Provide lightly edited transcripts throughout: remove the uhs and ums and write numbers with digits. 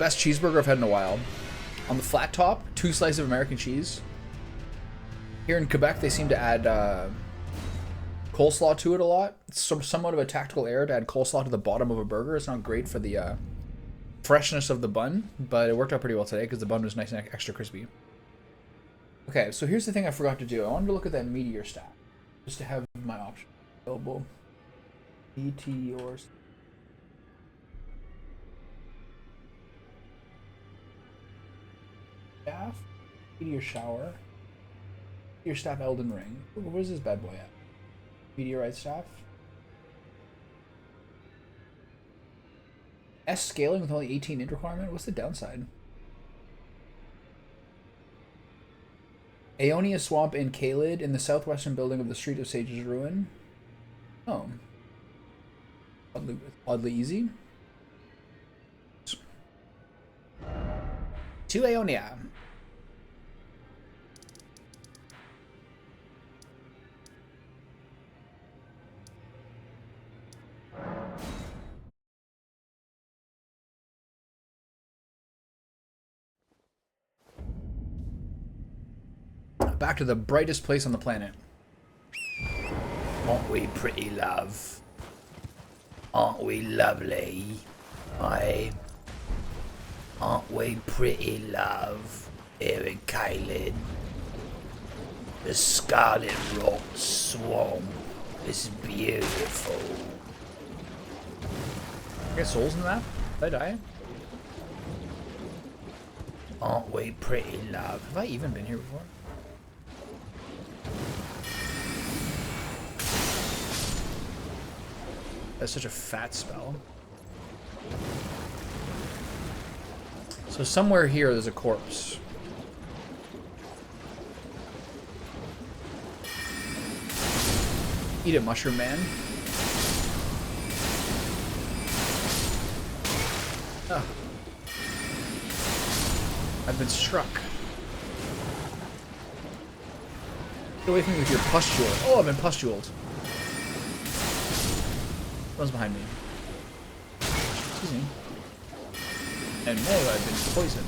Best cheeseburger I've had in a while. On the flat top, 2 slices of American cheese. Here in Quebec, they seem to add coleslaw to it a lot. It's somewhat of a tactical error to add coleslaw to the bottom of a burger. It's not great for the freshness of the bun, but it worked out pretty well today because the bun was nice and extra crispy. Okay, so here's the thing I forgot to do. I wanted to look at that meteor stack, just to have my option available. Meteor staff, meteor shower, meteor staff Elden ring. Where's this bad boy at? Meteorite staff. S scaling with only 18 int requirement? What's the downside? Aeonia Swamp in Kalid in the southwestern building of the Street of Sages Ruin. Oh. Oddly easy. To Aeonia. Back to the brightest place on the planet. Aren't we pretty, love? Aren't we lovely? Aye. Aren't we pretty, love? Here in Kalin. The Scarlet Rot Swamp is beautiful. I got souls in the map? Did I die? Aren't we pretty, love? Have I even been here before? That's such a fat spell. So somewhere here there's a corpse. Eat it, Mushroom Man. Oh. I've been struck. Get away from me with your pustule. Oh, I've been pustuled. One's behind me. Excuse me. And no, I've been poisoned.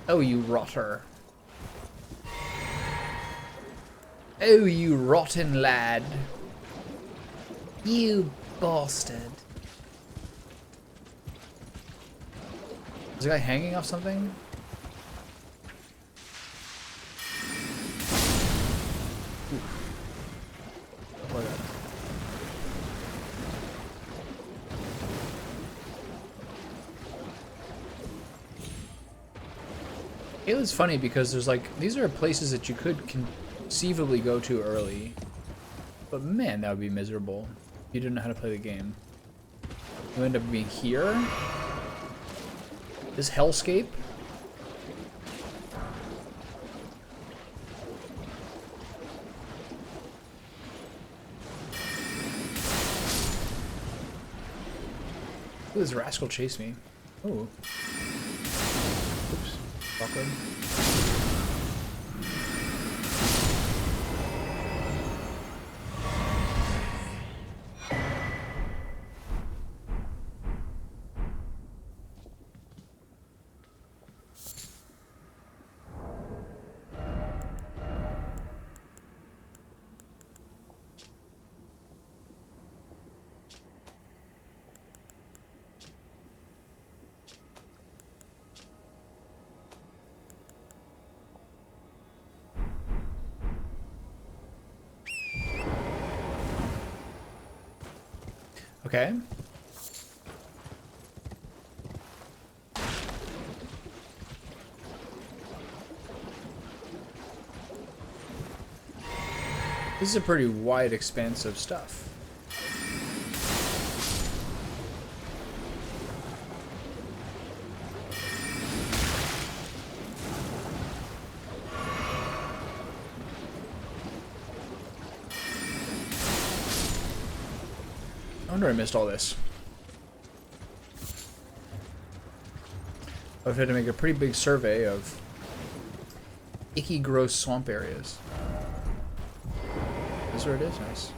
Oh, you rotter. Oh, you rotten lad. You bastard. Is the guy hanging off something? It was funny because there's like, these are places that you could conceivably go to early. But man, that would be miserable if you didn't know how to play the game. You end up being here. This hellscape. Ooh, this rascal chased me. Ooh. Oops. Awkward. Okay. This is a pretty wide expanse of stuff. I wonder I missed all this. I've had to make a pretty big survey of icky, gross swamp areas. This is where it is. Nice.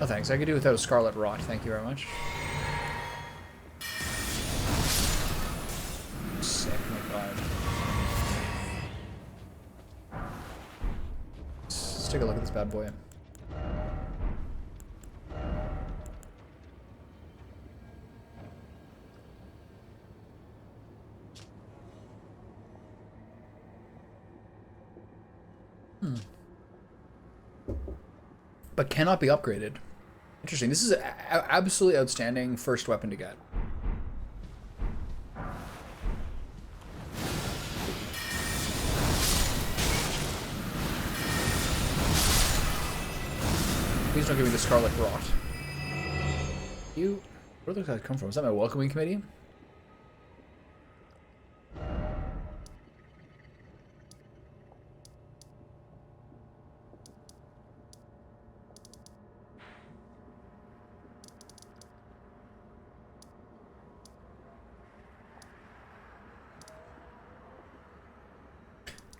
Oh, thanks. I could do without a Scarlet Rot. Thank you very much. Sick, my god. Let's take a look at this bad boy. But cannot be upgraded. Interesting. This is an absolutely outstanding first weapon to get. Please don't give me the Scarlet Rot. Where does that come from? Is that my welcoming committee?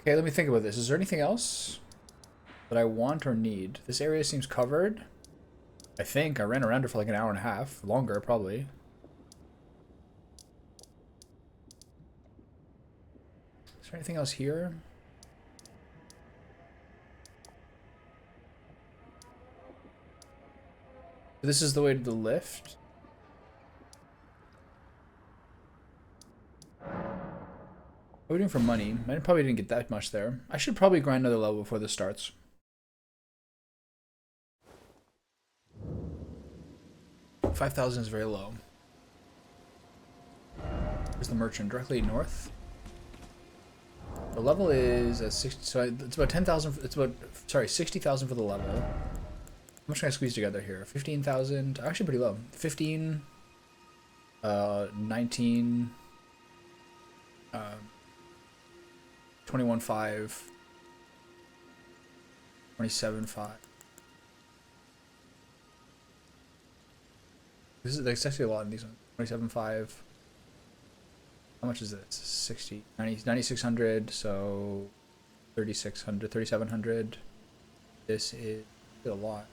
Okay, let me think about this. Is there anything else that I want or need? This area seems covered. I think I ran around it for like an hour and a half. Longer, probably. Is there anything else here? This is the way to the lift. What are we doing for money? I probably didn't get that much there. I should probably grind another level before this starts. $5,000 is very low. Where's the merchant? Directly north. The level is at 60. So it's about 10,000. It's about, sorry, 60,000 for the level. How much can I squeeze together here? 15,000. Actually, pretty low. 15. 19. 21.5. 27.5. This is, there's actually a lot in these ones. 27.5. How much is it? 60, 90, 9,600. So 3,600, 3,700. This is a lot.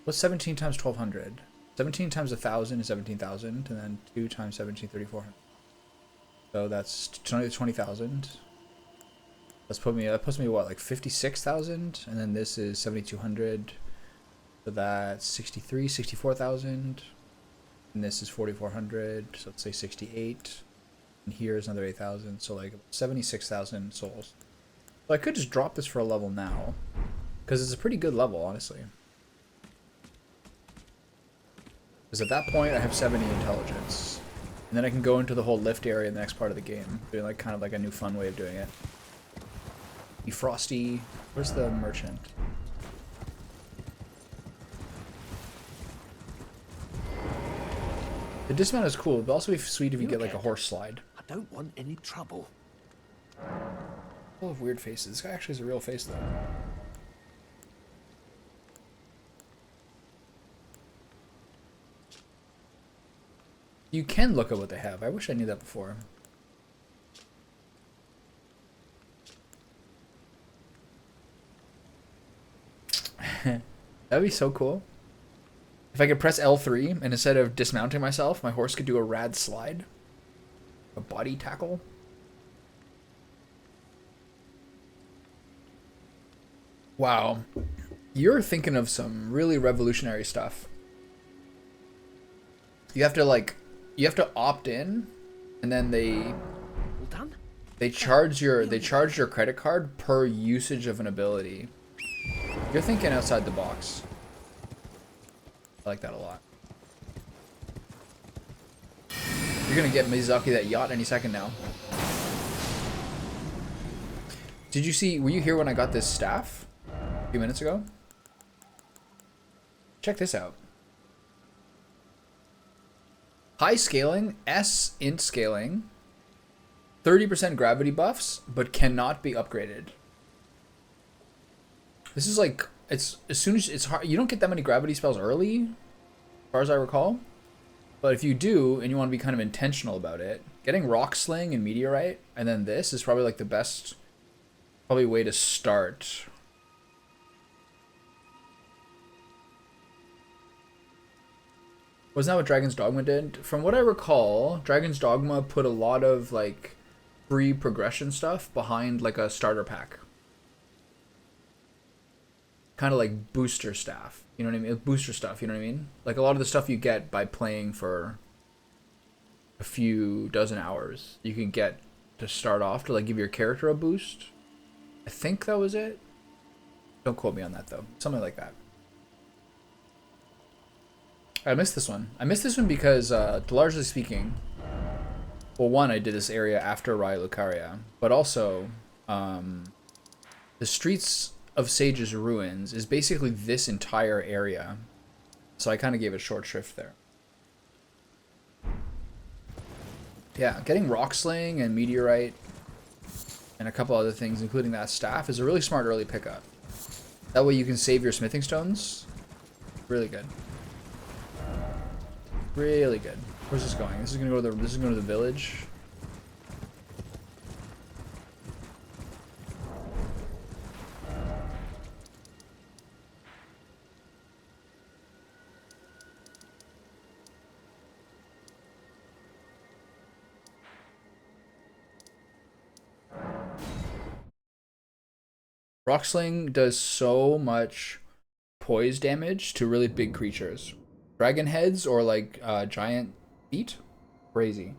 What's 17 times 1,200? 17 times 1,000 is 17,000, and then 2 times 17, 3,400. So that's 20,000. That puts me what, like 56,000, and then this is 7,200. So that's 64,000. And this is 4,400. So let's say 68. And here's another 8,000. So like 76,000 souls. So I could just drop this for a level now, because it's a pretty good level, honestly. Because at that point I have 70 intelligence. And then I can go into the whole lift area in the next part of the game, doing like kind of like a new fun way of doing it. Be frosty. Where's the merchant? The dismount is cool, but also be sweet if you get like a horse slide. I don't want any trouble. Full of weird faces. This guy actually has a real face though. You can look at what they have. I wish I knew that before. That'd be so cool. If I could press L3 and instead of dismounting myself, my horse could do a rad slide. A body tackle. Wow. You're thinking of some really revolutionary stuff. You have to opt in, and then they charge your credit card per usage of an ability. You're thinking outside the box. I like that a lot. You're gonna get Mizaki that yacht any second now. Did you see, were you here when I got this staff a few minutes ago? Check this out. High scaling, S int scaling, 30% gravity buffs, but cannot be upgraded. This is like, it's as soon as it's hard, you don't get that many gravity spells early, as far as I recall. But if you do, and you want to be kind of intentional about it, getting Rock Sling and Meteorite, and then this is probably like the best, probably way to start. Wasn't that what Dragon's Dogma did? From what I recall, Dragon's Dogma put a lot of like free progression stuff behind like a starter pack. Kind of like booster staff, you know what I mean? Booster stuff, you know what I mean? Like a lot of the stuff you get by playing for a few dozen hours, you can get to start off to like give your character a boost. I think that was it. Don't quote me on that though. Something like that. I missed this one. I missed this one because, largely speaking, well, one, I did this area after Raya Lucaria, but also, the Streets of Sage's Ruins is basically this entire area, so I kind of gave it short shrift there. Yeah, getting Rock Sling and Meteorite and a couple other things, including that staff, is a really smart early pickup. That way you can save your smithing stones. Really good. Really good. Where's this going? This is gonna go to the village. Rocksling does so much poise damage to really big creatures. Dragon heads or like giant feet? Crazy.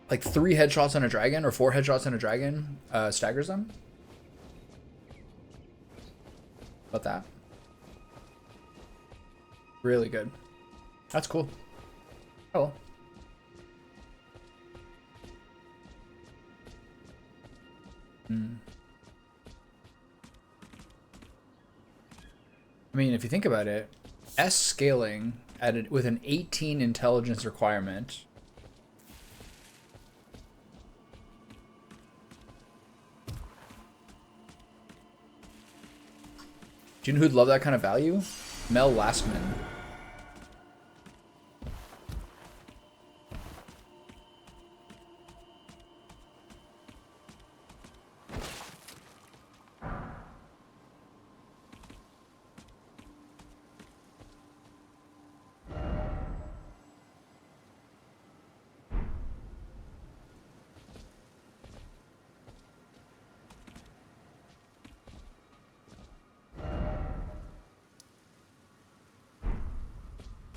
Like 3 headshots on a dragon or 4 headshots on a dragon staggers them. About that. Really good. That's cool. Oh. I mean, if you think about it, S scaling with an 18 intelligence requirement. Do you know who'd love that kind of value? Mel Lastman.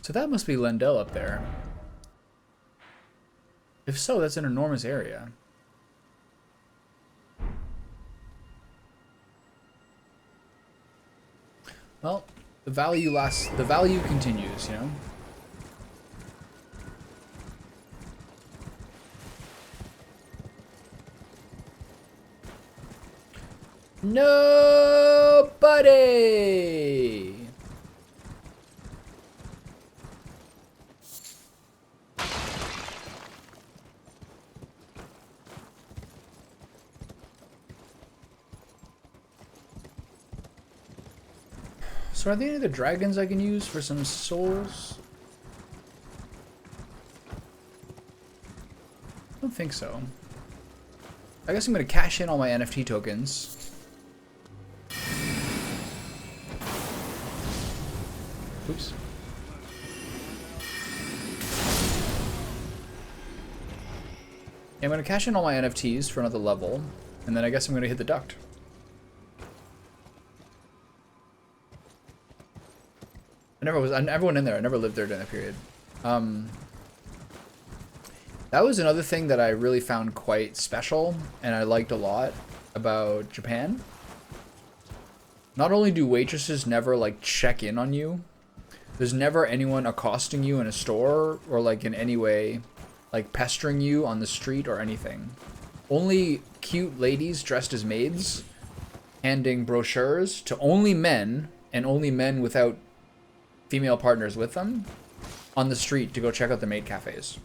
So that must be Lendell up there. If so, that's an enormous area. Well, the value continues, you know? Nobody! So are there any other dragons I can use for some souls? I don't think so. I guess I'm going to cash in all my NFT tokens. Oops. I'm going to cash in all my NFTs for another level, and then I guess I'm going to hit the duct. I never went in there. I never lived there during that period. That was another thing that I really found quite special and I liked a lot about Japan. Not only do waitresses never like check in on you, there's never anyone accosting you in a store or like in any way like pestering you on the street or anything. Only cute ladies dressed as maids handing brochures to only men and only men without female partners with them on the street to go check out the maid cafes.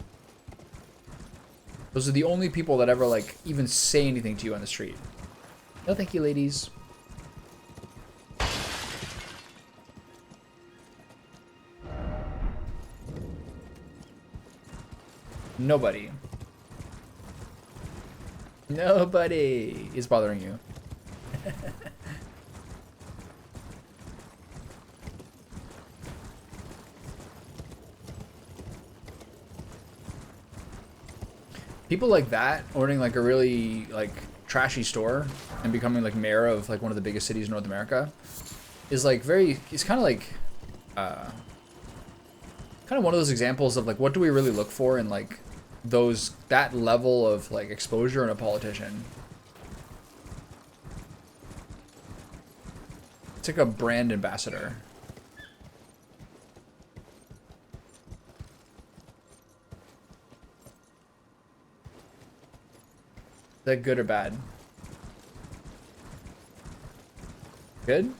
Those are the only people that ever like even say anything to you on the street. No thank you, ladies. Nobody is bothering you. People like that owning like a really like trashy store and becoming like mayor of like one of the biggest cities in North America is like very, it's kind of like kind of one of those examples of like what do we really look for in like that level of like exposure in a politician. It's like a brand ambassador. Is that good or bad? Good?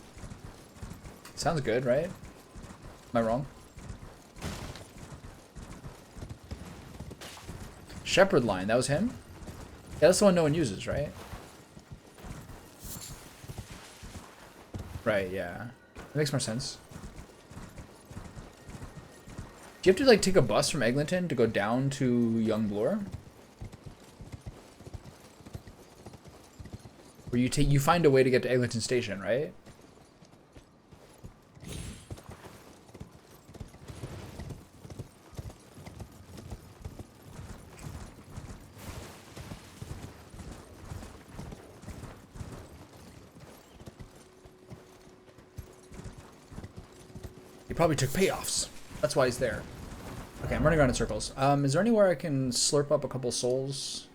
Sounds good, right? Am I wrong? Shepherd line, that was him? Yeah, that's the one no one uses, right? Right, yeah. That makes more sense. Do you have to like take a bus from Eglinton to go down to Young Bloor? Or you find a way to get to Eglinton Station, right? He probably took payoffs. That's why he's there. Okay, I'm running around in circles. Is there anywhere I can slurp up a couple souls?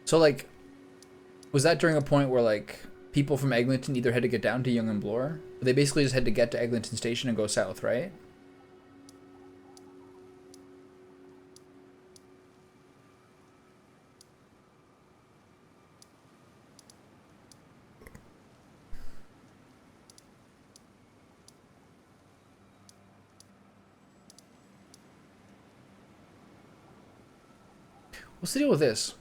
So like, was that during a point where like people from Eglinton either had to get down to Young and Bloor? They basically just had to get to Eglinton Station and go south, right? What's the deal with this?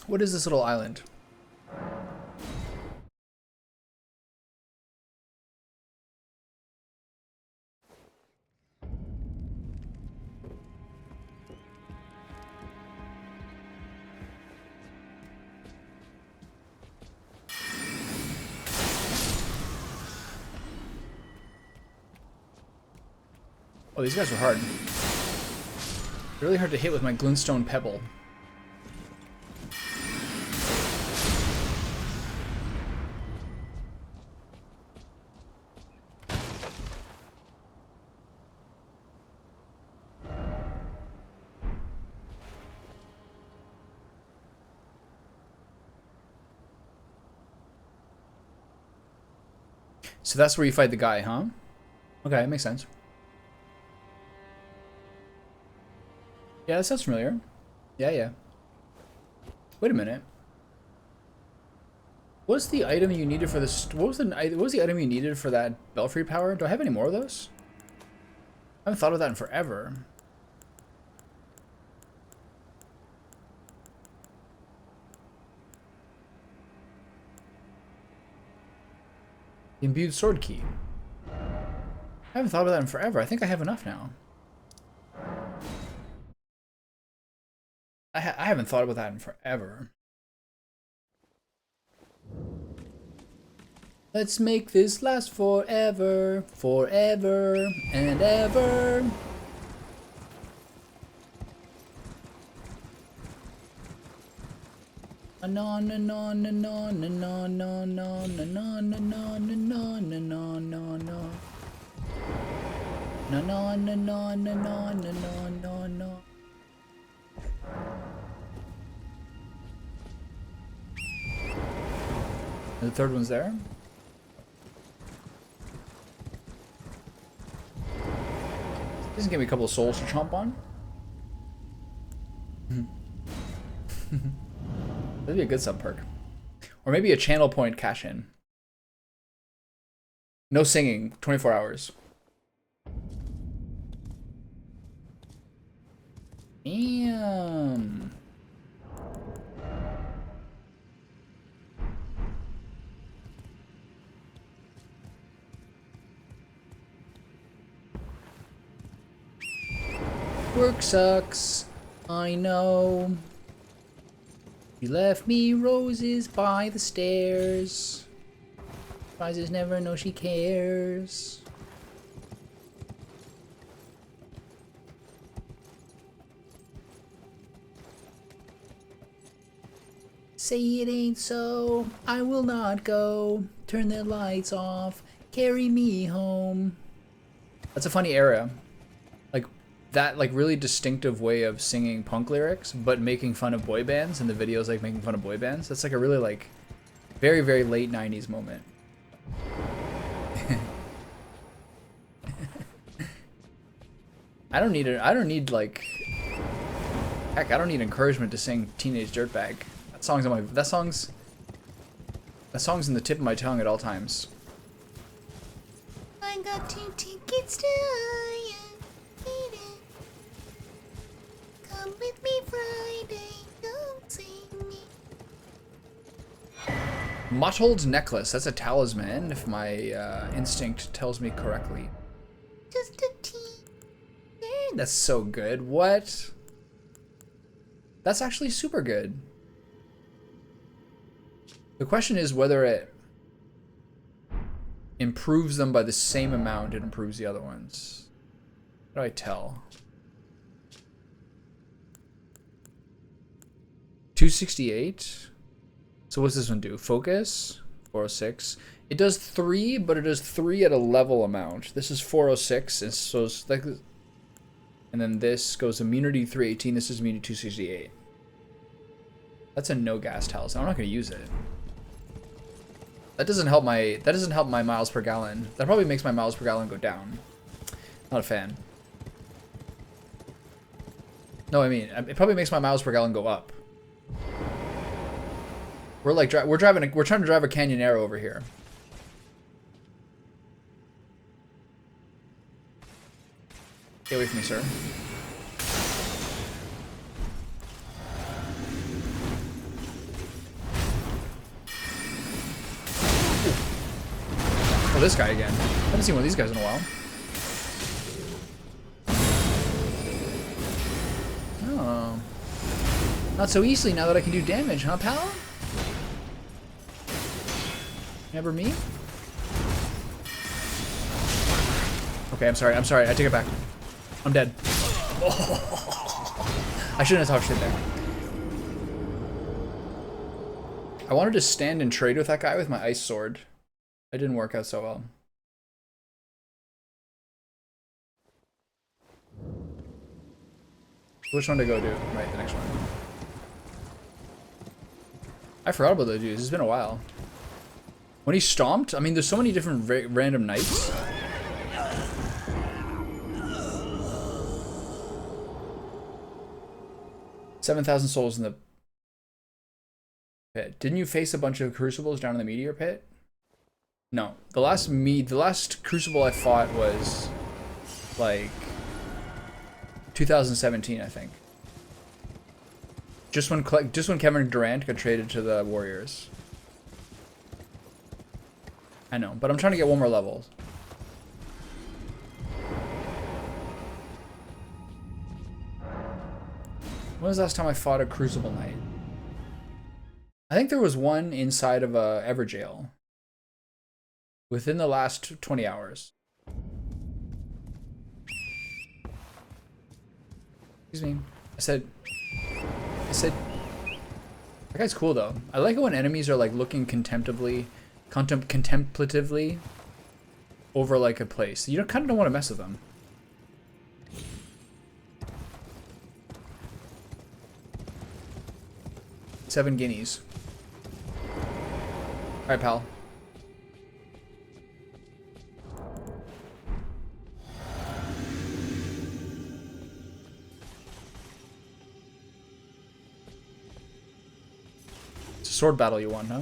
What is this little island? Oh, these guys are hard. Really hard to hit with my glintstone pebble. So that's where you fight the guy, huh? Okay, makes sense. Yeah, that sounds familiar. Yeah, yeah. Wait a minute. What's the item you needed for this? What was the item you needed for that belfry power? Do I have any more of those? I haven't thought of that in forever. Imbued sword key. I haven't thought of that in forever. I think I have enough now. I haven't thought about that in forever. Let's make this last forever, forever and ever. The third one's there. This is gonna give me a couple of souls to chomp on. That'd be a good sub perk. Or maybe a channel point cash in. No singing, 24 hours. Damn. Work sucks. I know. You left me roses by the stairs. Prizes never know she cares. Say it ain't so, I will not go. Turn the lights off, carry me home. That's a funny era. Like, that like really distinctive way of singing punk lyrics, but making fun of boy bands, and the videos like making fun of boy bands. That's like a really like, very, very late 90s moment. I don't need like, heck, I don't need encouragement to sing Teenage Dirtbag. That song's in the tip of my tongue at all times. I got 2 tickets to Iron. Come with me Friday, don't see me. Mottled necklace. That's a talisman, if my instinct tells me correctly. Just a tea. That's so good. What? That's actually super good. The question is whether it improves them by the same amount it improves the other ones. How do I tell? 268. So what's this one do? Focus? 406. It does 3, but it does 3 at a level amount. This is 406, and so it's like, and then this goes immunity 318. This is immunity 268. That's a no gas talisman. I'm not gonna use it. That doesn't help my miles per gallon. That probably makes my miles per gallon go down. Not a fan. No, I mean, it probably makes my miles per gallon go up. We're like we're trying to drive a Canyonero over here. Stay away from me, sir. Oh, this guy again. I haven't seen one of these guys in a while. Oh. Not so easily now that I can do damage, huh, pal? Remember me? Okay, I'm sorry. I take it back. I'm dead. Oh. I shouldn't have talked shit there. I wanted to stand and trade with that guy with my ice sword. It didn't work out so well. Which one to go do? Right, the next one. I forgot about those dudes. It's been a while. When he stomped, I mean, there's so many different random knights. $7,000 souls in the pit. Didn't you face a bunch of crucibles down in the meteor pit? No. The last crucible I fought was like 2017, I think. Just when Kevin Durant got traded to the Warriors. I know, but I'm trying to get one more level. When was the last time I fought a Crucible Knight? I think there was one inside of a Everjail. Within the last 20 hours. Excuse me. I said... That guy's cool though. I like it when enemies are like looking contemplatively over like a place. You kind of don't want to mess with them. $7 guineas. All right, pal. It's a sword battle you won, huh?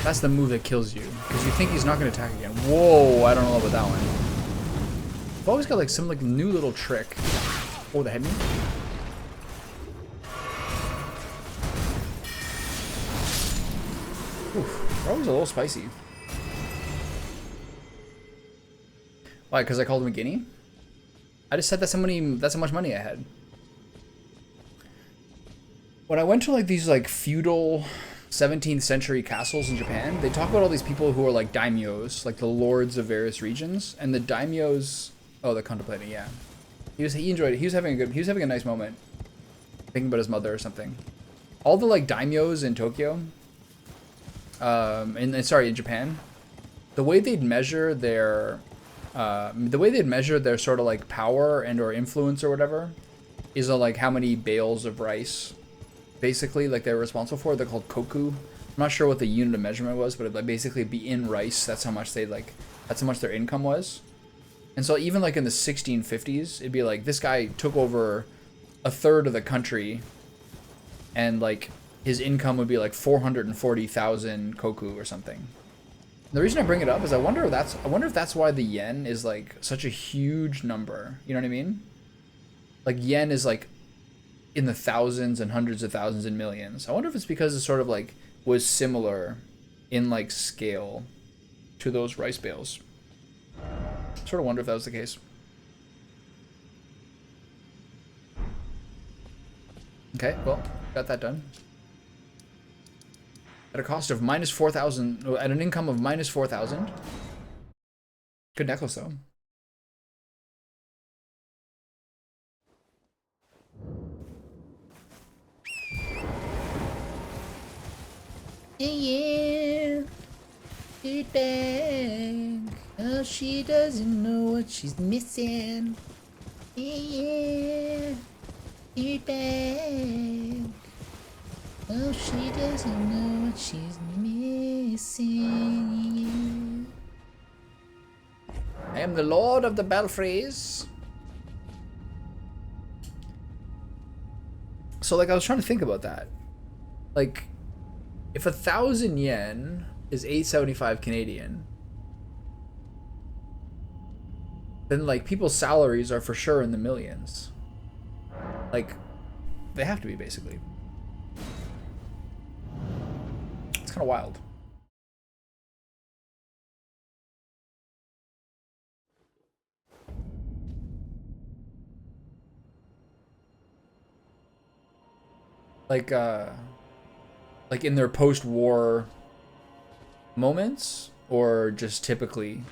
That's the move that kills you, because you think he's not going to attack again. Whoa, I don't know about that one. I've always got like some like new little trick. Oh, that hit me. Oof, they're always a little spicy. Why? Because I called him a guinea? I just said that's how much money I had. When I went to like these like feudal 17th century castles in Japan, they talk about all these people who are like daimyos, like the lords of various regions, and the daimyos. Oh, the contemplating, yeah. He enjoyed it. He was having a nice moment, thinking about his mother or something. All the like daimyos in Tokyo, in Japan, the way they'd measure their sort of like power and or influence or whatever, is like how many bales of rice, basically, like they're responsible for. They're called koku. I'm not sure what the unit of measurement was, but it'd like basically be in rice. That's how much that's how much their income was. And so even like in the 1650s, it'd be like this guy took over a third of the country, and like his income would be like 440,000 koku or something. The reason I bring it up is I wonder if that's why the yen is like such a huge number. You know what I mean? Like yen is like in the thousands and hundreds of thousands and millions. I wonder if it's because it sort of like was similar in like scale to those rice bales. Sort of wonder if that was the case. Okay, well, got that done. At a cost of minus 4,000, at an income of minus 4,000. Good necklace though. Yeah, she's back. Oh, she doesn't know what she's missing. Yeah, she's back. Oh, she doesn't know what she's missing. I am the Lord of the Belfries. So like I was trying to think about that. Like if 1,000 yen is 875 Canadian, then like people's salaries are for sure in the millions. Like they have to be, basically. It's kind of wild. Like in their post-war moments, or just typically,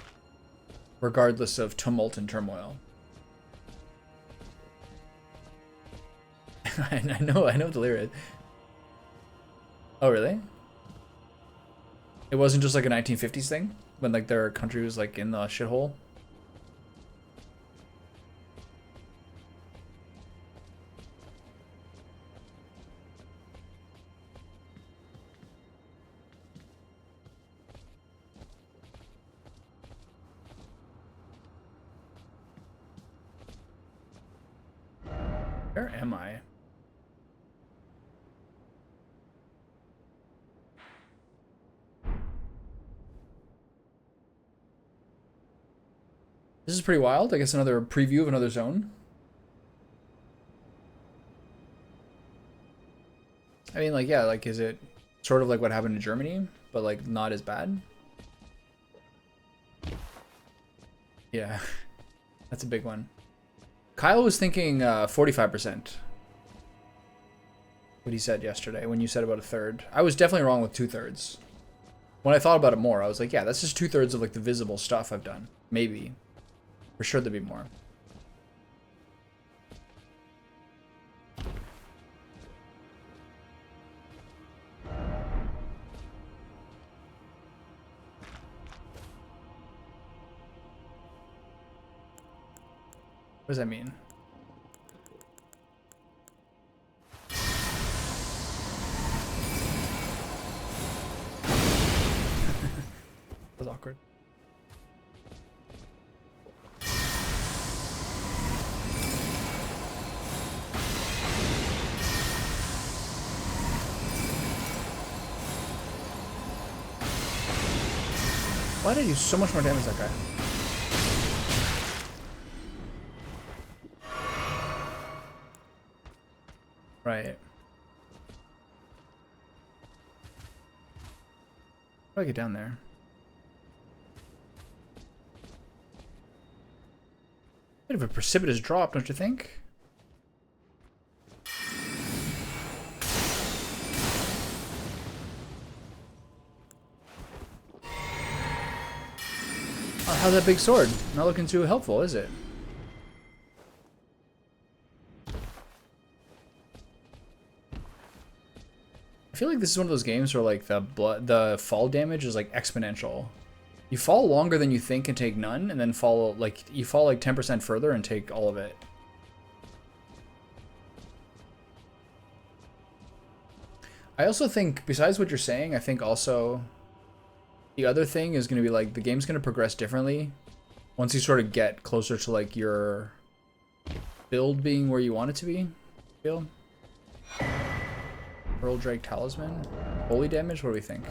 regardless of tumult and turmoil. I know Delirious. Oh, really? It wasn't just like a 1950s thing when like their country was like in the shithole. Where am I? This is pretty wild. I guess another preview of another zone. I mean, like, yeah, like, is it sort of like what happened in Germany, but like not as bad? Yeah, that's a big one. Kyle was thinking 45%. What he said yesterday when you said about a third. I was definitely wrong with 2/3. When I thought about it more, I was like, yeah, that's just 2/3 of like the visible stuff I've done. Maybe. For sure there'd be more. What does that mean? That was awkward. Why did I do so much more damage to that guy? Right. How do I get down there? Bit of a precipitous drop, don't you think? Oh, how's that big sword? Not looking too helpful, is it? I feel like this is one of those games where like the fall damage is like exponential. You fall longer than you think and take none, and then fall like you fall like 10% further and take all of it. I also think, besides what you're saying, I think also the other thing is going to be like the game's going to progress differently once you sort of get closer to like your build being where you want it to be. Build. Pearl Drake Talisman. Holy damage, what do we think?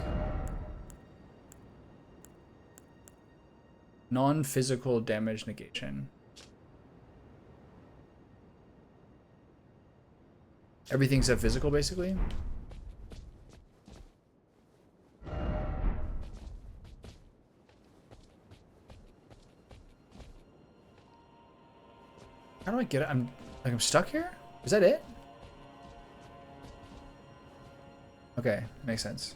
Non-physical damage negation. Everything except physical, basically. How do I get it? I'm stuck here? Is that it? Okay, makes sense.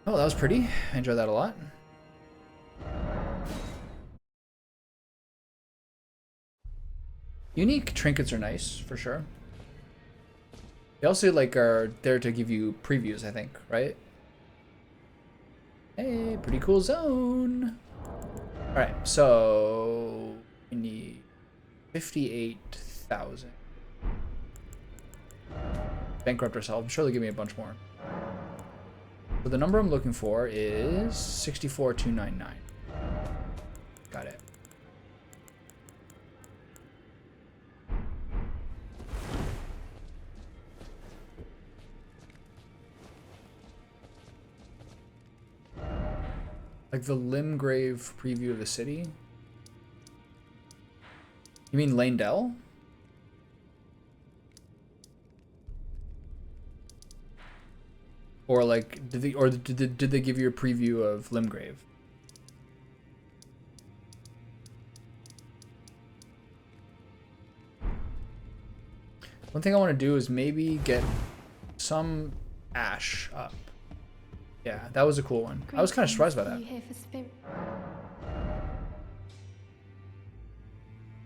Oh, that was pretty. I enjoyed that a lot. Unique trinkets are nice, for sure. They also like are there to give you previews, I think, right? Hey, pretty cool zone. Alright, so we need 58,000. Bankrupt ourselves. I'm sure they'll give me a bunch more. So the number I'm looking for is 64,299. Got it. Like the Limgrave preview of the city? You mean Lanedell? Or like, did they give you a preview of Limgrave? One thing I want to do is maybe get some ash up. Yeah, that was a cool one. I was kind of surprised by that.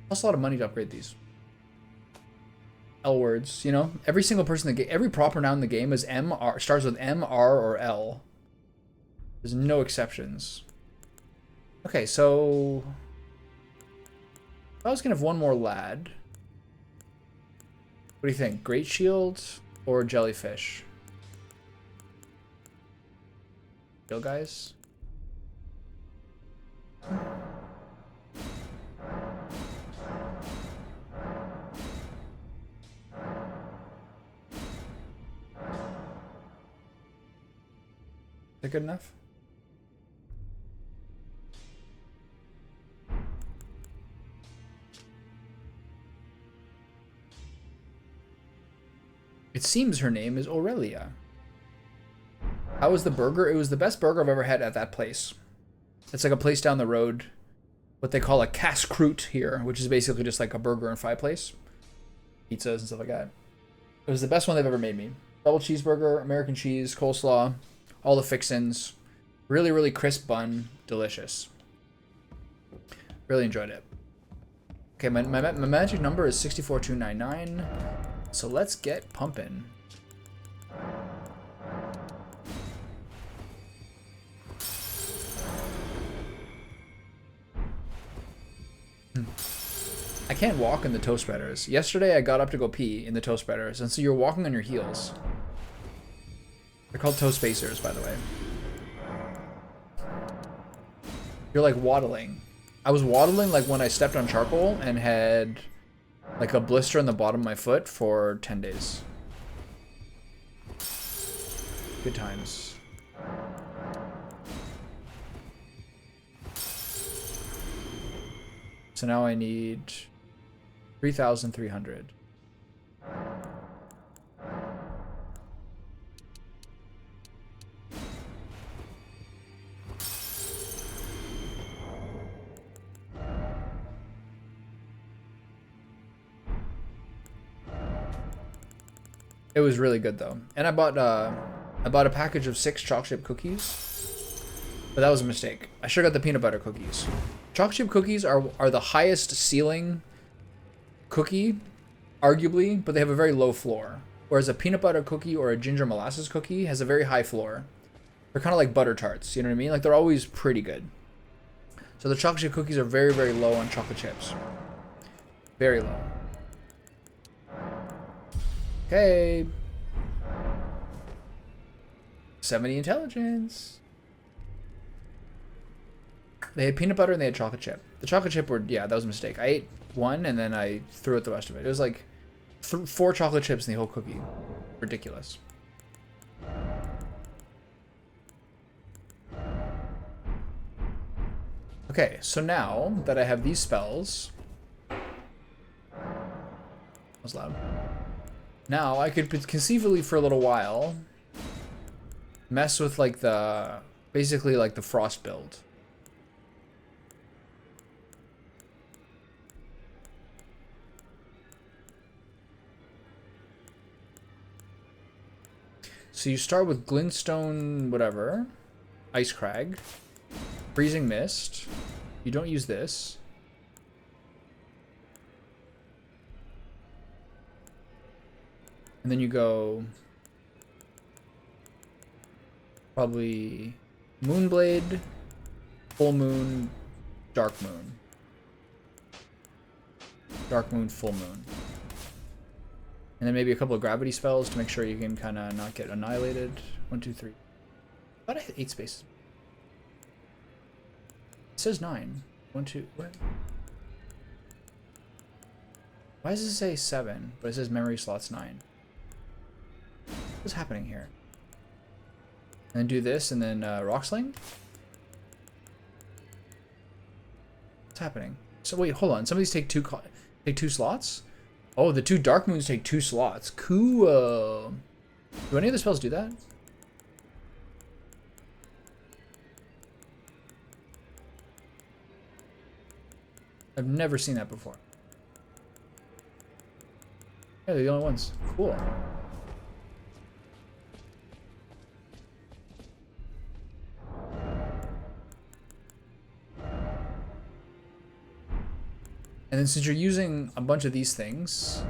Costs a lot of money to upgrade these. L words, you know, every single person in the game, every proper noun in the game is M, R, starts with M, R, or L. There's no exceptions. Okay, so I was gonna have one more lad. What do you think? Great Shield or Jellyfish? Kill guys. Is that good enough? It seems her name is Aurelia. How was the burger? It was the best burger I've ever had at that place. It's like a place down the road, what they call a casse-croûte here, which is basically just like a burger and fry place. Pizzas and stuff like that. It was the best one they've ever made me. Double cheeseburger, American cheese, coleslaw, all the fixins. Really, really crisp bun. Delicious. Really enjoyed it. Okay, my magic number is 64,299. So let's get pumping. I can't walk in the toe spreaders. Yesterday I got up to go pee in the toe spreaders, and so you're walking on your heels. They're called toe spacers, by the way. You're like waddling. I was waddling like when I stepped on charcoal and had like a blister on the bottom of my foot for 10 days. Good times. So now I need 3,300. It was really good though, and I bought a package of 6 chocolate chip cookies, but that was a mistake. I should have got the peanut butter cookies. Chocolate chip cookies are the highest ceiling cookie, arguably, but they have a very low floor. Whereas a peanut butter cookie or a ginger molasses cookie has a very high floor. They're kind of like butter tarts, you know what I mean? Like they're always pretty good. So the chocolate chip cookies are very, very low on chocolate chips. Very low. Okay. 70 intelligence. They had peanut butter and they had chocolate chip. The chocolate chip were, yeah, that was a mistake. I ate one and then I threw out the rest of it. It was like 4 chocolate chips in the whole cookie. Ridiculous. Okay, so now that I have these spells, that was loud. Now I could conceivably for a little while mess with like basically like the frost build. So you start with glintstone, whatever, ice crag, freezing mist. You don't use this. And then you go probably Moonblade, Full Moon, Dark Moon. Dark Moon, Full Moon. And then maybe a couple of gravity spells to make sure you can kind of not get annihilated. 1, 2, 3. I thought I had 8 spaces. It says 9. 1, 2, what? Why does it say 7, but it says memory slots 9? What's happening here? And then do this, and then rock sling? What's happening? So wait, hold on. Some of these take 2 slots? Oh, the 2 dark moons take 2 slots. Cool. Do any of the spells do that? I've never seen that before. Yeah, they're the only ones. Cool. And then since you're using a bunch of these things,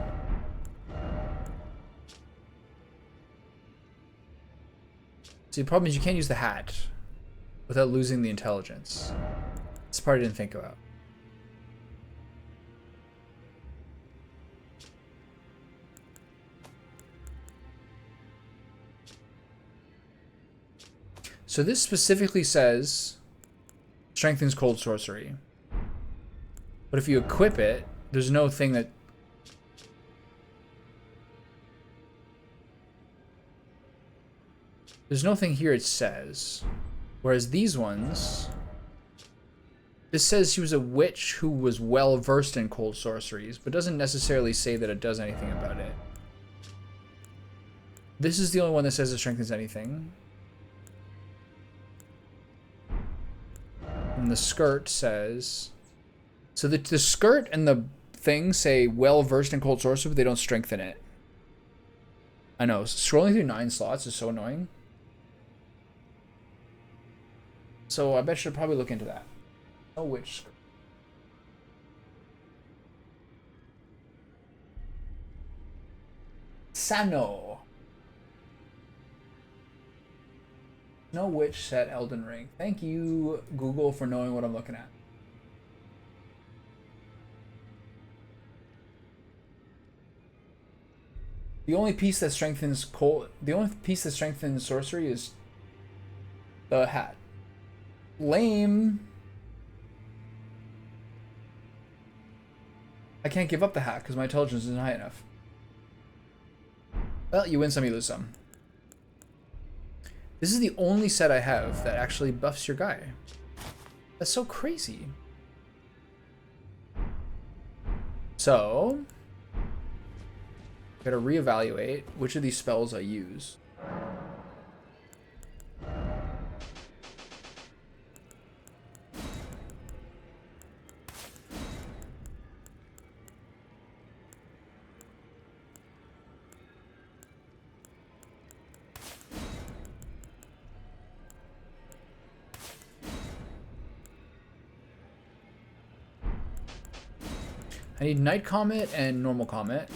see, the problem is you can't use the hat without losing the intelligence. This part I didn't think about. So this specifically says strengthens cold sorcery. But if you equip it, there's no thing that... There's no thing here it says. Whereas these ones... This says she was a witch who was well versed in cold sorceries, but doesn't necessarily say that it does anything about it. This is the only one that says it strengthens anything. And the skirt says... So the skirt and the thing say well versed in cold sorcery, but they don't strengthen it. I know, scrolling through 9 slots is so annoying. So I bet you should probably look into that. Oh, which skirt? Sano. No witch set Elden Ring. Thank you, Google, for knowing what I'm looking at. The only piece that strengthens sorcery is the hat. Lame. I can't give up the hat because my intelligence isn't high enough. Well, you win some, you lose some. This is the only set I have that actually buffs your guy. That's so crazy. So, gotta reevaluate which of these spells I use. I need Night Comet and Normal Comet.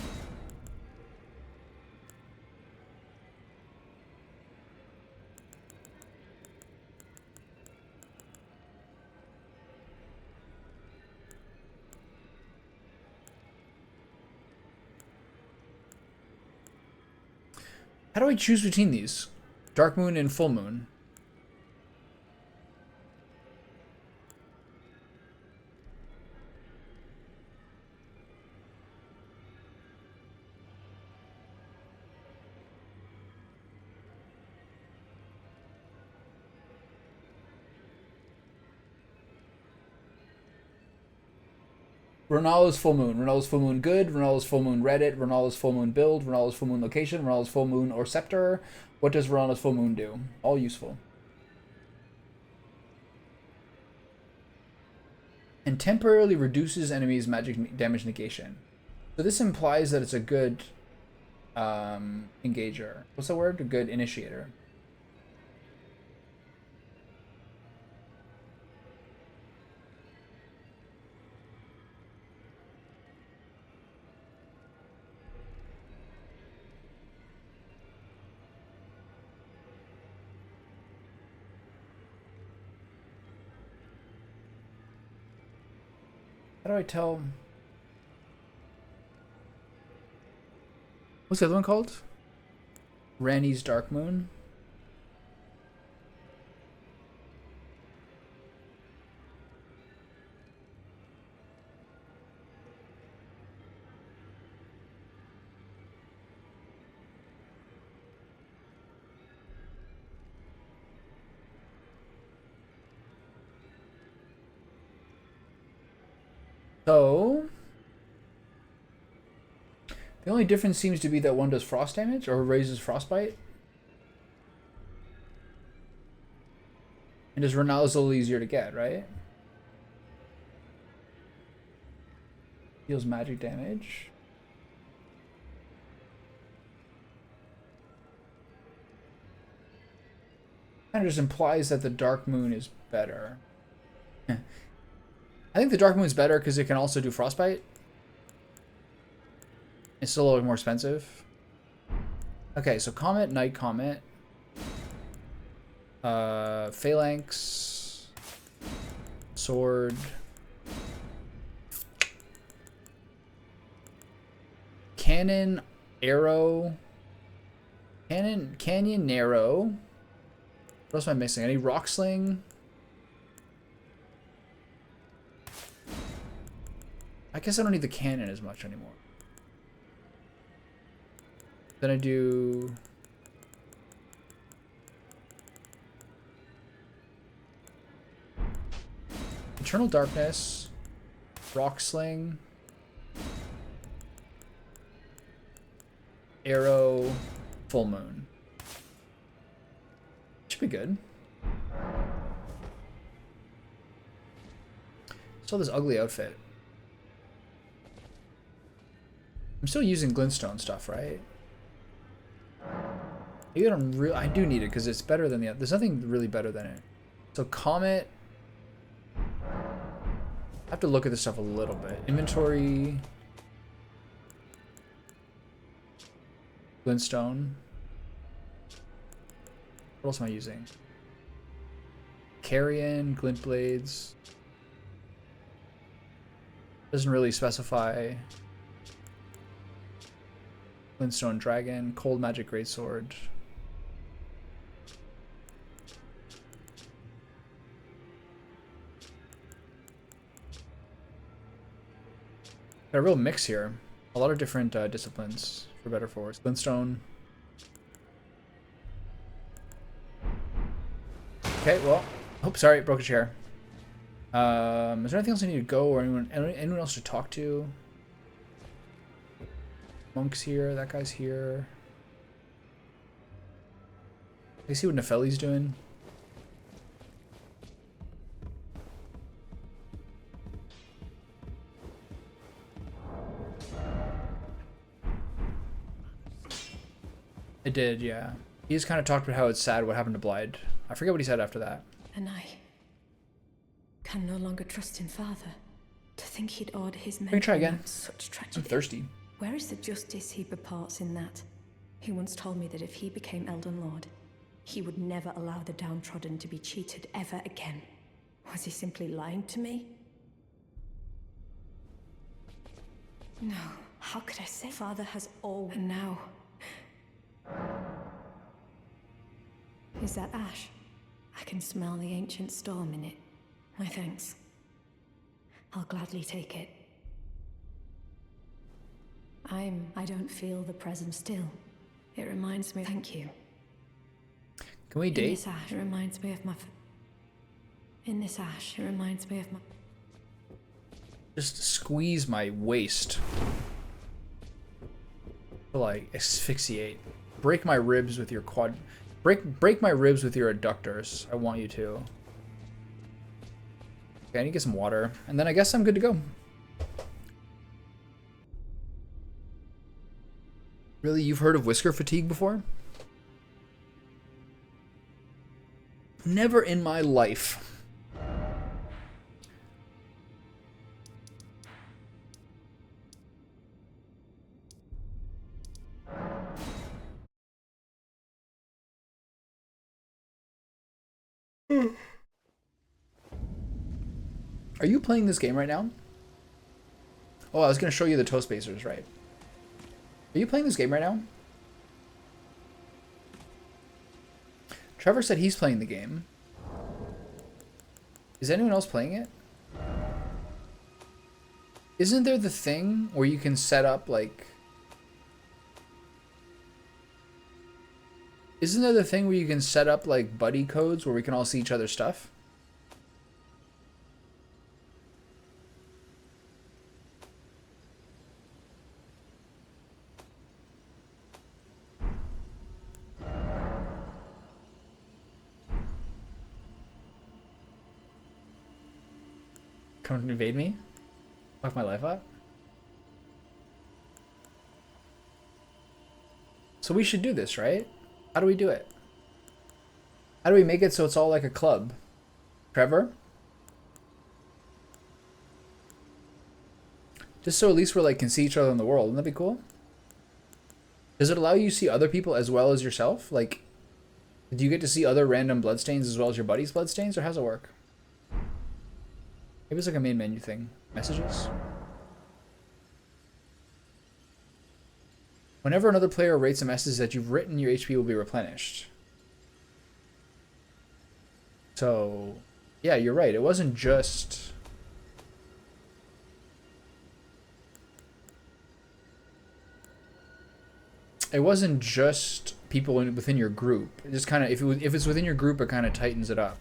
How do I choose between these? Dark Moon and Full Moon. Ronaldo's Full Moon. Ronaldo's Full Moon good. Ronaldo's Full Moon Reddit. Ronaldo's Full Moon build. Ronaldo's Full Moon location. Ronaldo's Full Moon or scepter. What does Ronaldo's Full Moon do? All useful. And temporarily reduces enemies' magic damage negation. So this implies that it's a good engager. What's the word? A good initiator. How do I tell? What's the other one called? Ranni's Dark Moon. So, the only difference seems to be that one does frost damage or raises frostbite. And does Ronaldo's a little easier to get, right? Deals magic damage. Kind of just implies that the Dark Moon is better. I think the Dark Moon's better because it can also do frostbite. It's still a little more expensive. Okay, so Comet, Night Comet. Phalanx. Sword. Cannon, arrow. Canyon, arrow. What else am I missing? Any rock sling? I guess I don't need the cannon as much anymore. Then I do... Eternal Darkness, Rock Sling, Arrow, Full Moon. Should be good. Still this ugly outfit. I'm still using glintstone stuff, right? Maybe I do need it because it's better than the other. There's nothing really better than it. So Comet. I have to look at this stuff a little bit. Inventory. Glintstone. What else am I using? Carrion, glint blades. Doesn't really specify. Glintstone Dragon, Cold Magic Greatsword. Got a real mix here. A lot of different disciplines, for better or for worse. Glintstone. Okay, well. Oh, sorry, broke a chair. Is there anything else I need to go or anyone else to talk to? Monk's here. That guy's here. I see what Nefeli's doing. It did, yeah. He just kind of talked about how it's sad what happened to Blyde. I forget what he said after that. And I can no longer trust in Father. To think he'd order his men Let me try again. Such I'm tragedy. thirsty. Where is the justice he purports in that? He once told me that if he became Elden Lord, he would never allow the downtrodden to be cheated ever again. Was he simply lying to me? No. How could I say? Father has all. And now. Is that ash? I can smell the ancient storm in it. My thanks. I'll gladly take it. I don't feel the presence still. It reminds me. Thank you. Can we In date? this ash, it reminds me of my. In this ash, it reminds me of my. Just squeeze my waist. Like asphyxiate. Break my ribs with your quad. Break my ribs with your adductors. I want you to. Okay, I need to get some water, and then I guess I'm good to go. Really, you've heard of whisker fatigue before? Never in my life. Are you playing this game right now? Oh, I was going to show you the Toast Basers, right? Are you playing this game right now? Trevor said he's playing the game. Is anyone else playing it? Isn't there the thing where you can set up, like... Isn't there the thing where you can set up, like, buddy codes where we can all see each other's stuff? Come and invade me? Fuck my life up? So we should do this, right? How do we do it? How do we make it so it's all like a club? Trevor? Just so at least we're like can see each other in the world. Wouldn't that be cool? Does it allow you to see other people as well as yourself? Like, do you get to see other random bloodstains as well as your buddy's bloodstains? Or how's it work? Maybe it's like a main menu thing. Messages? Whenever another player rates a message that you've written, your HP will be replenished. So, yeah, you're right. It wasn't just... It wasn't just people within your group. It just kind of, if it's within your group, it kind of tightens it up.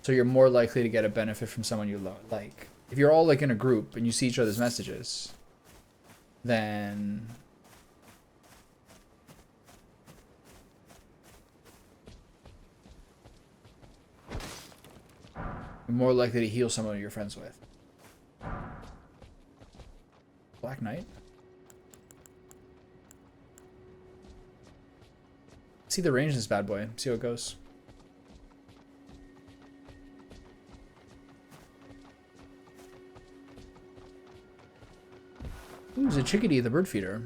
So you're more likely to get a benefit from someone you like. If you're all like in a group and you see each other's messages, then you're more likely to heal someone you're friends with. Black Knight? See the range in this bad boy. See how it goes. Ooh, there's a chickadee, the bird feeder.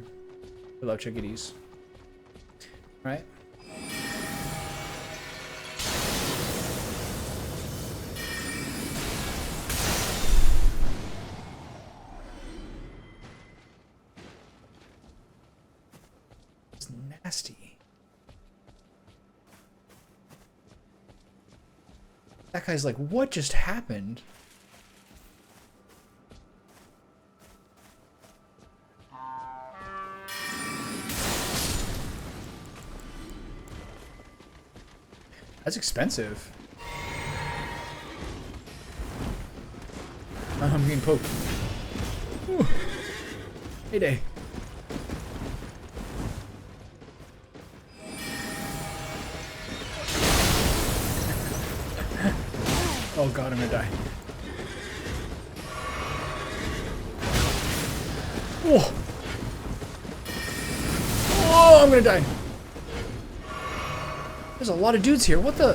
I love chickadees. Right? It's nasty. That guy's like, what just happened? That's expensive. I'm getting poked. Ooh. Heyday. Oh god, I'm gonna die. Whoa. Oh, I'm gonna die. There's a lot of dudes here. What the?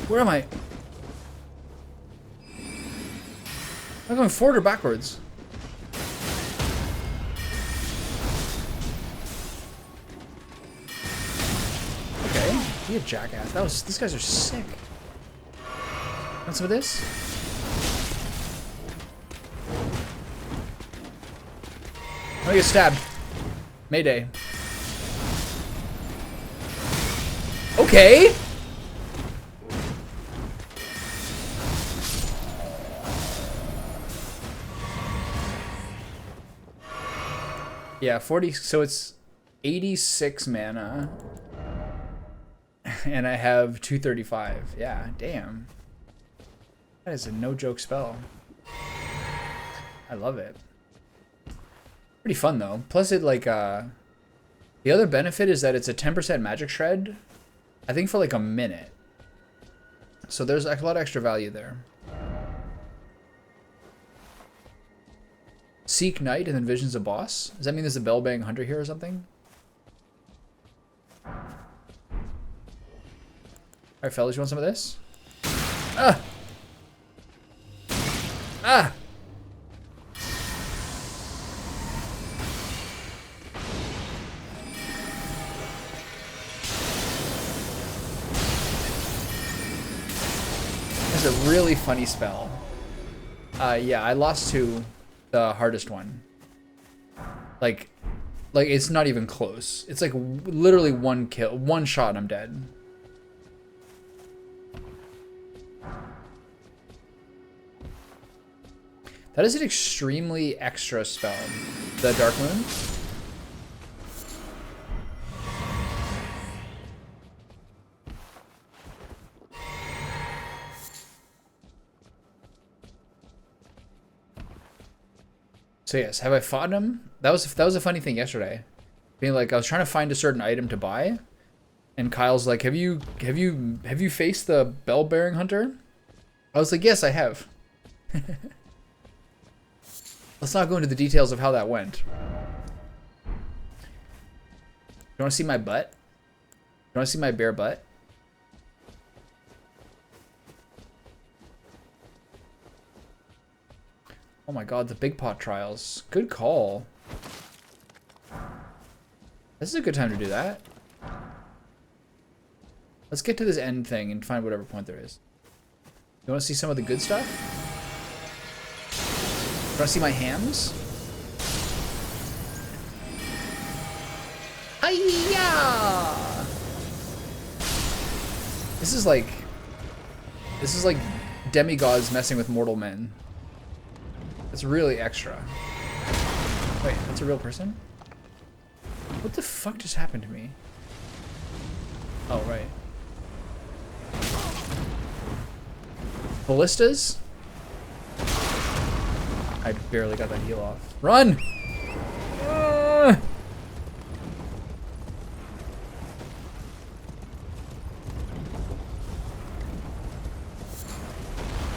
Where am I? Am I going forward or backwards? Okay, be a jackass. These guys are sick. Want some of this? I'm gonna get stabbed. Mayday. Okay. Yeah, 40, so it's 86 mana. And I have 235. Yeah, damn. That is a no-joke spell. I love it. Pretty fun, though. Plus, it, like, the other benefit is that it's a 10% magic shred, I think, for, like, a minute. So there's a lot of extra value there. Seek Knight and then Visions of Boss. Does that mean there's a Bellbang Hunter here or something? Alright, fellas, you want some of this? Ah! Ah! That's a really funny spell. Yeah, I lost to the hardest one. Like it's not even close. It's like literally one kill, one shot and I'm dead. That is an extremely extra spell. The Dark Moon. So yes, have I fought him? That was a funny thing yesterday. Being like, I was trying to find a certain item to buy, and Kyle's like, have you faced the Bell-bearing Hunter? I was like, yes, I have. Let's not go into the details of how that went. You want to see my butt? You want to see my bare butt? Oh my god, the Big Pot trials. Good call. This is a good time to do that. Let's get to this end thing and find whatever point there is. You want to see some of the good stuff? You want to see my hams? Hiya! This is like demigods messing with mortal men. It's really extra. Wait, that's a real person? What the fuck just happened to me? Oh, right. Ballistas? I barely got that heal off. Run!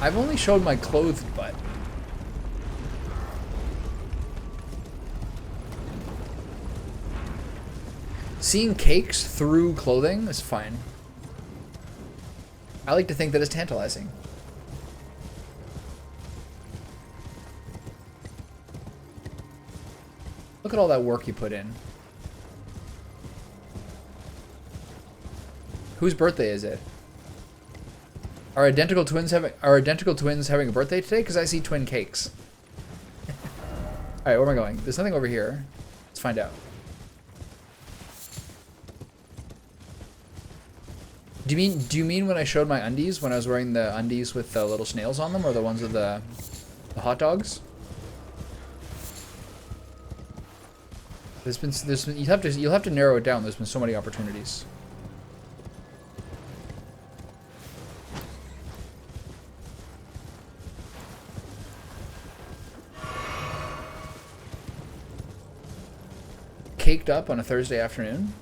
I've only showed my clothed butt. Seeing cakes through clothing is fine. I like to think that it's tantalizing. Look at all that work you put in. Whose birthday is it? Are identical twins having a birthday today? Because I see twin cakes. Alright, where am I going? There's nothing over here. Let's find out. Do you mean when I showed my undies, when I was wearing the undies with the little snails on them, or the ones with the hot dogs? There's been you'll have to narrow it down. There's been so many opportunities. Caked up on a Thursday afternoon.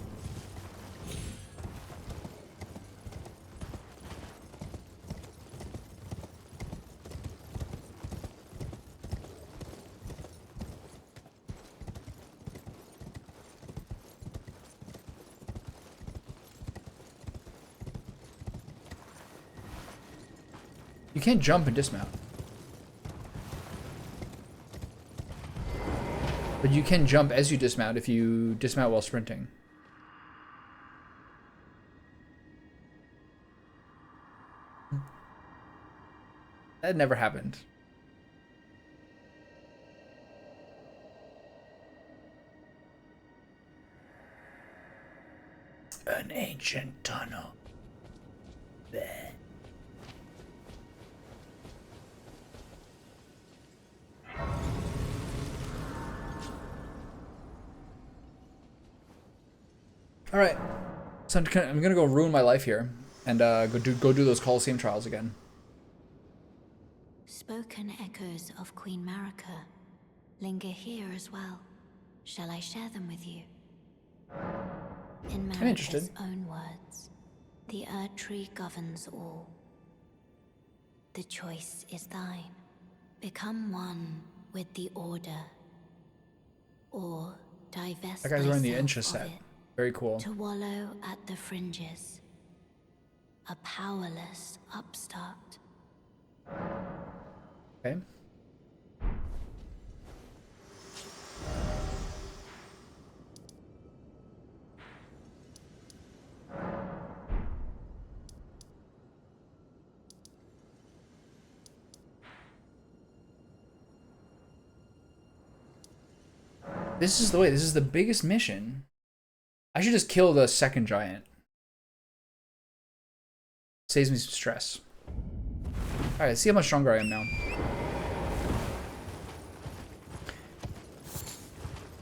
You can't jump and dismount. But you can jump as you dismount if you dismount while sprinting. That never happened. An ancient tunnel. Bleh. All right, so I'm gonna go ruin my life here and go do those Colosseum trials again. Spoken echoes of Queen Marika linger here as well. Shall I share them with you? In I'm interested. Marika's own words, the Erd Tree governs all. The choice is thine. Become one with the Order, or divest That guy's wearing the thyself Incha of set. it, Very cool. to wallow at the fringes. A powerless upstart. Okay. This is the way. This is the biggest mission. I should just kill the second giant. Saves me some stress. Alright, see how much stronger I am now.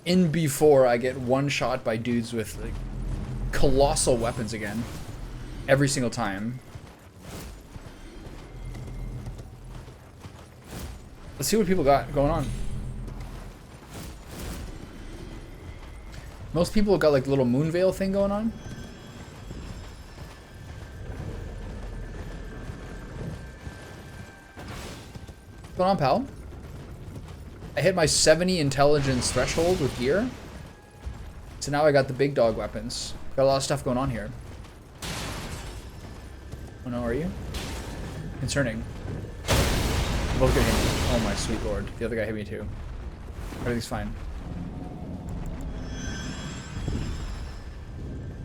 In before I get one shot by dudes with like colossal weapons again. Every single time. Let's see what people got going on. Most people have got like the little moon veil thing going on. What's going on, pal? I hit my 70 intelligence threshold with gear. So now I got the big dog weapons. Got a lot of stuff going on here. Oh no, are you? Concerning. Both gonna hit me. Oh my sweet lord. The other guy hit me too. Everything's fine.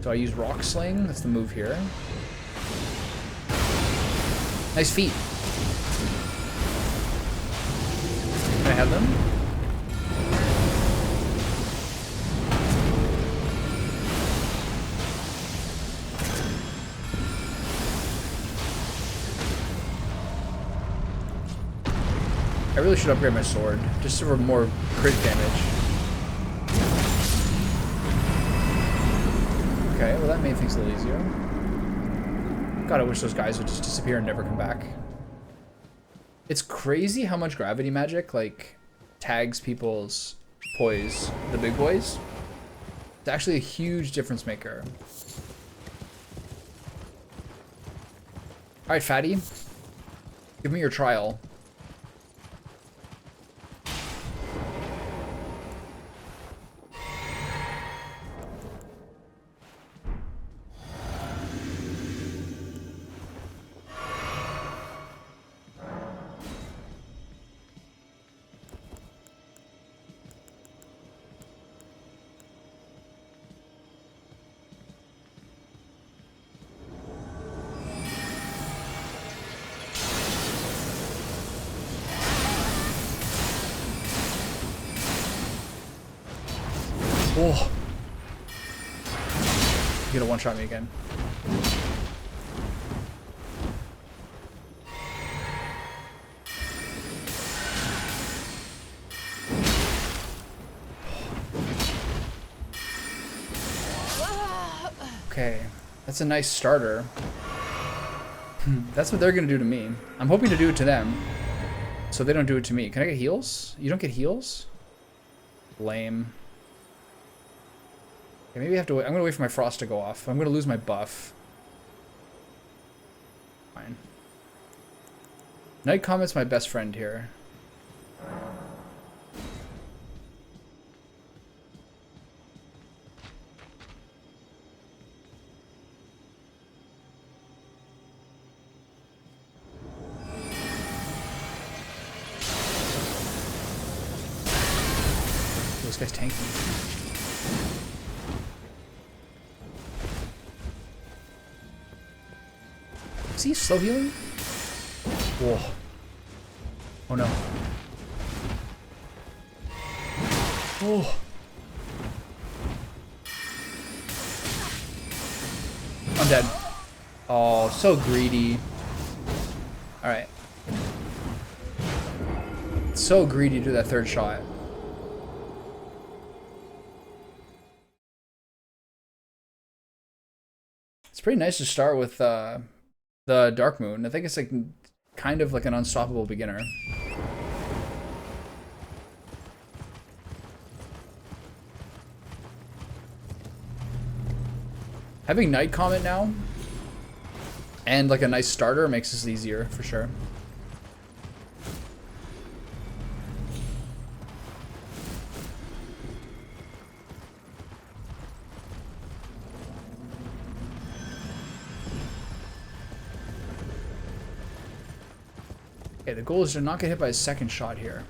So I use rock sling. That's the move here. Nice feet. Can I have them? I really should upgrade my sword, just for more crit damage. Okay, well that made things a little easier. God, I wish those guys would just disappear and never come back. It's crazy how much gravity magic, like, tags people's poise, the big boys. It's actually a huge difference maker. Alright, fatty. Give me your trial. Oh. You gonna one-shot me again. Okay, that's a nice starter. That's what they're gonna do to me. I'm hoping to do it to them, so they don't do it to me. Can I get heals? You don't get heals? Lame. Okay, maybe I have to wait. I'm gonna wait for my frost to go off. I'm gonna lose my buff. Fine. Night Comet's my best friend here. this guy's tanky. Is he slow healing? Whoa. Oh no. Oh. I'm dead. Oh, so greedy. Alright. So greedy to do that third shot. It's pretty nice to start with the Dark Moon. I think it's like kind of like an unstoppable beginner. Having Night Comet now and like a nice starter makes this easier for sure. Okay, the goal is to not get hit by a second shot here.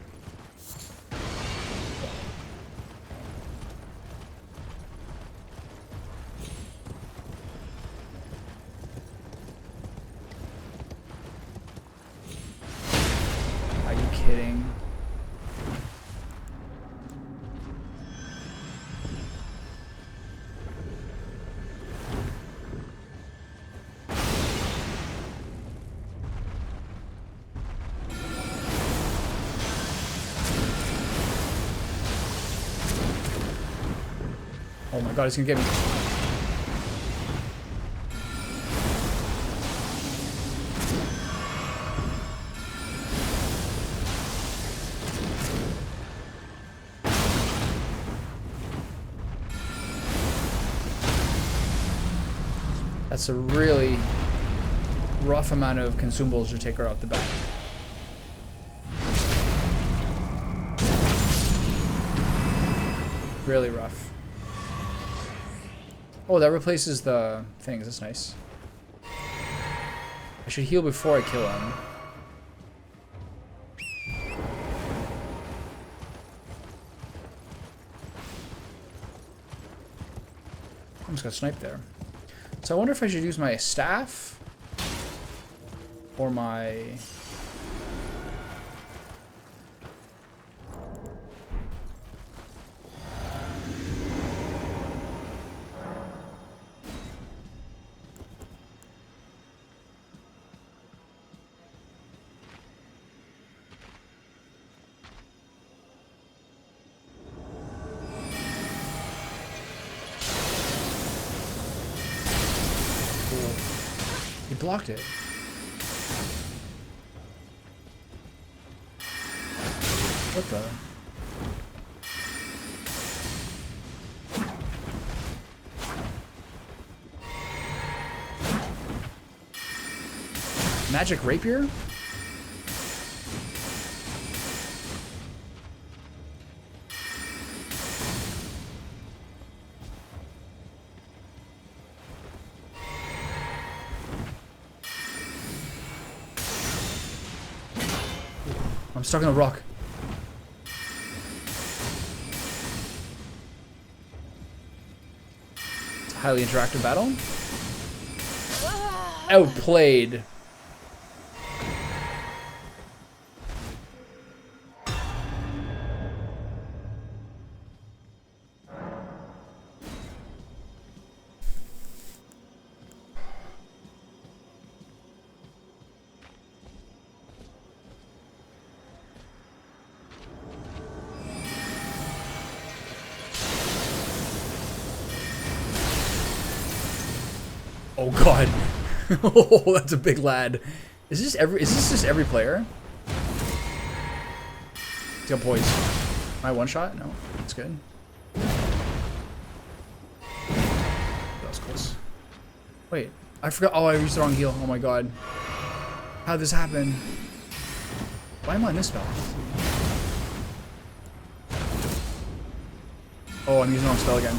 Are you kidding? Oh my god, he's gonna get me. That's a really rough amount of consumables to take her out the back. Really rough. Oh, that replaces the things. That's nice. I should heal before I kill him. Almost got sniped there. So I wonder if I should use my staff or my... He blocked it. What the? Magic rapier? I'm stuck in a rock. It's a highly interactive battle. Outplayed. Oh god. Oh, that's a big lad. Is this just every player? He's got poise. Am I one shot? No. That's good. That was close. Wait. I forgot. Oh, I used the wrong heal. Oh my god. How'd this happen? Why am I on this spell? Oh, I'm using the wrong spell again.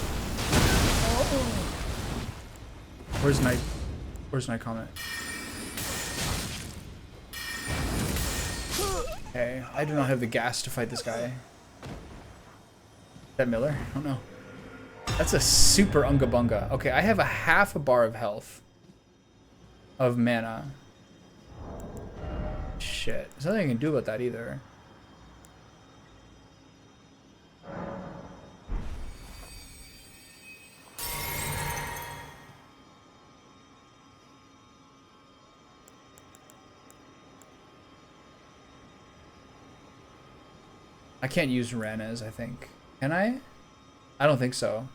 Where's Night Comet? Okay, I do not have the gas to fight this guy. that Miller? I don't know. That's a super unga bunga. Okay, I have a half a bar of health. Of mana. Shit. There's nothing I can do about that either. I can't use Renas, I think. Can I? I don't think so.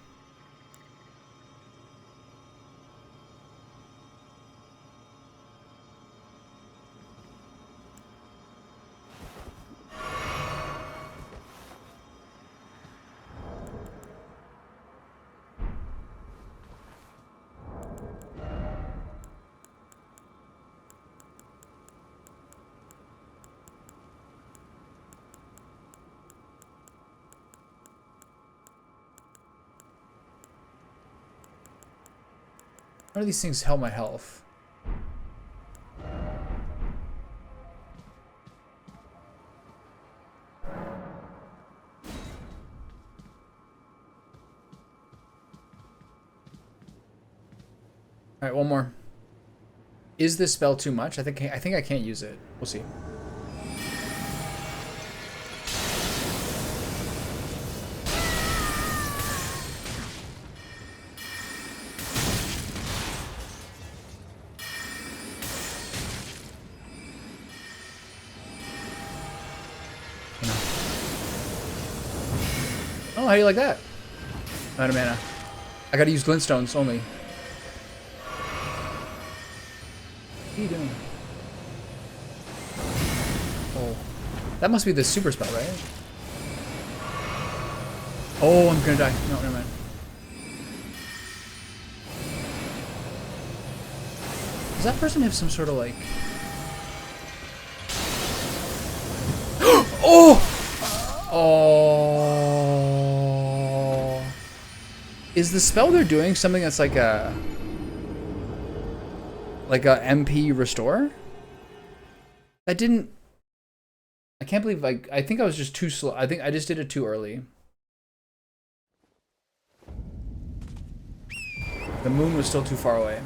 One of these things held my health. All right, one more. Is this spell too much? I think I can't use it. We'll see. Oh, how do you like that? Out of mana. I gotta use glintstones only. What are you doing? Oh. That must be the super spell, right? Oh, I'm gonna die. No, never mind. Does that person have some sort of like... Oh! Oh. Is the spell they're doing something that's like a MP restore? That didn't... I can't believe, like, I think I was just too slow. I think I just did it too early. The moon was still too far away.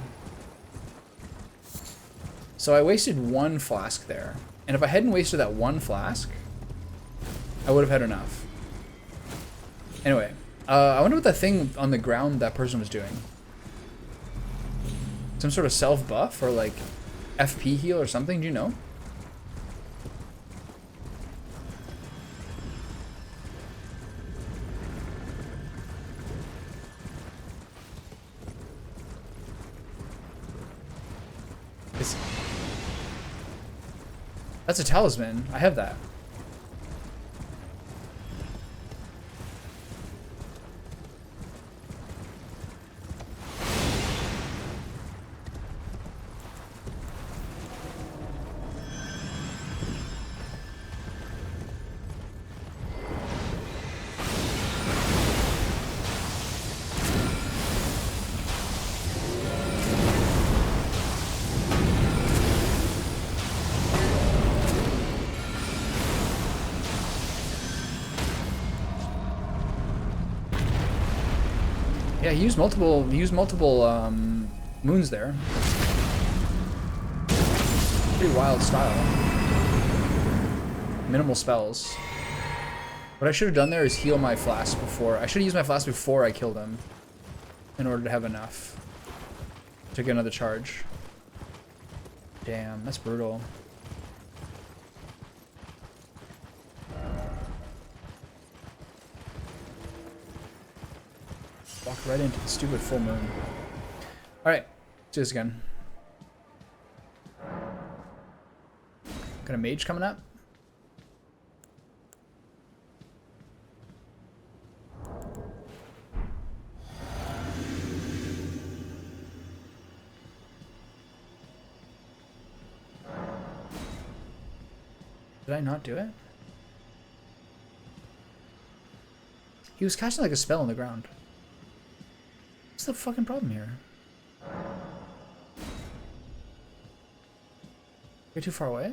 So I wasted one flask there. And if I hadn't wasted that one flask, I would have had enough. Anyway, I wonder what that thing on the ground that person was doing. Some sort of self-buff or like FP heal or something, do you know? That's a talisman. I have that. Yeah, he used multiple moons there. Pretty wild style. Minimal spells. What I should have done there is heal my flask before. I should have used my flask before I killed him in order to have enough to get another charge. Damn, that's brutal. Walked right into the stupid full moon. Alright, let's do this again. Got a mage coming up. Did I not do it? He was casting like a spell on the ground. What's the fucking problem here? You're too far away?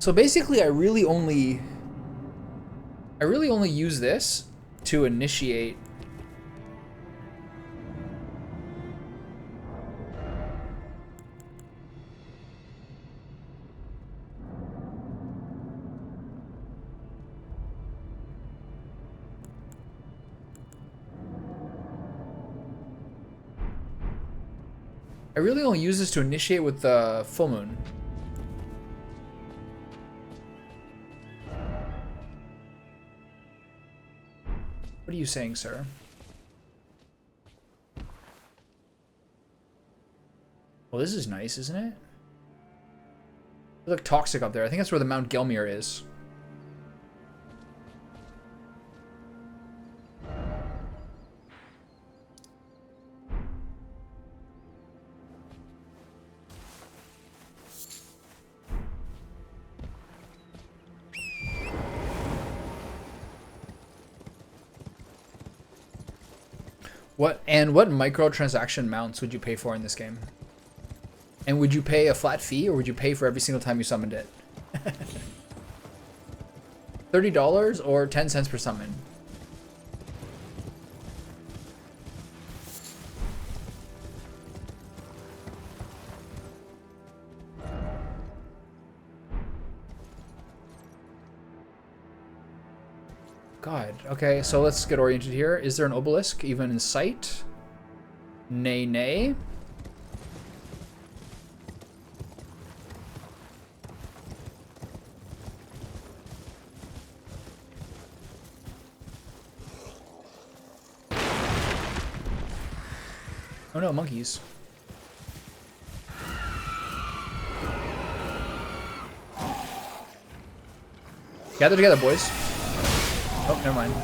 So basically, I really only use this to initiate. I really only use this to initiate with the full moon. What are you saying, sir? Well, this is nice, isn't it? They look toxic up there. I think that's where the Mount Gelmir is. What microtransaction mounts would you pay for in this game? And would you pay a flat fee, or would you pay for every single time you summoned it? $30 or 10 cents per summon? God. Okay, so let's get oriented here. Is there an obelisk even in sight? Nay, nay. Oh no, monkeys. Gather together, boys. Oh, never mind.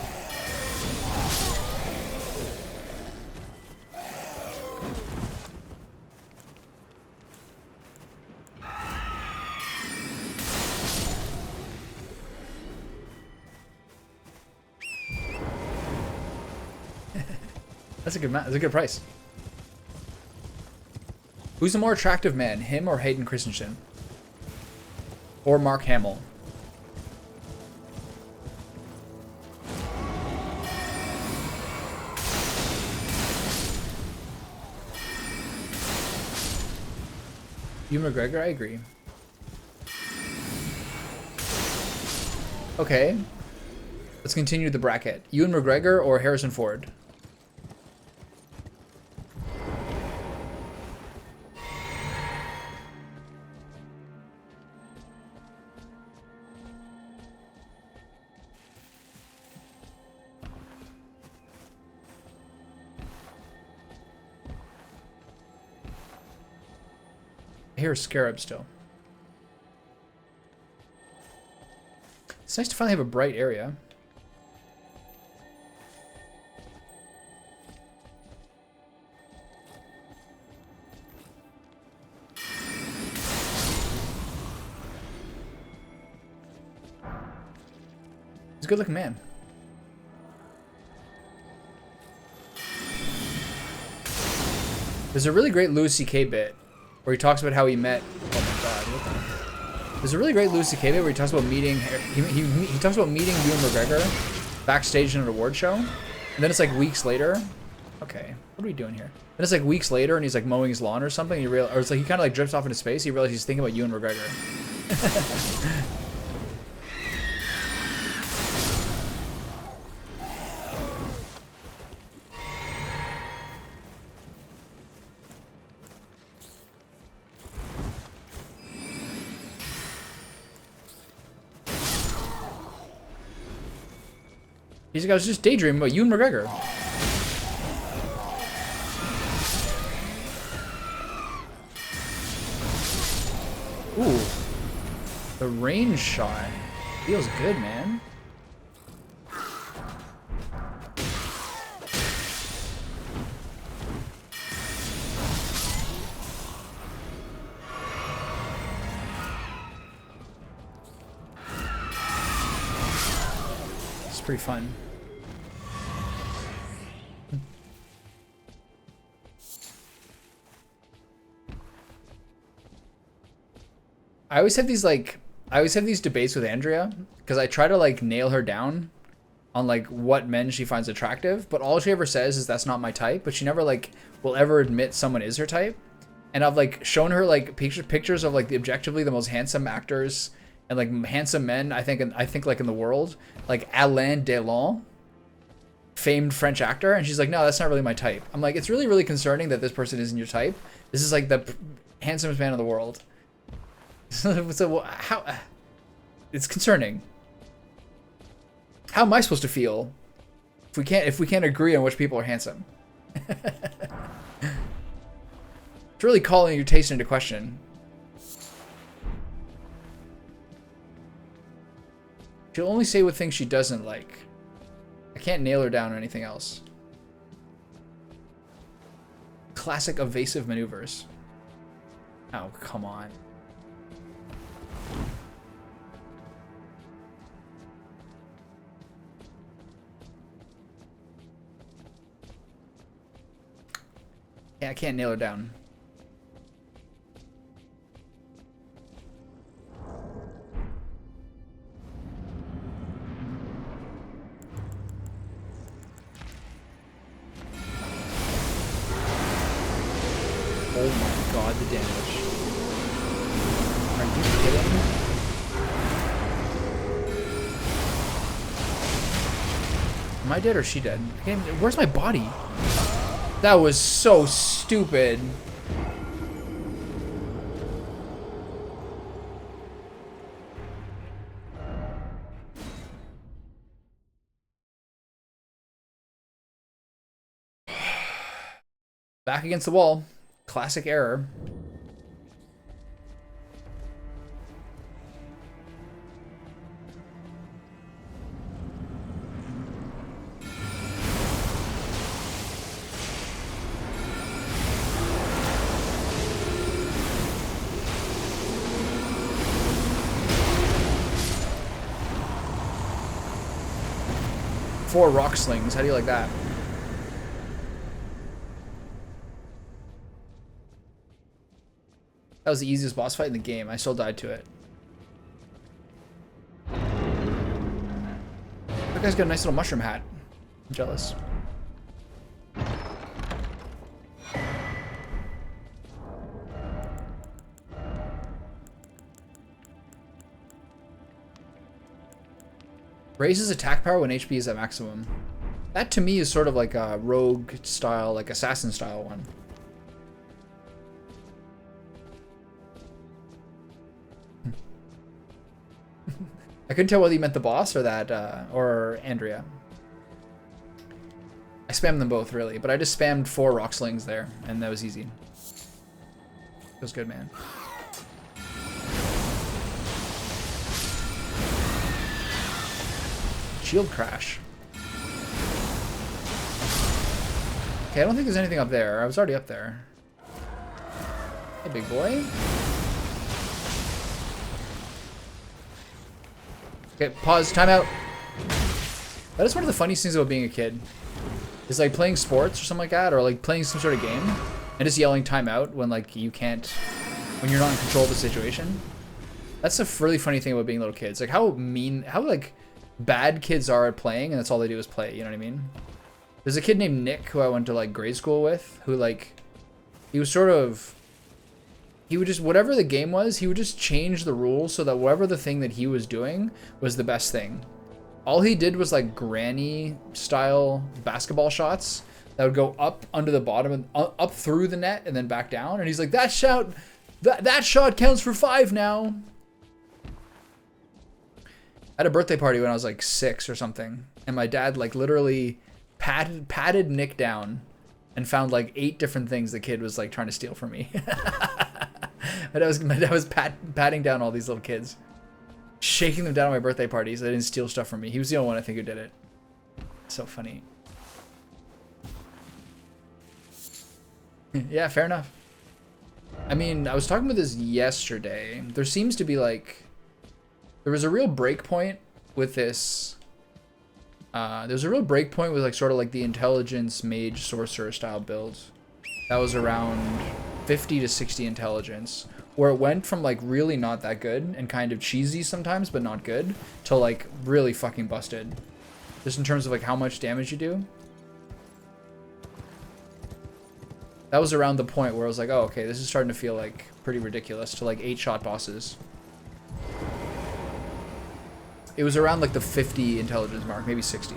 That's a good price. Who's the more attractive man, him or Hayden Christensen? Or Mark Hamill? Ewan McGregor, I agree. Okay. Let's continue the bracket. Ewan McGregor or Harrison Ford? I hear a scarab still. It's nice to finally have a bright area. He's a good looking man. There's a really great Louis C.K. bit where he talks about how he met. Oh my god! What the? There's a really great Louis C.K. bit where he talks about meeting. He talks about meeting Ewan McGregor backstage in an award show, and then it's like weeks later. Okay, what are we doing here? Then it's like weeks later, and he's like mowing his lawn or something. And or it's like he kind of like drifts off into space. He realizes he's thinking about Ewan McGregor. He's like, I was just daydreaming about Ewan McGregor. Ooh. The range shot. Feels good, man. It's pretty fun. I always have these like I always have these debates with Andrea because I try to like nail her down on like what men she finds attractive, but all she ever says is that's not my type, but she never like will ever admit someone is her type. And I've like shown her like pictures of like the objectively the most handsome actors and like handsome men I think like in the world, like Alain Delon, famed French actor, and she's like, no, that's not really my type. I'm like, it's really concerning that this person isn't your type. This is like the handsomest man in the world. So how? It's concerning. How am I supposed to feel if we can't agree on which people are handsome? It's really calling your taste into question. She'll only say what things she doesn't like. I can't nail her down or anything else. Classic evasive maneuvers. Oh, come on. Yeah, I can't nail her down. Oh my god, the damage. Are you kidding? Am I dead or is she dead? Where's my body? That was so stupid. Back against the wall. Classic error. Four rock slings. How do you like that? That was the easiest boss fight in the game. I still died to it. That guy's got a nice little mushroom hat. I'm jealous. Raises attack power when HP is at maximum. That to me is sort of like a rogue style, like assassin style one. I couldn't tell whether you meant the boss or that, or Andrea. I spammed them both, really, but I just spammed 4 rock slings there, and that was easy. Feels good, man. Shield crash. Okay, I don't think there's anything up there. I was already up there. Hey, big boy. Okay, pause, timeout. That is one of the funniest things about being a kid. Is like playing sports or something like that, or like playing some sort of game, and just yelling timeout when like you can't, when you're not in control of the situation. That's a really funny thing about being little kids. Like how mean, how like bad kids are at playing, and that's all they do is play, you know what I mean? There's a kid named Nick who I went to like grade school with, who like, he was sort of, he would just, whatever the game was, he would just change the rules so that whatever the thing that he was doing was the best thing. All he did was like granny style basketball shots that would go up under the bottom and up through the net and then back down. And he's like, that shot counts for 5 now. I had a birthday party when I was like 6 or something. And my dad like literally patted Nick down and found like 8 different things the kid was like trying to steal from me. My dad was patting down all these little kids, shaking them down at my birthday parties. They didn't steal stuff from me. He was the only one I think who did it. So funny. Yeah, fair enough. I mean, I was talking about this yesterday. There seems to be like, there was a real break point with this. There's a real break point with like sort of like the intelligence mage sorcerer style build. That was around 50 to 60 intelligence, where it went from like really not that good and kind of cheesy sometimes, but not good, to like really fucking busted. Just in terms of like how much damage you do. That was around the point where I was like, oh, okay, this is starting to feel like pretty ridiculous to like 8-shot bosses. It was around like the 50 intelligence mark, maybe 60.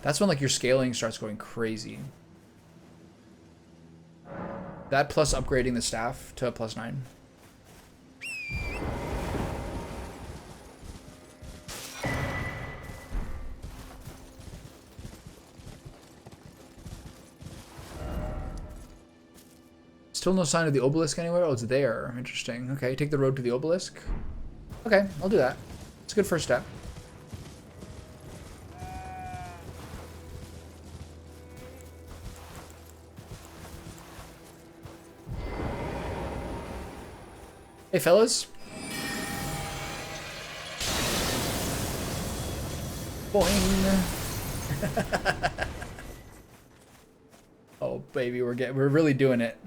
That's when like your scaling starts going crazy. That plus upgrading the staff to a +9. Still no sign of the obelisk anywhere? Oh, it's there. Interesting. Okay, take the road to the obelisk. Okay, I'll do that. It's a good first step. Hey, fellas. Boing. Oh, baby, we're really doing it.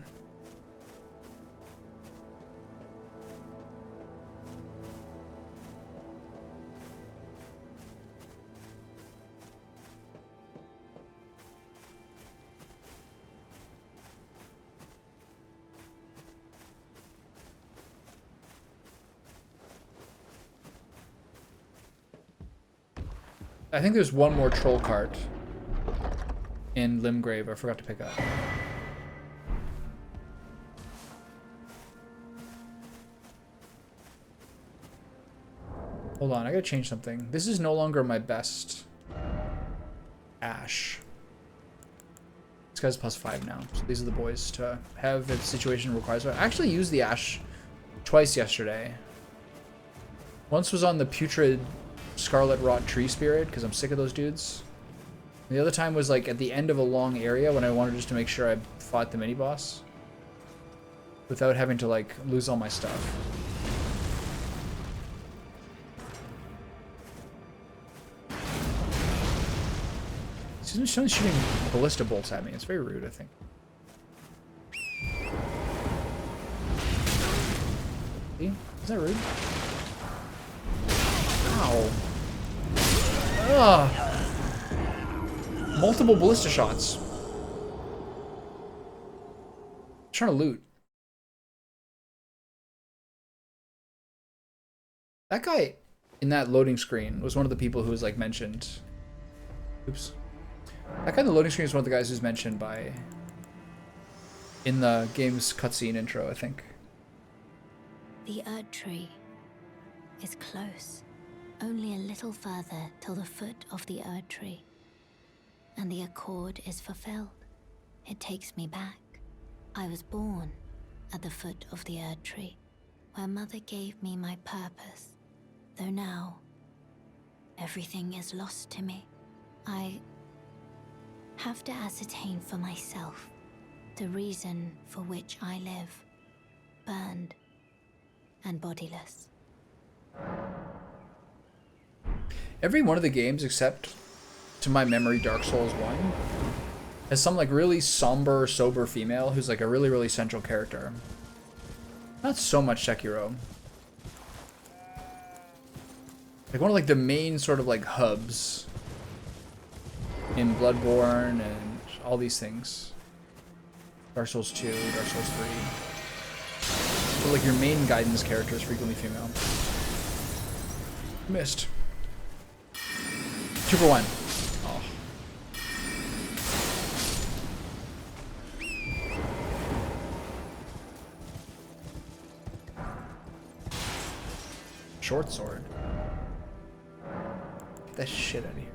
I think there's one more troll cart in Limgrave I forgot to pick up. Hold on, I gotta change something. This is no longer my best ash. This guy's +5 now, so these are the boys to have if the situation requires. I actually used the ash twice yesterday. Once was on the putrid Scarlet Rot Tree Spirit, because I'm sick of those dudes. And the other time was like at the end of a long area when I wanted just to make sure I fought the mini-boss without having to like lose all my stuff. He's shooting ballista bolts at me. It's very rude, I think. See? Is that rude? Ow. Ugh. Multiple ballista shots. I'm trying to loot. That guy in that loading screen was one of the people who was like mentioned. Oops. That guy in the loading screen is one of the guys who's mentioned by in the game's cutscene intro, I think. The Erd Tree is close. Only a little further till the foot of the Erd Tree. And the accord is fulfilled. It takes me back. I was born at the foot of the Erd Tree, where Mother gave me my purpose. Though now, everything is lost to me. I have to ascertain for myself the reason for which I live, burned and bodiless. Every one of the games, except to my memory, Dark Souls 1, has some like really somber, sober female who's like a really, really central character. Not so much Sekiro. Like one of like the main sort of like hubs in Bloodborne and all these things. Dark Souls 2, Dark Souls 3. So like your main guidance character is frequently female. Missed. 2 for 1. Oh. Short sword. Get that shit out of here.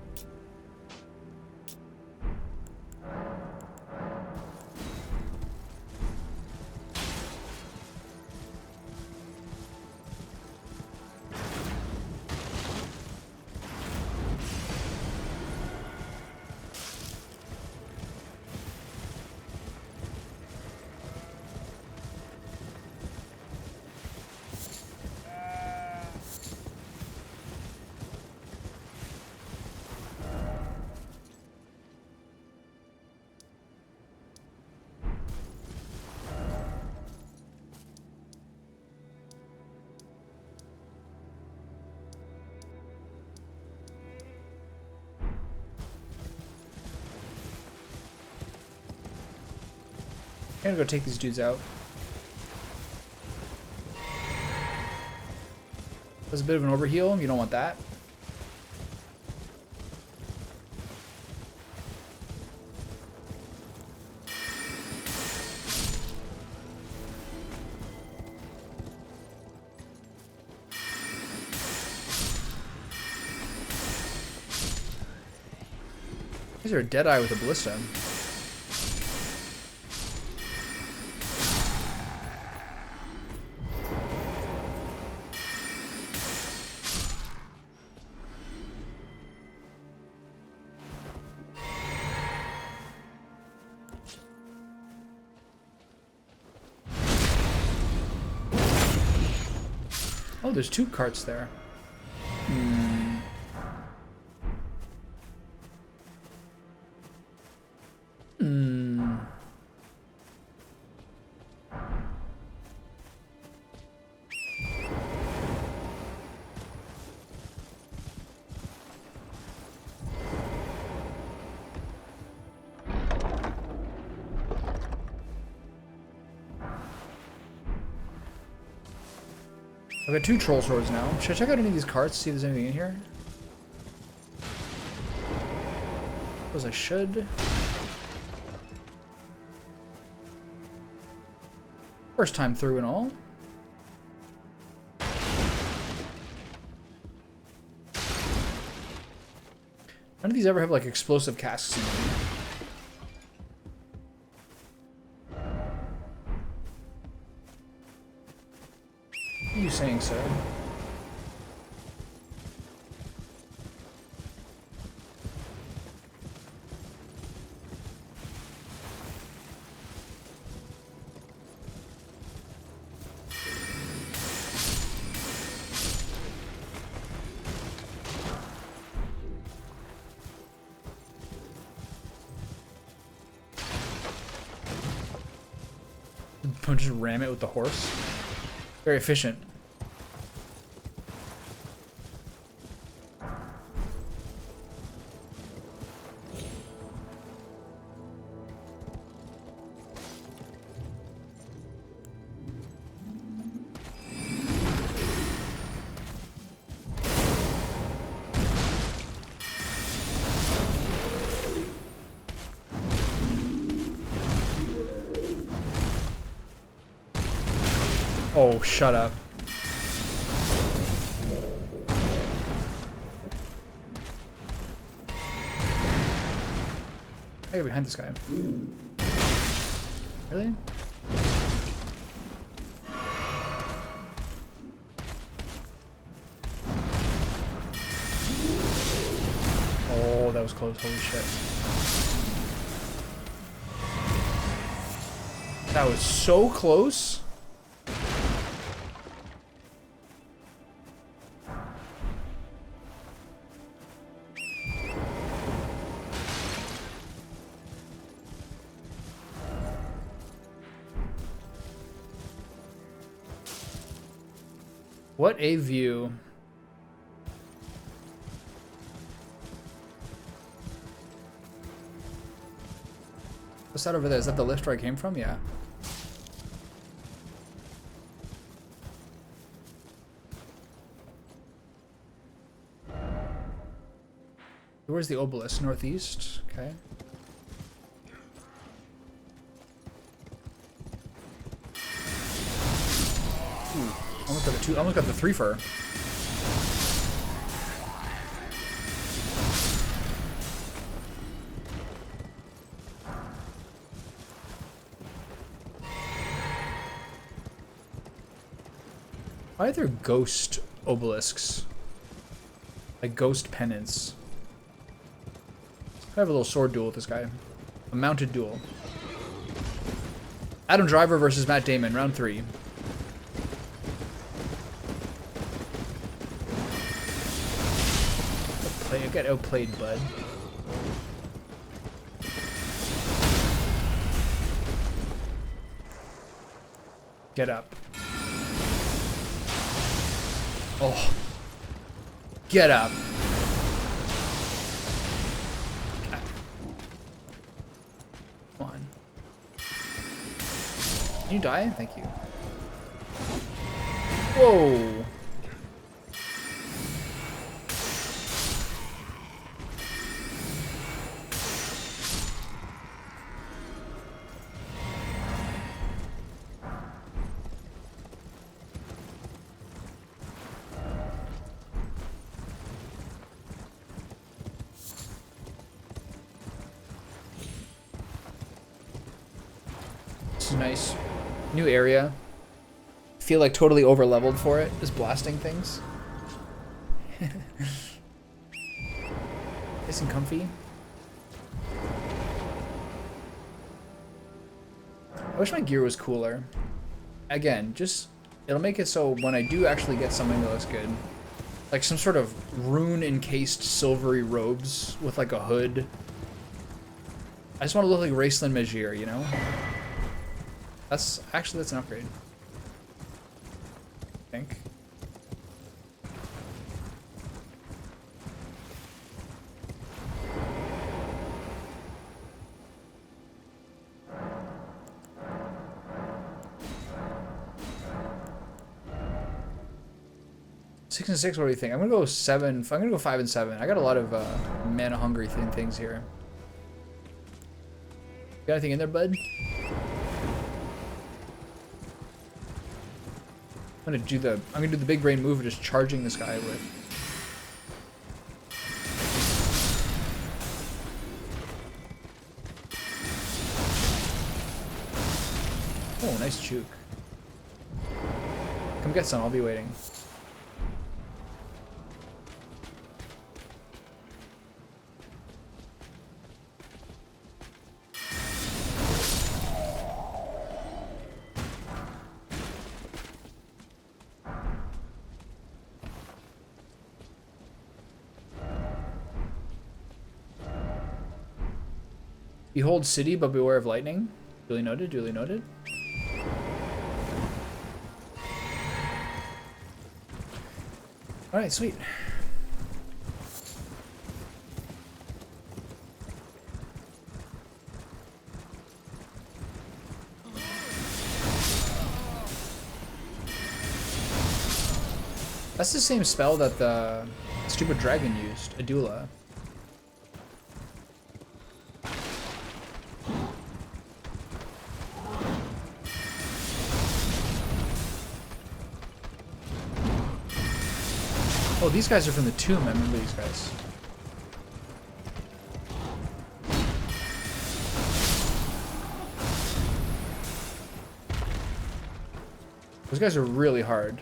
I'm gonna go take these dudes out. That's a bit of an overheal. You don't want that. These are a Deadeye with a Ballista. Oh, there's 2 carts there. I've got 2 troll swords now. Should I check out any of these carts, see if there's anything in here? Suppose I should. First time through and all. None of these ever have like explosive casks in them. What are you saying, sir? Just ram it with the horse. Very efficient. Oh, shut up. I get behind this guy. Really? Oh, that was close. Holy shit. That was so close. What a view. What's that over there? Is that the lift where I came from? Yeah. Where's the obelisk? Northeast? Okay. Ooh. Almost got the 2. Almost got the 3-fer. Why are there ghost obelisks? Like ghost pennants. I have a little sword duel with this guy. A mounted duel. Adam Driver versus Matt Damon, round 3. I got outplayed, bud. Get up. Oh. Get up. Come on. Can you die? Thank you. Whoa. This is nice. New area. Feel like totally over leveled for it, just blasting things. Nice and comfy. I wish my gear was cooler. Again, just it'll make it so when I do actually get something that looks good, like some sort of rune encased silvery robes with like a hood. I just want to look like Raceland Magier, you know? That's an upgrade. I think. Six and six. What do you think? I'm gonna go 7. I'm gonna go 5 and 7. I got a lot of mana hungry things here. Got anything in there, bud? I'm gonna do the big brain move of just charging this guy with. Oh, nice juke. Come get some, I'll be waiting. Behold city, but beware of lightning. Duly noted, duly noted. Alright, sweet. That's the same spell that the stupid dragon used, Adula. Oh, these guys are from the tomb. I remember these guys. Those guys are really hard.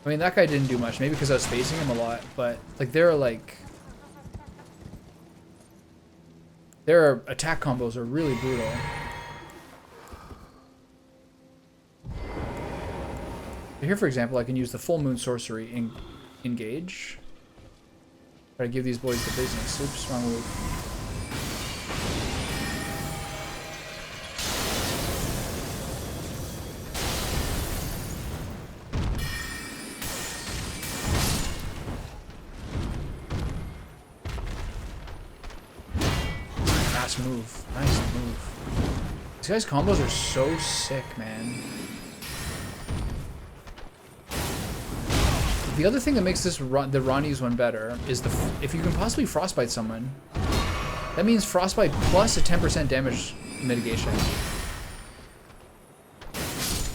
I mean, that guy didn't do much. Maybe because I was spacing him a lot, but like their attack combos are really brutal. Here, for example, I can use the full moon sorcery in engage. Try to give these boys the business. Oops, wrong move. Nice move. Nice move. These guys' combos are so sick, man. The other thing that makes the Ronnie's one better is if you can possibly frostbite someone, that means frostbite plus a 10% damage mitigation.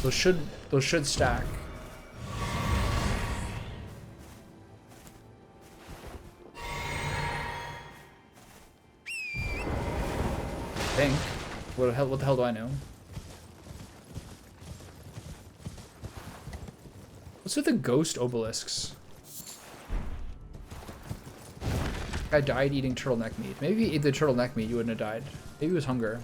Those should stack. I think. What the hell do I know? What's with the ghost obelisks? Guy died eating turtleneck meat. Maybe if you ate the turtleneck meat, you wouldn't have died. Maybe it was hunger.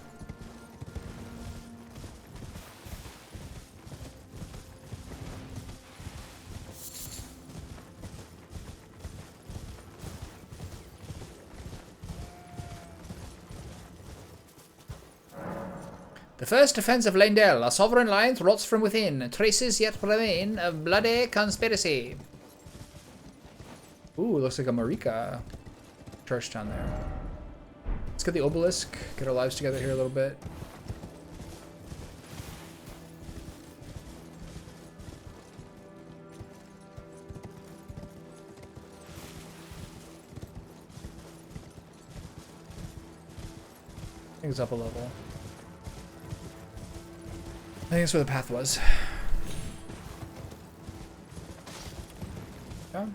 The first defense of Leyndell, a sovereign alliance rots from within. Traces yet remain of bloody conspiracy. Ooh, looks like a Marika church down there. Let's get the obelisk, get our lives together here a little bit. think it's up a level. I think that's where the path was. Yeah.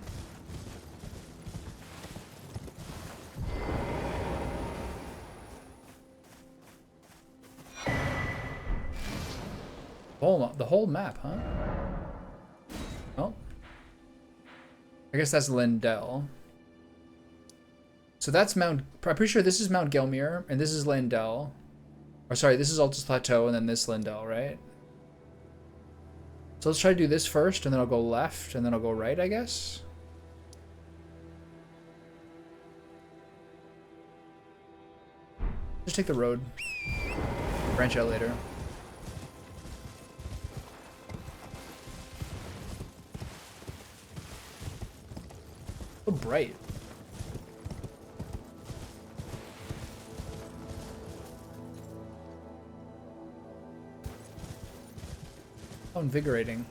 The whole map, huh? Oh. I guess that's Lindell. So that's Mount... I'm pretty sure this is Mount Gelmir, and this is Lindell. Or sorry, this is Altus Plateau, and then this Lindell, right? So let's try to do this first, and then I'll go left, and then I'll go right, I guess? Just take the road. Branch out later. So bright. How invigorating.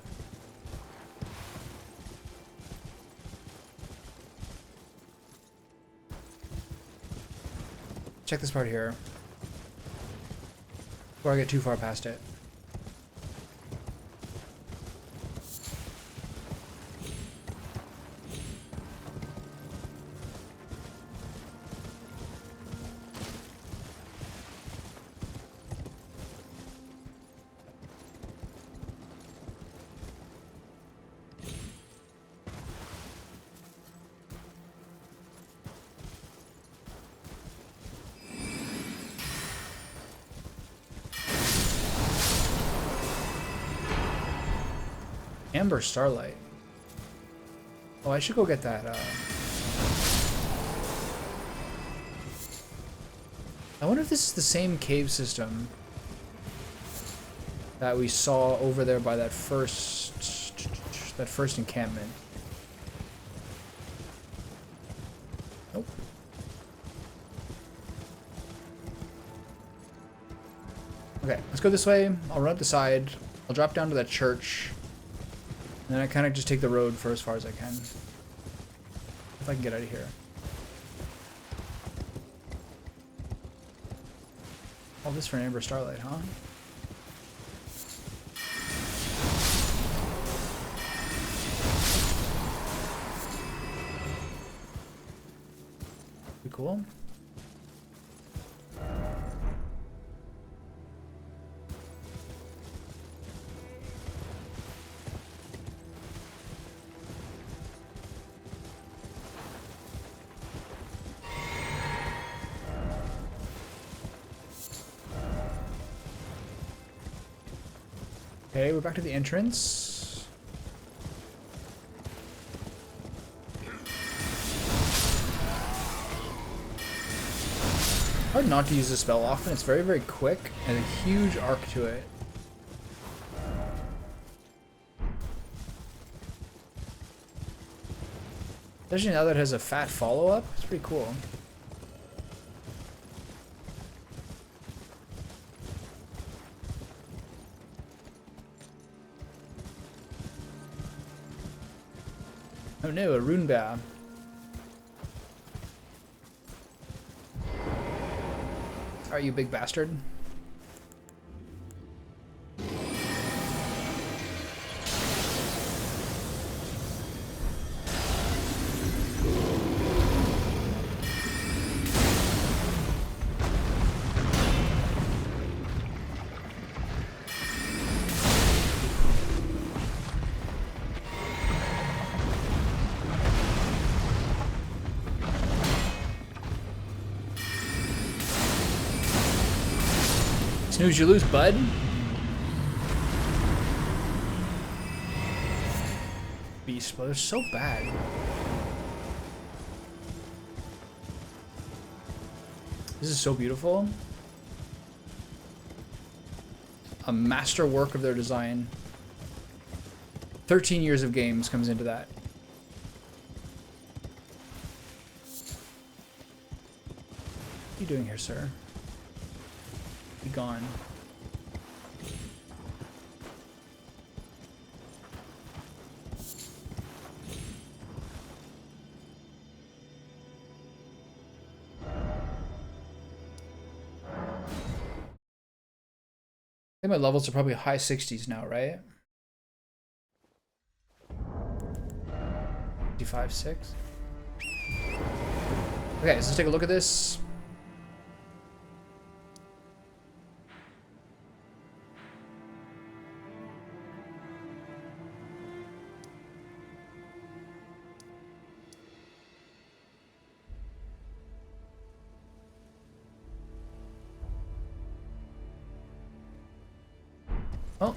Check this part here. Before I get too far past it. Amber Starlight. Oh, I should go get that. I wonder if this is the same cave system that we saw over there by that first encampment. Nope. Okay, let's go this way. I'll run up the side. I'll drop down to that church. And then I kind of just take the road for as far as I can. If I can get out of here. All this for an Amber Starlight, huh? Pretty cool. Okay, we're back to the entrance. Hard not to use the spell often. It's very, very quick and a huge arc to it. Especially now that it has a fat follow-up. It's pretty cool. Oh no, a rune bear. Alright, you big bastard. Snooze, you lose, bud. Beast, but they're so bad. This is so beautiful. A masterwork of their design. 13 years of games comes into that. What are you doing here, sir? Be gone. my levels are probably high 60s now, right? 55, 6. Okay, so let's take a look at this. Oh.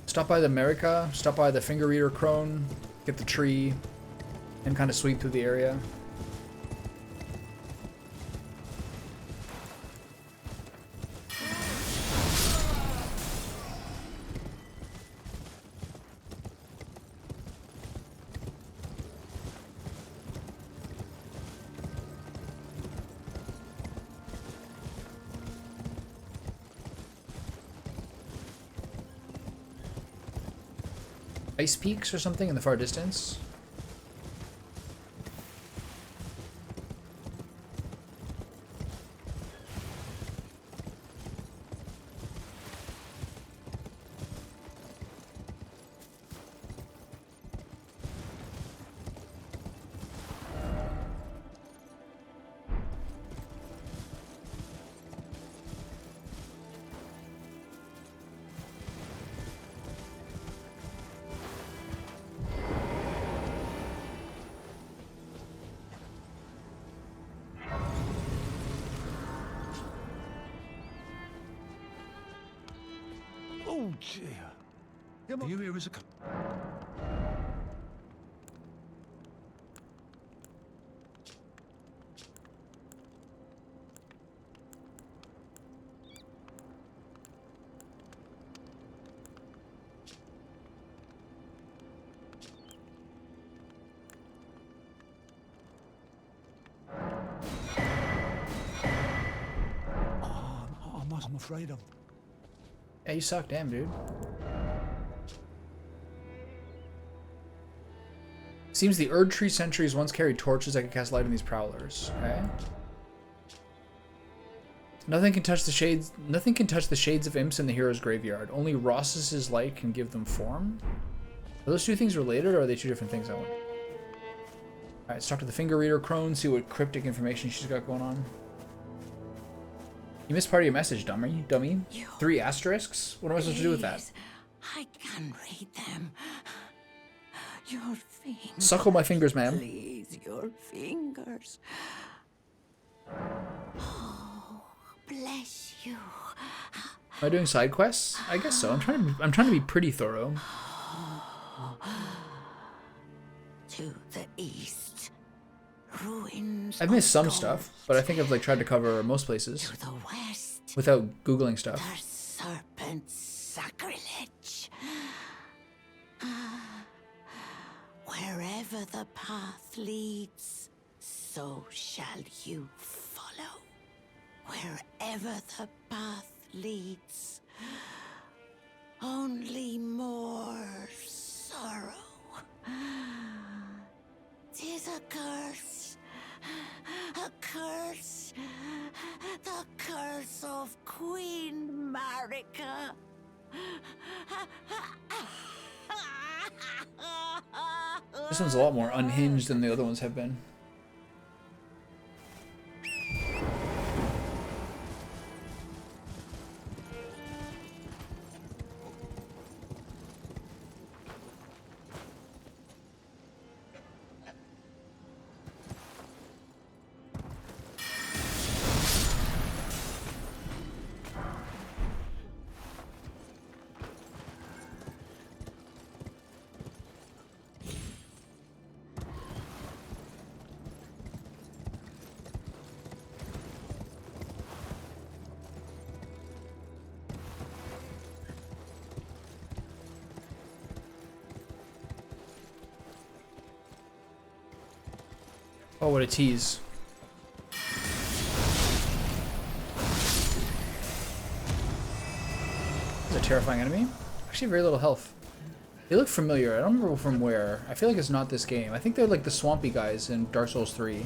Stop by the America, stop by the Finger Reader Crone, get the tree, and kind of sweep through the area. Ice peaks or something in the far distance. Oh, dear. Are you here as a... I'm afraid of... Yeah, you suck, damn, dude. Seems the Erd Tree sentries once carried torches that could cast light on these prowlers. Okay. Nothing can touch the shades. Nothing can touch the shades of imps in the hero's graveyard. Only Ross's light can give them form. Are those two things related, or are they two different things? I wonder. All right, let's talk to the Finger Reader Crone. See what cryptic information she's got going on. You missed part of your message, dummy. Dummy. 3 asterisks? What am I supposed to do with that? I can read them. Your fingers. Suckle my fingers, ma'am. Please, your fingers. Oh, bless you. Am I doing side quests? I guess so. I'm trying to be pretty thorough. To the east. Ruins. I've missed some of stuff, but I think I've like tried to cover most places to the west. without googling stuff. The serpent's sacrilege. Wherever the path leads, so shall you follow. Wherever the path leads, only more sorrow. 'Tis a curse. A curse. The curse of Queen Marika. This one's a lot more unhinged than the other ones have been. Oh, what a tease. This is a terrifying enemy. Actually, very little health. They look familiar. I don't remember from where. I feel like it's not this game. I think they're like the swampy guys in Dark Souls 3.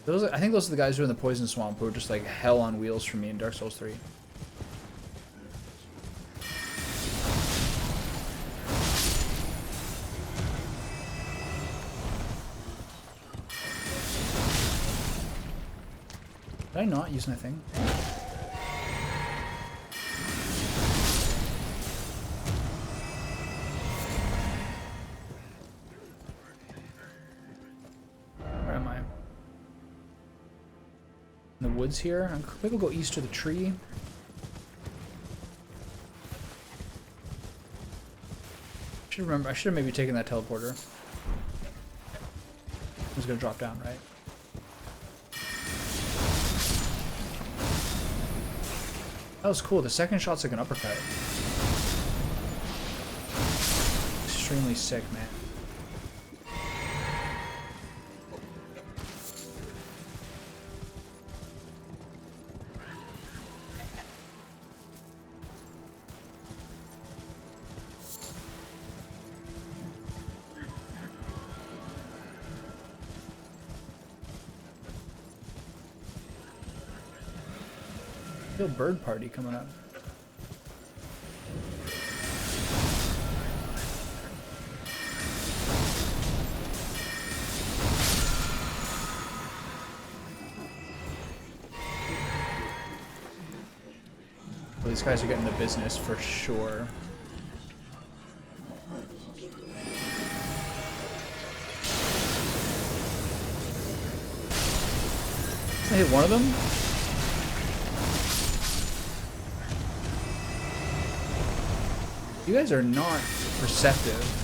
Those, I think those are the guys who are in the poison swamp who are just like hell on wheels for me in Dark Souls 3. Did I not use my thing? Where am I? In the woods here? Maybe we'll go east to the tree. I should have maybe taken that teleporter. It was gonna drop down, right? That was cool. The second shot's like an uppercut. Extremely sick, man. Feel bird party coming up. Well, these guys are getting the business for sure. I hit one of them. You guys are not receptive.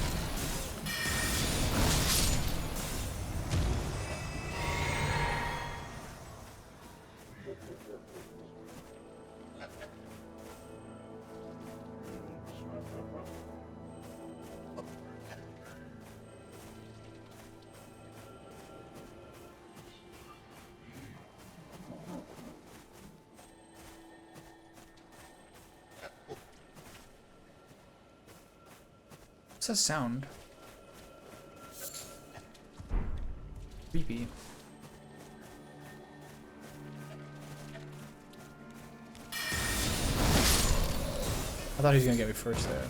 What's that sound? Creepy. I thought he was gonna get me first there.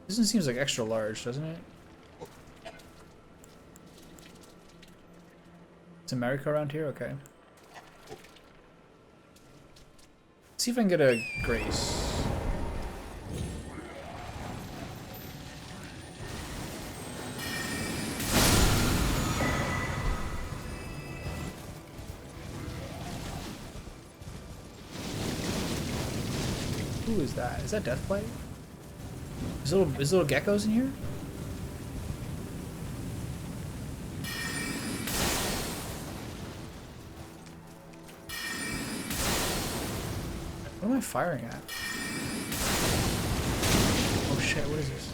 This one seems like extra large, doesn't it? Is America around here? Okay. Let's see if I can get a grace. Who is that? Is that Deathblight? Is little geckos in here? What am I firing at? Oh shit, what is this?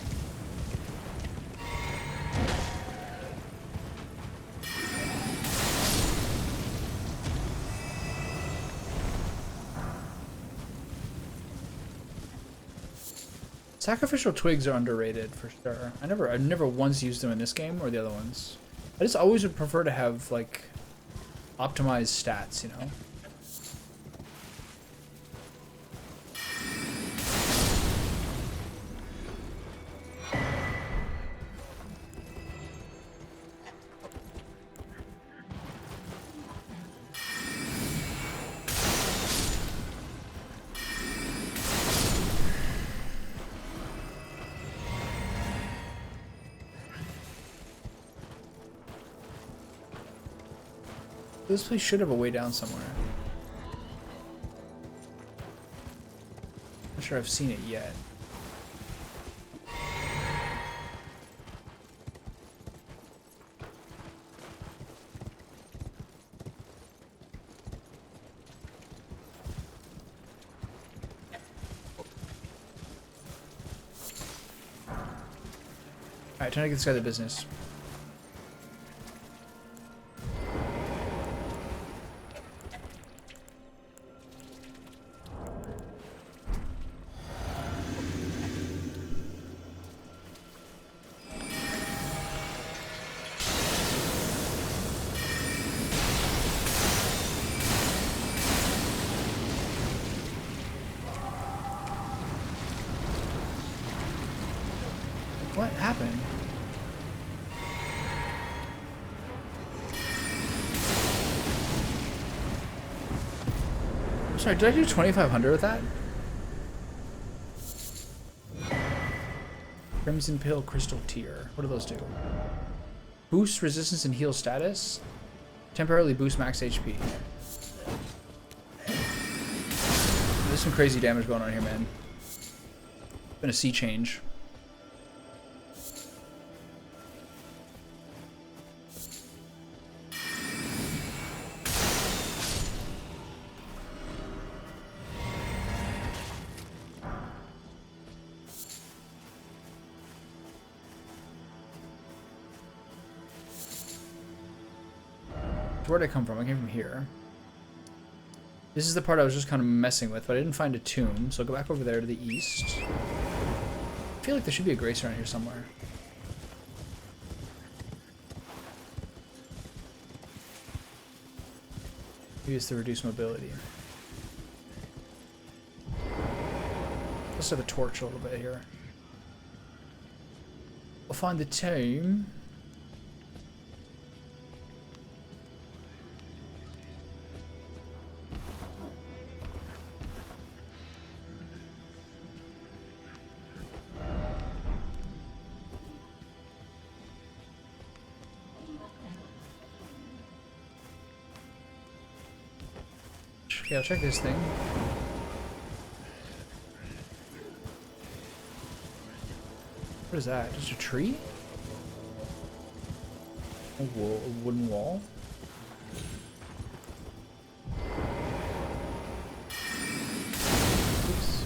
Sacrificial twigs are underrated for sure. I've never once used them in this game or the other ones. I just always would prefer to have like optimized stats, you know? This place should have a way down somewhere. Not sure I've seen it yet. Alright, trying to get this guy the business. What happened? I'm sorry, did I do 2,500 with that? Crimson Pill Crystal Tier. What do those do? Boost resistance and heal status. Temporarily boost max HP. There's some crazy damage going on here, man. Been a sea change. Where'd I come from? I came from here. This is the part I was just kind of messing with, but I didn't find a tomb, so I'll go back over there to the east. I feel like there should be a grace around here somewhere. Maybe it's to reduce mobility. Let's have a torch a little bit here. We'll find the tomb. Okay, I'll check this thing. What is that? Just a tree? A wooden wall? Oops.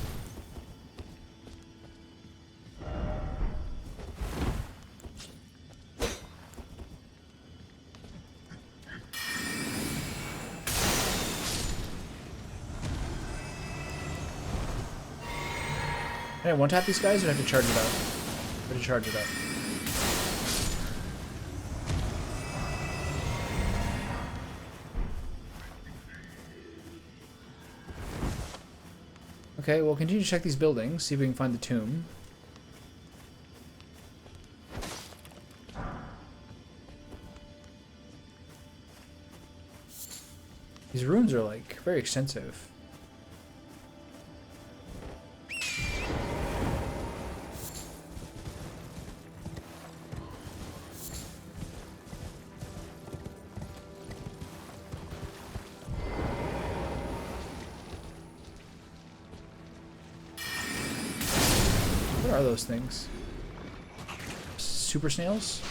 Can I one-tap these guys, or do I have to charge it up? I have to charge it up. Okay, we'll continue to check these buildings, see if we can find the tomb. These ruins are, like, very extensive. What are those things? Super snails?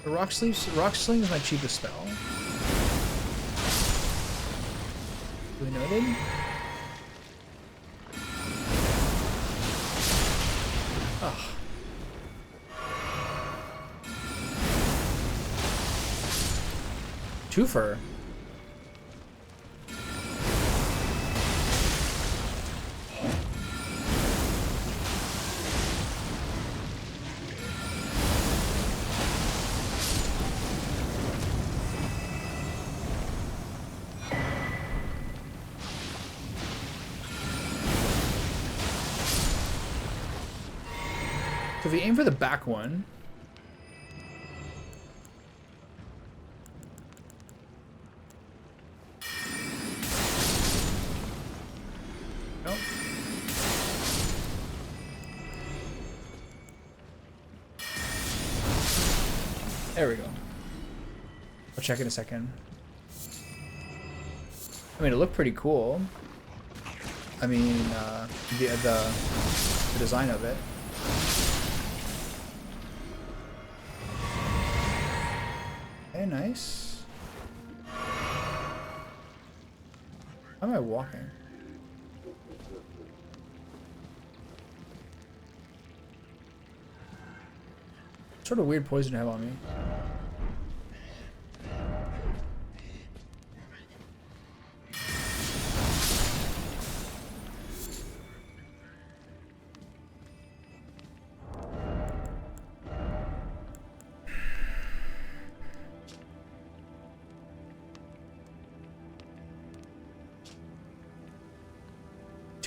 The rock sling is my cheapest spell. Duly noted. Ugh. Twofer. So if we aim for the back one, nope. There we go. I'll check in a second. I mean, it looked pretty cool. I mean, the design of it. Okay, nice. How am I walking? What sort of weird poison to have on me?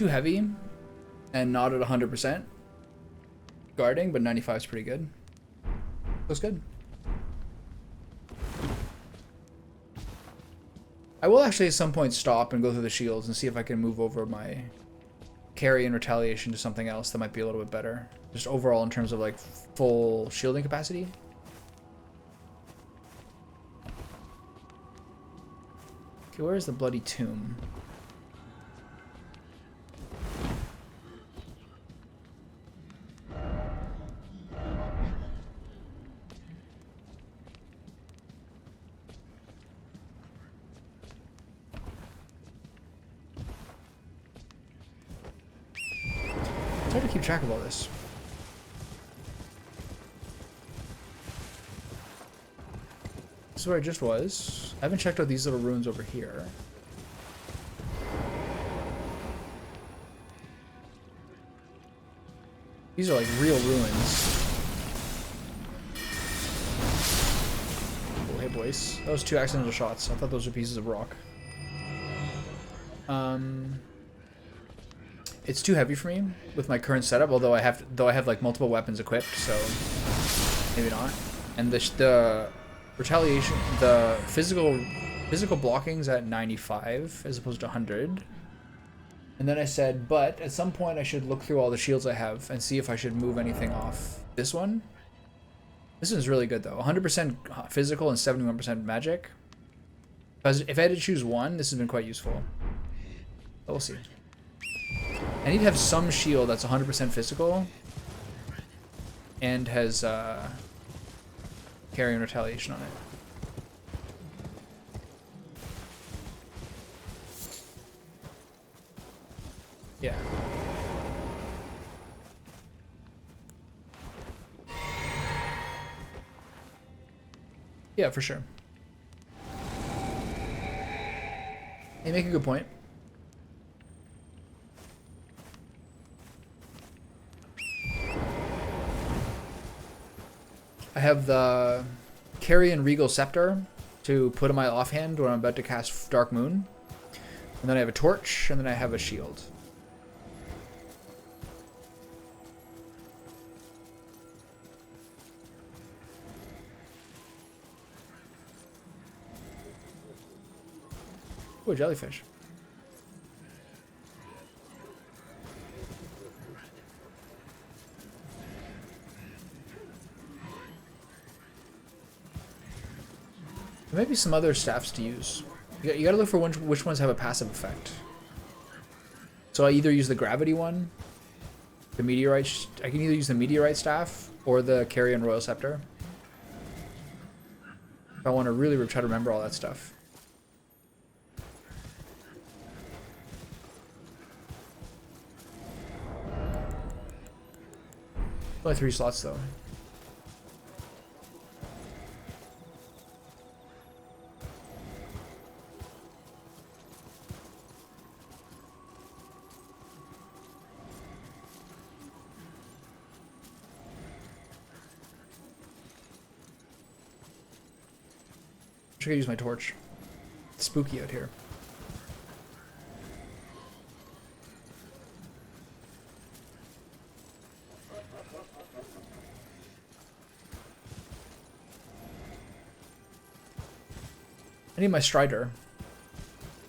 too heavy and not at 100% guarding, but 95 is pretty good. Looks good. I will actually at some point stop and go through the shields and see if I can move over my carry and retaliation to something else that might be a little bit better. Just overall in terms of like full shielding capacity. Okay, where is the bloody tomb? It's hard to keep track of all this. This is where I just was. I haven't checked out these little ruins over here. These are like real ruins. Oh, hey boys. That was 2 accidental shots. I thought those were pieces of rock. It's too heavy for me with my current setup, although I have like multiple weapons equipped, so maybe not. And the retaliation, the physical blocking's at 95 as opposed to 100. And then I said, but at some point I should look through all the shields I have and see if I should move anything off this one. This one's really good though. 100% physical and 71% magic. Because if I had to choose one, this has been quite useful. But we'll see. I need to have some shield that's 100% physical and has carry and retaliation on it. Yeah. Yeah, for sure. You make a good point. I have the Carrion Regal Scepter to put in my offhand when I'm about to cast Dark Moon. And then I have a torch, and then I have a shield. Ooh, a jellyfish. There might be some other staffs to use. You gotta look for which ones have a passive effect. So I either use the gravity one, the meteorite. I can either use the meteorite staff or the Carrion Royal Scepter. If I want to really try to remember all that stuff. Only 3 slots though. I should use my torch. It's spooky out here. I need my Strider.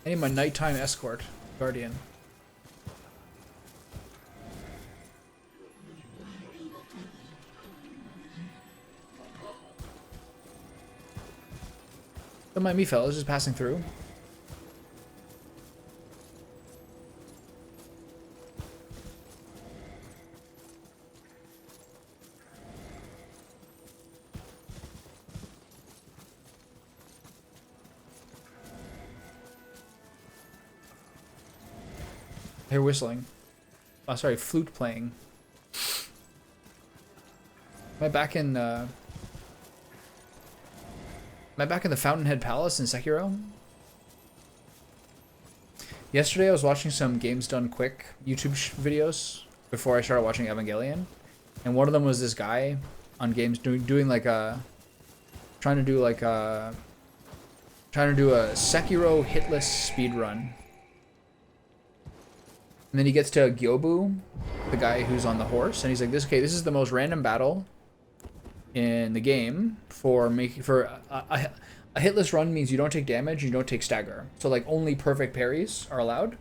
I need my nighttime escort, Guardian. Don't mind me, fellas, just passing through. I hear whistling. Oh, sorry, flute playing. Am I back in the Fountainhead Palace in Sekiro? Yesterday I was watching some Games Done Quick YouTube videos before I started watching Evangelion, and one of them was this guy on games doing like a trying to do a Sekiro hitless speedrun. And then he gets to Gyobu, the guy who's on the horse, and he's like, "This is the most random battle in the game for a hitless run means you don't take damage, you don't take stagger. So like only perfect parries are allowed."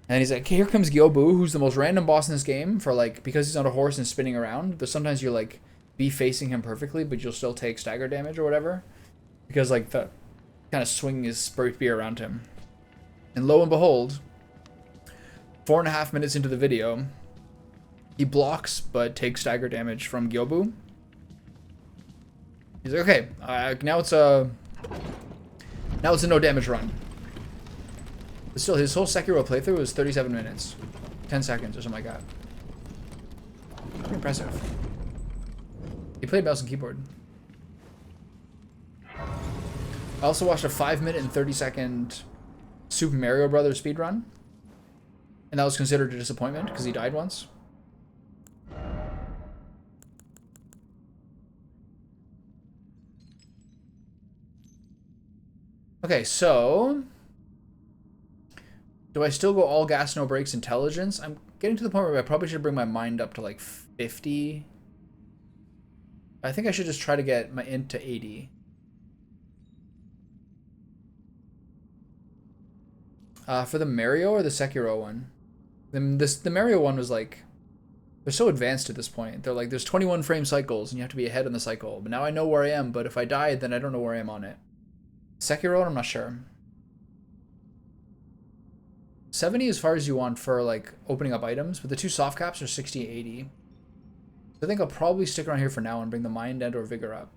And he's like, "Okay, here comes Gyobu, who's the most random boss in this game for like because he's on a horse and spinning around. But sometimes you like be facing him perfectly, but you'll still take stagger damage or whatever because like the kind of swing his spear around him." And lo and behold, 4.5 minutes into the video, he blocks but takes stagger damage from Gyobu. He's like, "Okay, now it's a no damage run." But still, his whole Sekiro playthrough was 37 minutes, 10 seconds or something like that. Pretty impressive. He played mouse and keyboard. I also watched a 5-minute and 30-second Super Mario Brothers speedrun, and that was considered a disappointment because he died once. Okay, so do I still go all gas, no brakes intelligence? I'm getting to the point where I probably should bring my mind up to like 50. I think I should just try to get my int to 80. For the Mario or the Sekiro one? The Mario one was like, they're so advanced at this point. They're like, there's 21 frame cycles and you have to be ahead on the cycle. But now I know where I am, but if I die, then I don't know where I am on it. Sekiro, I'm not sure. 70 as far as you want for like opening up items, but the two soft caps are 60 and 80. So I think I'll probably stick around here for now and bring the mind and or vigor up.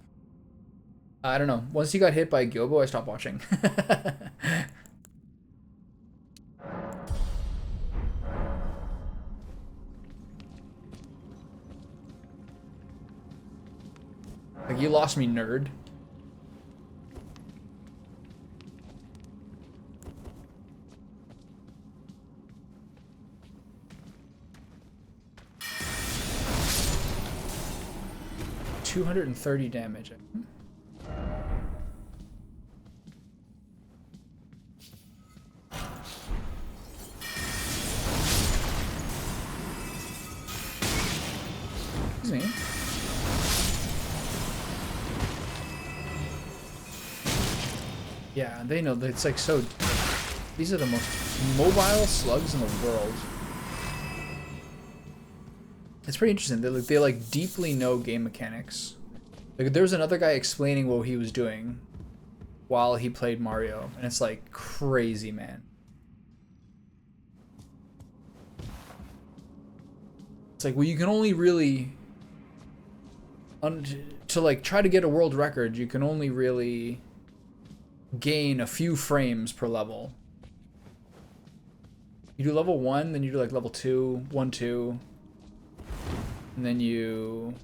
I don't know. Once he got hit by Gyobo, I stopped watching. Like, you lost me, nerd. $230 damage. Excuse me. Yeah, they know that it's like so. These are the most mobile slugs in the world. It's pretty interesting. They like deeply know game mechanics. Like there was another guy explaining what he was doing while he played Mario, and it's like crazy, man. It's like, well, you can only really to like try to get a world record, you can only really gain a few frames per level. You do level 1, then you do like level 2, 1, 2. And then you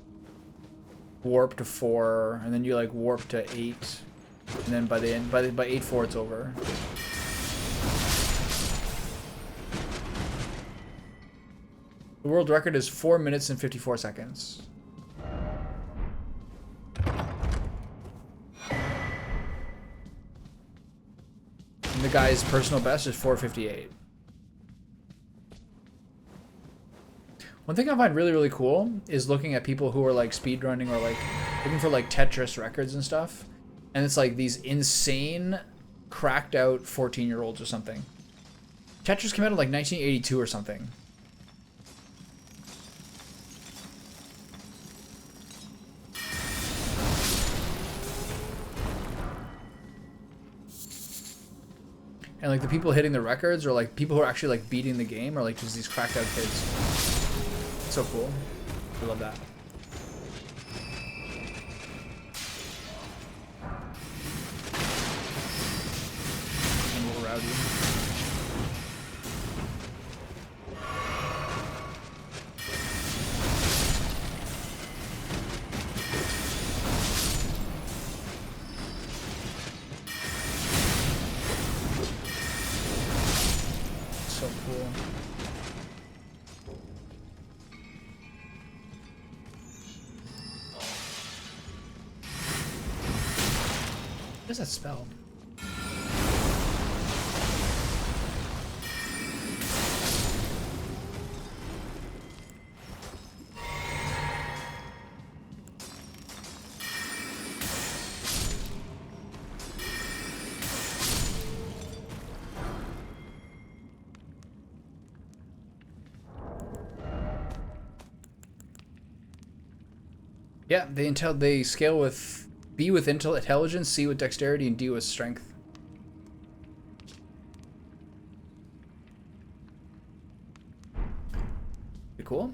warp to 4, and then you like warp to 8, and then by the end, by 8-4 it's over. The world record is 4 minutes and 54 seconds. And the guy's personal best is 4:58. One thing I find really, really cool is looking at people who are like speedrunning or like looking for like Tetris records and stuff. And it's like these insane, cracked out 14-year-olds or something. Tetris came out in like 1982 or something. And like the people hitting the records or like people who are actually like beating the game are like just these cracked out kids. So cool. I love that. I'm a little rowdy. So cool. What does that spell? Yeah, they scale with B with intelligence, C with dexterity, and D with strength. Pretty cool.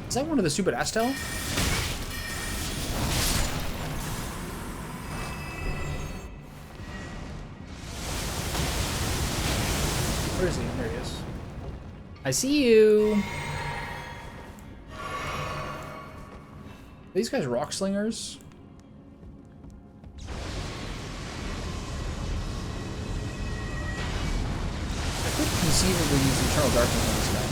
Is that one of the stupid Astel? Where is he? There he is. I see you. Are these guys rock slingers? I could conceivably use Eternal Darkness on this guy.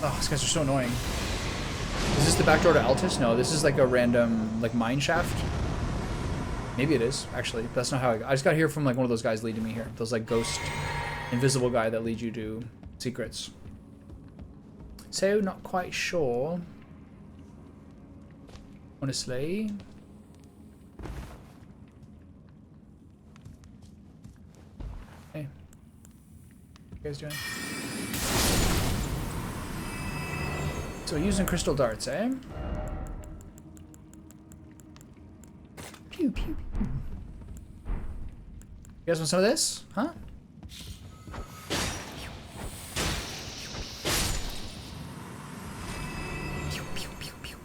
Oh, these guys are so annoying. Is this the back door to Altus? No, this is like a random, like, mine shaft. Maybe it is, actually. That's not how I just got here from, like, one of those guys leading me here. Those, like, ghost, invisible guy that lead you to secrets. So, not quite sure. Honestly. Hey. What are you guys doing? So using crystal darts, eh? Pew, pew, pew. You guys want some of this? Huh? Pew, pew, pew, pew.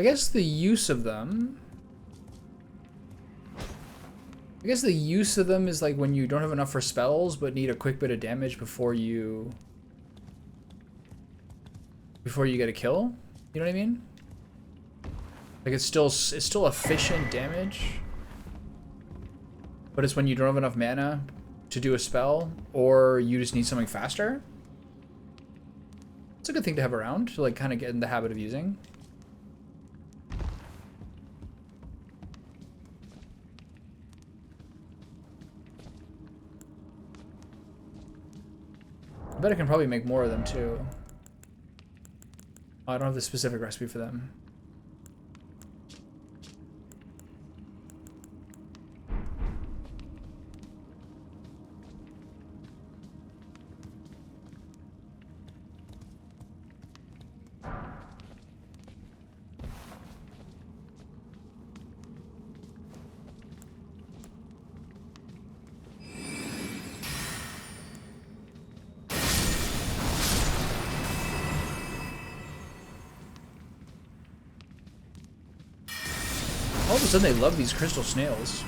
I guess the use of them... is like when you don't have enough for spells, but need a quick bit of damage before you get a kill. You know what I mean? Like it's still efficient damage, but it's when you don't have enough mana to do a spell, or you just need something faster. It's a good thing to have around to like kind of get in the habit of using. I bet I can probably make more of them too. Oh, I don't have the specific recipe for them. All of a sudden they love these crystal snails.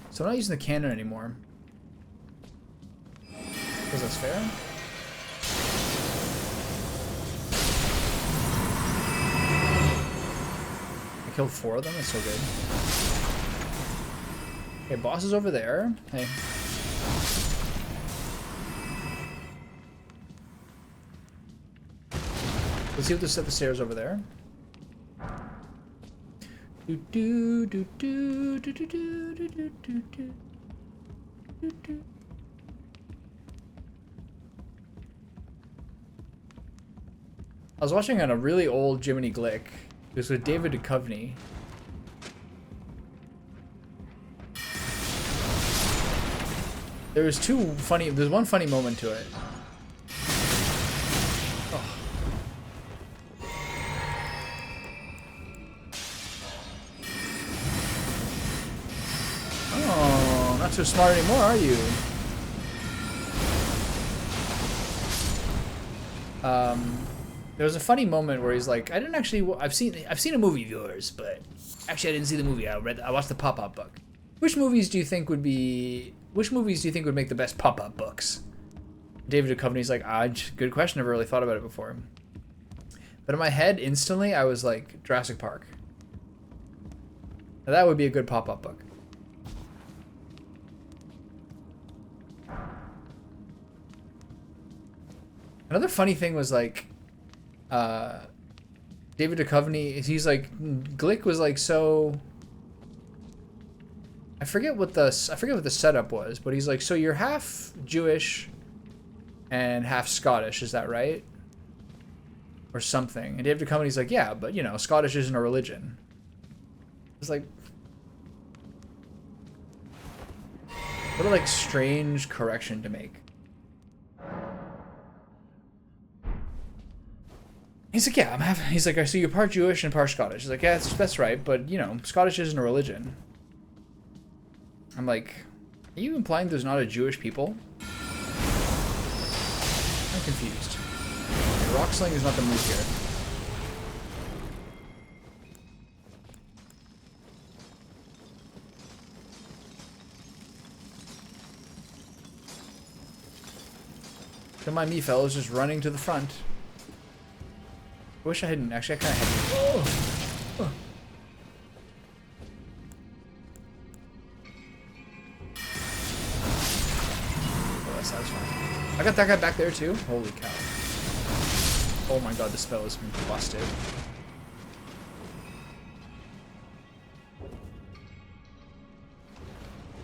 So I'm not using the cannon anymore. Because that's fair. I killed 4 of them, that's so good. Okay, boss is over there. Hey. Let's see what this set the stairs over there. Do do do do do do do do do do do do. I was watching on a really old Jiminy Glick. It was with David Duchovny. There's one funny moment to it. so smart anymore, are you? There was a funny moment where he's like, I didn't actually, I've seen a movie of yours, but actually I didn't see the movie. I watched the pop-up book. Which movies do you think would make the best pop-up books? David Duchovny's like, good question. Never really thought about it before. But in my head, instantly, I was like, Jurassic Park. Now, that would be a good pop-up book. Another funny thing was like, David Duchovny, he's like, Glick was like so... I forget what the setup was, but he's like, so you're half Jewish and half Scottish, is that right? Or something. And David Duchovny's like, yeah, but you know, Scottish isn't a religion. It's like, what a like strange correction to make. He's like, yeah, he's like, I see you're part Jewish and part Scottish. He's like, yeah, that's right, but you know, Scottish isn't a religion. I'm like, are you implying there's not a Jewish people? I'm confused. Okay, rock sling is not the move here. Don't mind me, fellas, just running to the front. I wish I hadn't. Actually, I kind of had. Oh. Oh, that's satisfying. I got that guy back there too. Holy cow! Oh my god, the spell is busted.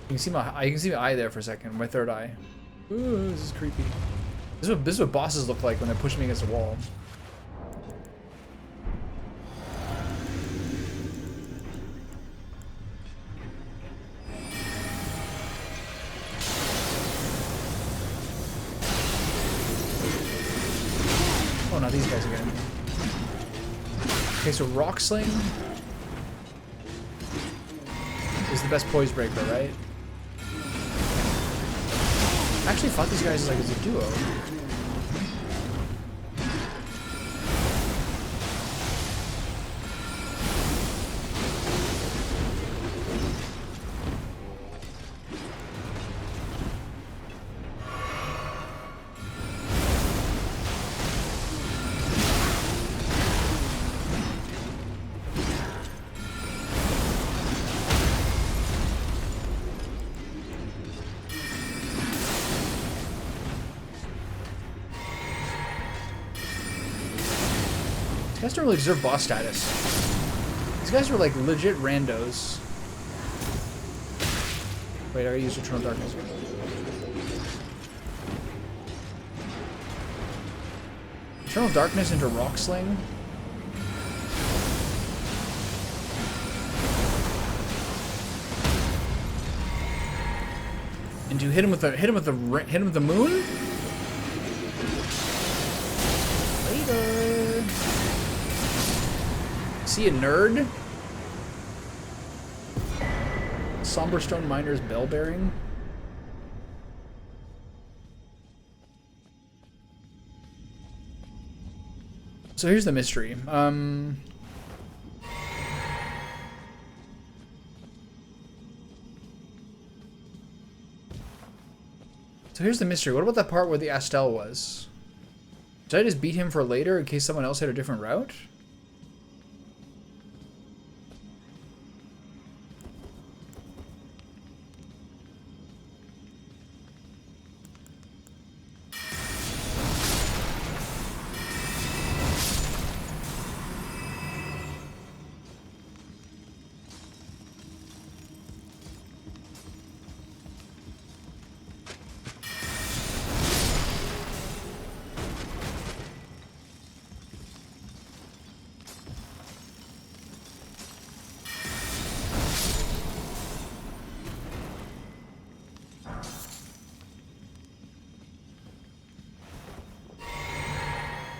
You can see my eye there for a second. My third eye. Ooh, this is creepy. This is what bosses look like when they push me against a wall. Oh, not these guys again. Okay, so Rock Sling is the best poise breaker, right? I actually fought these guys like as a duo. These guys don't really deserve boss status. These guys are like legit randos. Wait, I gotta use Eternal Darkness. Eternal Darkness into Rock Sling. And to hit him with the moon? Later. See a nerd? Somberstone Miner's Bell Bearing. So here's the mystery. So here's the mystery. What about that part where the Astel was? Did I just beat him for later in case someone else had a different route?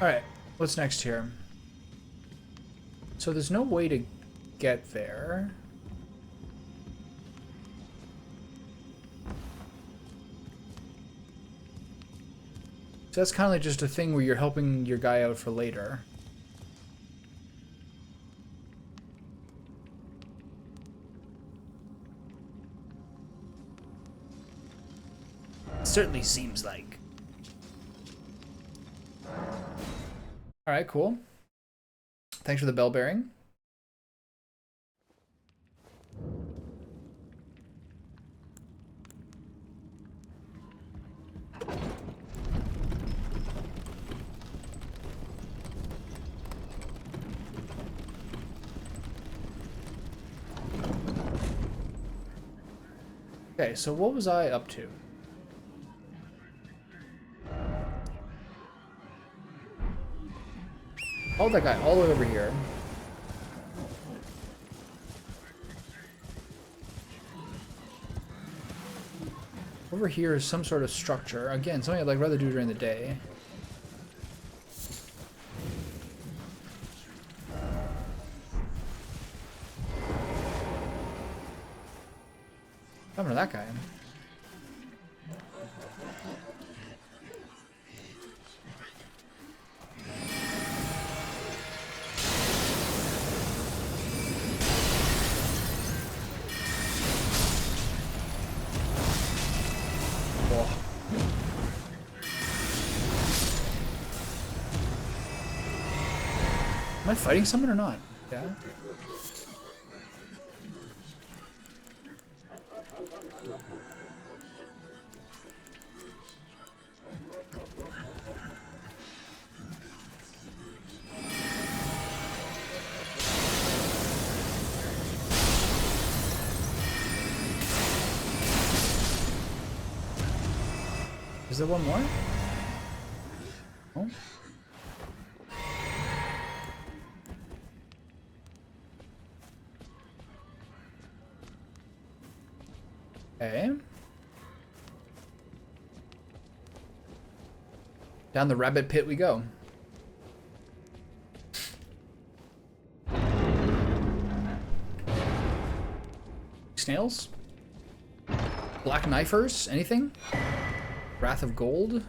Alright, what's next here? So there's no way to get there. So that's kind of like just a thing where you're helping your guy out for later. Certainly seems like. Alright, cool. Thanks for the bell bearing. Okay, so what was I up to? Oh, that guy all the way over here. Over here is some sort of structure. Again, something I'd like rather do during the day. What happened to that guy? Am I fighting someone or not? Yeah. Is there one more? Oh. Okay. Down the rabbit pit we go. Snails? Black knifers? Anything? Wrath of Gold?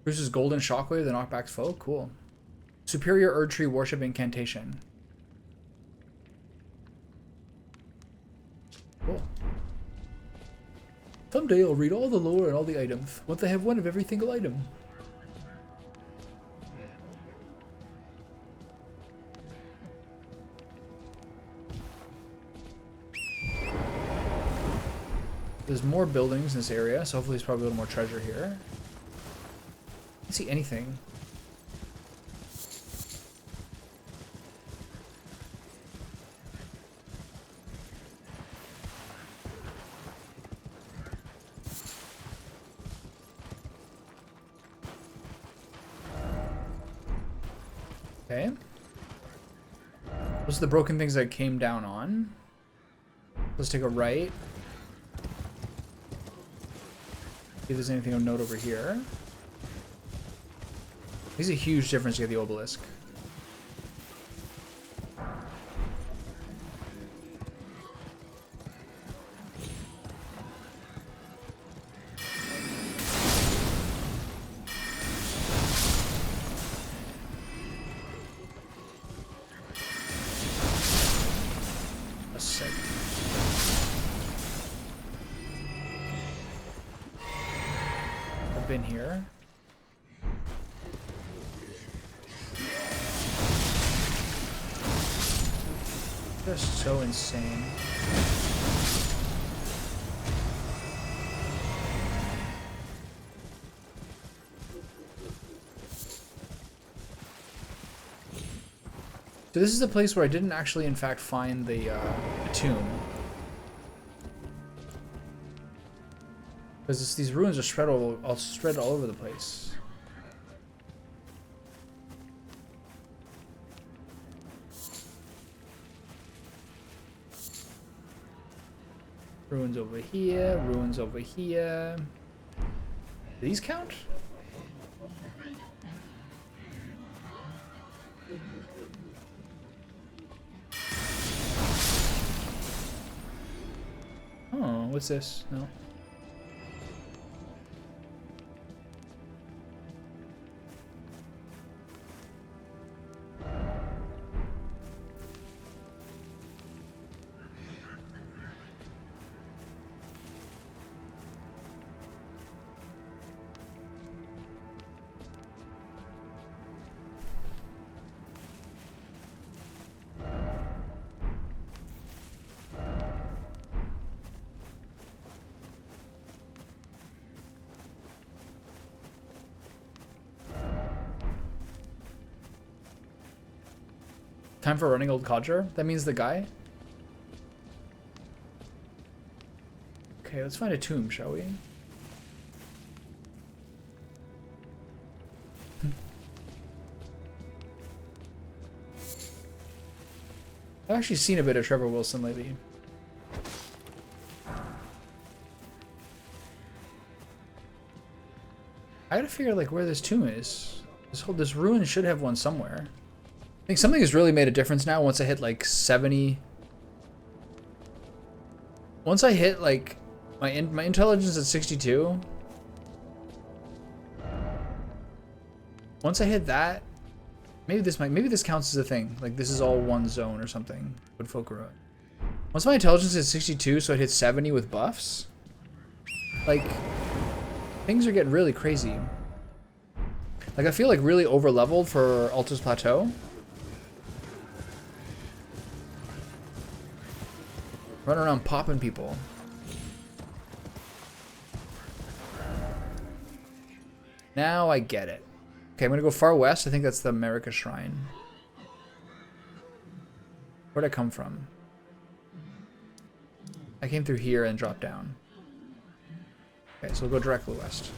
Produces golden shockwave that knockbacks foe? Cool. Superior Erd Tree Worship Incantation. Cool. Someday I'll read all the lore and all the items. Once I have one of every single item. There's more buildings in this area, so hopefully there's probably a little more treasure here. I don't see anything. Okay. Those are the broken things I came down on. Let's take a right. See if there's anything of note over here. There's a huge difference to get the obelisk. That's sick. I've been here. Just so insane. So this is the place where I didn't actually, in fact, find the tomb. Because these ruins are spread all over the place. Ruins over here, ruins over here. Do these count? Oh, what's this? No. Time for running old codger? That means the guy? Okay, let's find a tomb, shall we? I've actually seen a bit of Trevor Wilson lately. I gotta figure like where this tomb is. This ruin should have one somewhere. I think something has really made a difference now once I hit like 70. Once I hit like my intelligence at 62. Once I hit that, maybe this counts as a thing. Like this is all one zone or something. Would Folkroot. Once my intelligence is 62, so I hit 70 with buffs. Like things are getting really crazy. Like I feel like really over leveled for Altus Plateau. Running around popping people. Now I get it. Okay, I'm gonna go far west. I think that's the America Shrine. Where'd I come from? I came through here and dropped down. Okay, so we'll go directly west.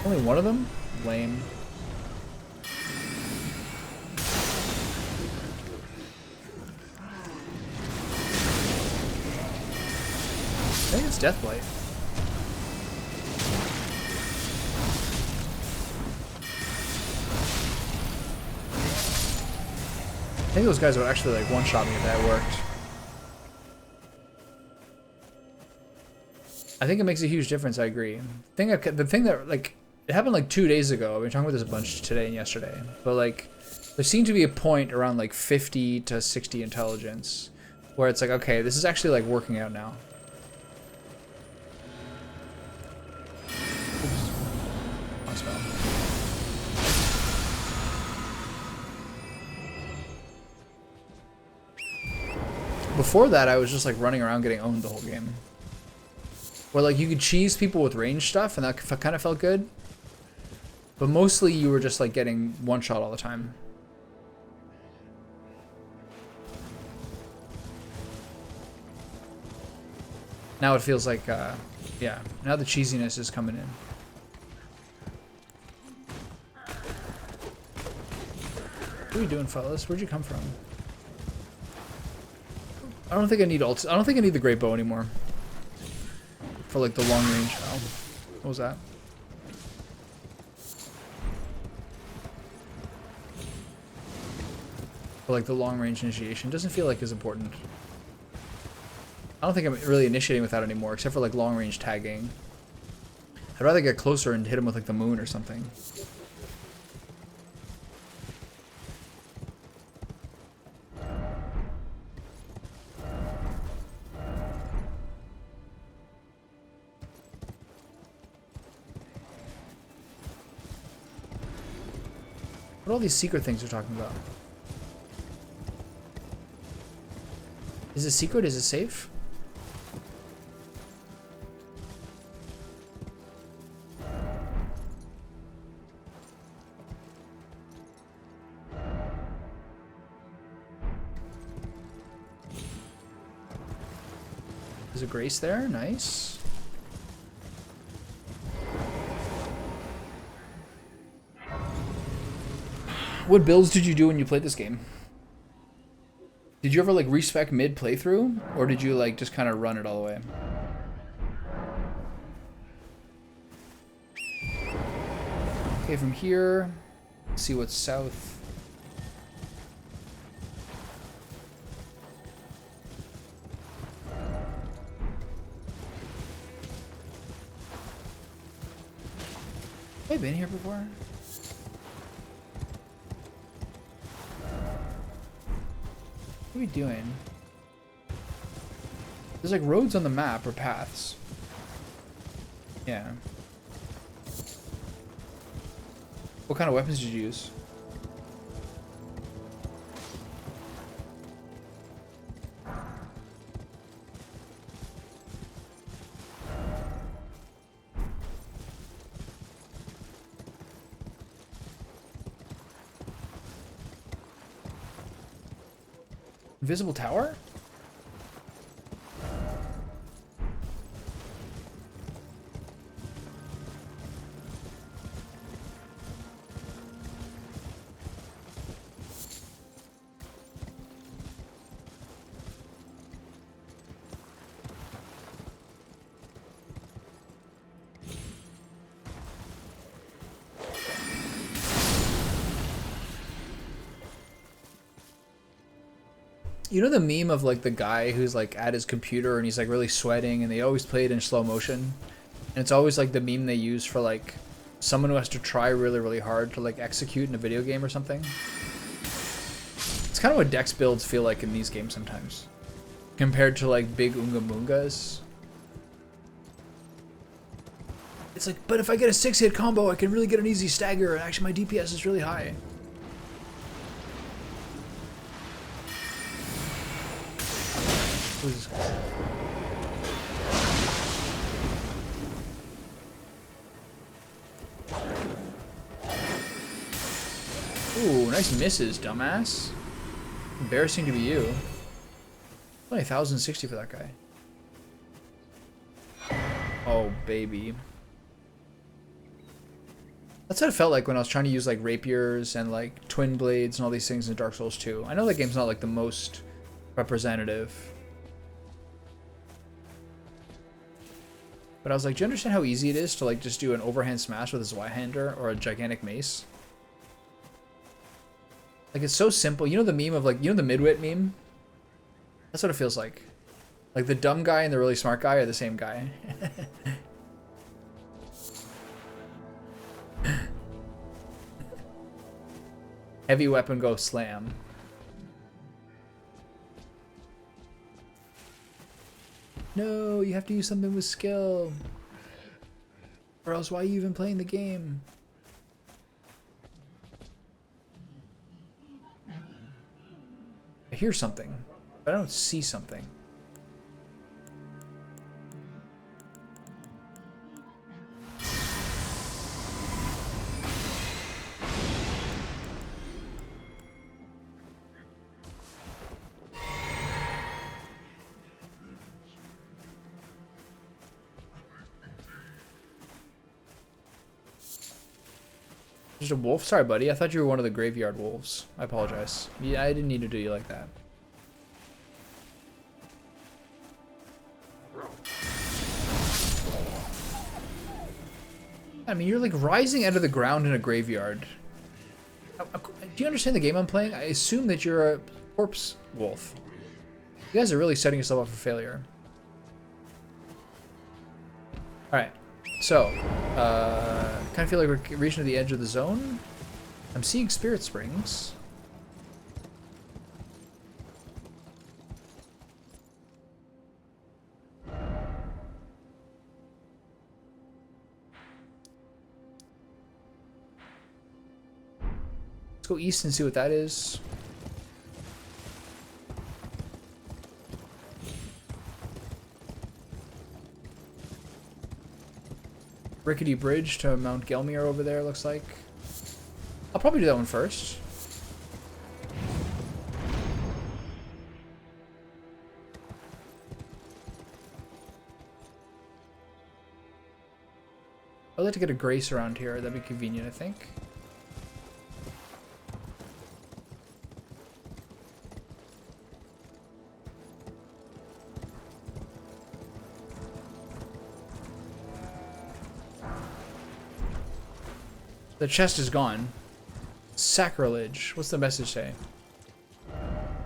Only one of them? Lame. I think it's Deathblight. I think those guys would actually like one-shot me if that worked. I think it makes a huge difference, I agree. The thing that like it happened like 2 days ago. I've been talking about this a bunch today and yesterday. But like there seemed to be a point around like 50 to 60 intelligence where it's like, okay, this is actually like working out now. Before that, I was just like running around getting owned the whole game. Where like you could cheese people with range stuff and that kind of felt good. But mostly you were just like getting one shot all the time. Now it feels like, yeah, now the cheesiness is coming in. What are you doing, fellas? Where'd you come from? I don't think I need ults. I don't think I need the great bow anymore. For like the long range. Oh, what was that? For like the long range initiation doesn't feel like as important. I don't think I'm really initiating with that anymore, except for like long range tagging. I'd rather get closer and hit him with like the moon or something. What are all these secret things you're talking about? Is it secret? Is it safe? There's a grace there. Nice. What builds did you do when you played this game? Did you ever like respec mid playthrough, or did you like just kind of run it all the way? Okay, from here, let's see what's south. Have I been here before? What are we doing? There's like roads on the map or paths. Yeah. What kind of weapons did you use? Invisible tower? You know the meme of like the guy who's like at his computer and he's like really sweating and they always play it in slow motion? And it's always like the meme they use for like someone who has to try really, really hard to like execute in a video game or something. It's kind of what Dex builds feel like in these games sometimes. Compared to like big Unga Mungas. It's like, but if I get a 6-hit combo, I can really get an easy stagger and actually my DPS is really high. Ooh, nice misses, dumbass. Embarrassing to be you. Only 1,060 for that guy. Oh, baby. That's what it felt like when I was trying to use like rapiers and like twin blades and all these things in Dark Souls 2. I know that game's not like the most representative. But I was like, do you understand how easy it is to like just do an overhand smash with a Zweihander or a gigantic mace? Like it's so simple. You know the meme of like, you know the midwit meme? That's what it feels like. Like the dumb guy and the really smart guy are the same guy. Heavy weapon go slam. No, you have to use something with skill. Or else why are you even playing the game? I hear something, but I don't see something. Just a wolf? Sorry, buddy. I thought you were one of the graveyard wolves. I apologize. Yeah, I didn't need to do you like that. I mean, you're like rising out of the ground in a graveyard. Do you understand the game I'm playing? I assume that you're a corpse wolf. You guys are really setting yourself up for failure. Alright. So, kind of feel like we're reaching to the edge of the zone. I'm seeing spirit springs. Let's go east and see what that is. Rickety bridge to Mount Gelmir over there, looks like. I'll probably do that one first. I'd like to get a grace around here. That'd be convenient, I think. The chest is gone. Sacrilege. What's the message say?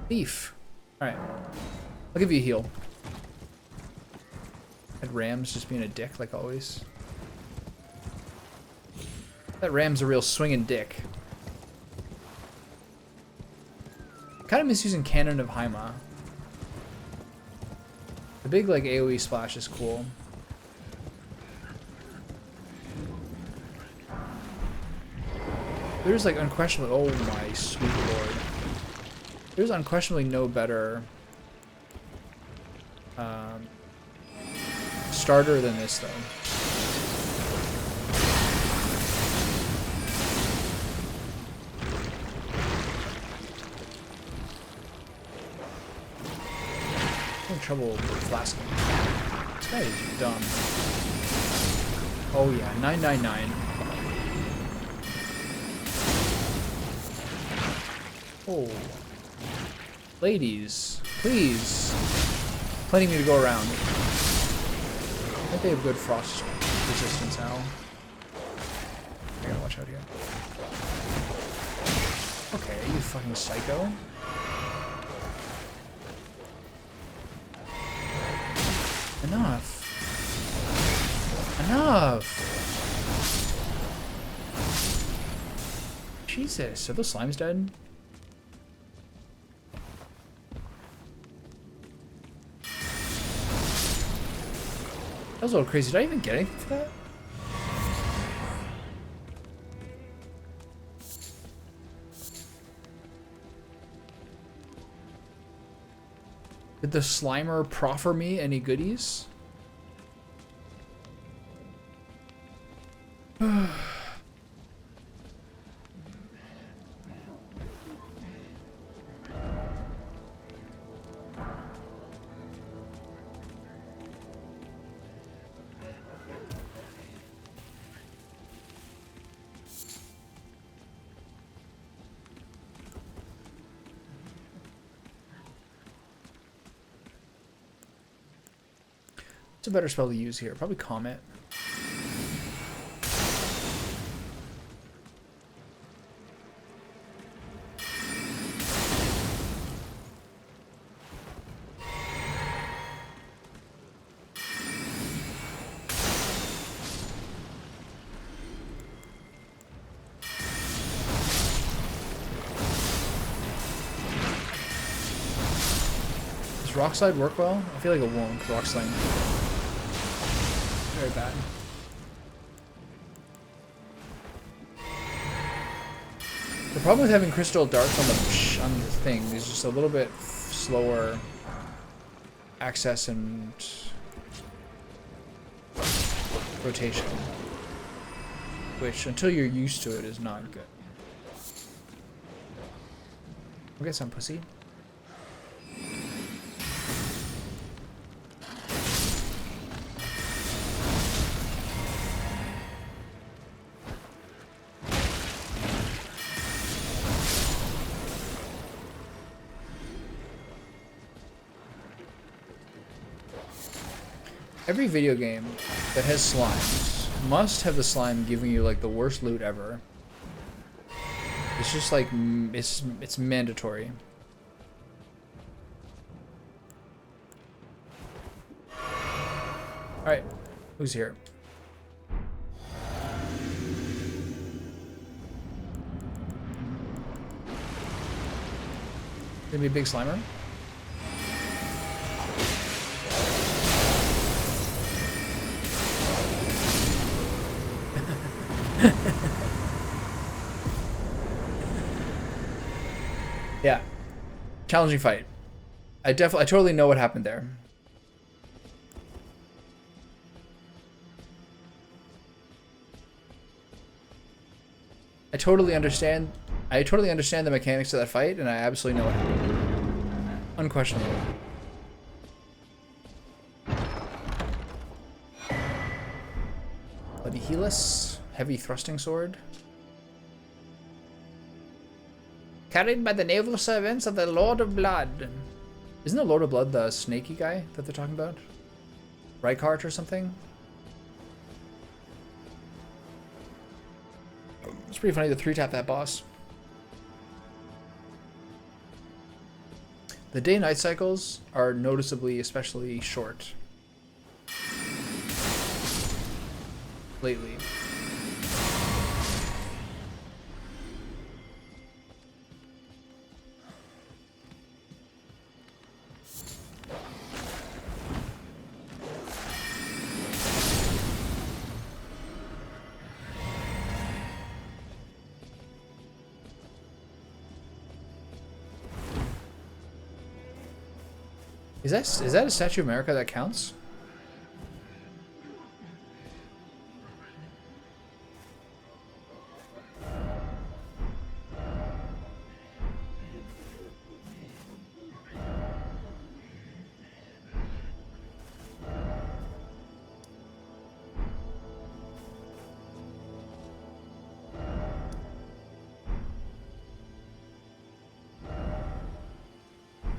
Thief. Alright. I'll give you a heal. That ram's just being a dick, like always. That ram's a real swinging dick. Kind of miss using Cannon of Haima. The big, like, AoE splash is cool. There's like unquestionably, oh my sweet lord. There's unquestionably no better starter than this though. trouble flasking. This guy is dumb. Oh yeah, 999. Oh. Ladies, please. Plenty of me to go around. I think they have good frost resistance now. I gotta watch out here. Okay, you fucking psycho. Enough. Enough! Jesus, are those slimes dead? That was a little crazy. Did I even get anything for that? Did the Slimer proffer me any goodies? What's a better spell to use here? Probably Comet. Does Rock Slide work well? I feel like it won't. Rock Slide. Very bad. The problem with having crystal darts on the thing is just a little bit slower access and rotation, which until you're used to it is not good. We'll get some pussy. Every video game that has slimes must have the slime giving you like the worst loot ever. It's just like it's mandatory. All right, who's here? Gonna be a big slimer. Yeah, challenging fight. I totally know what happened there. I totally understand the mechanics of that fight, and I absolutely know what happened. Unquestionably. Bloody Helus, heavy thrusting sword. Carried by the naval servants of the Lord of Blood. Isn't the Lord of Blood the snaky guy that they're talking about? Rykart or something? It's pretty funny to 3-tap that boss. The day-night cycles are noticeably especially short lately. Is that a Statue of America that counts?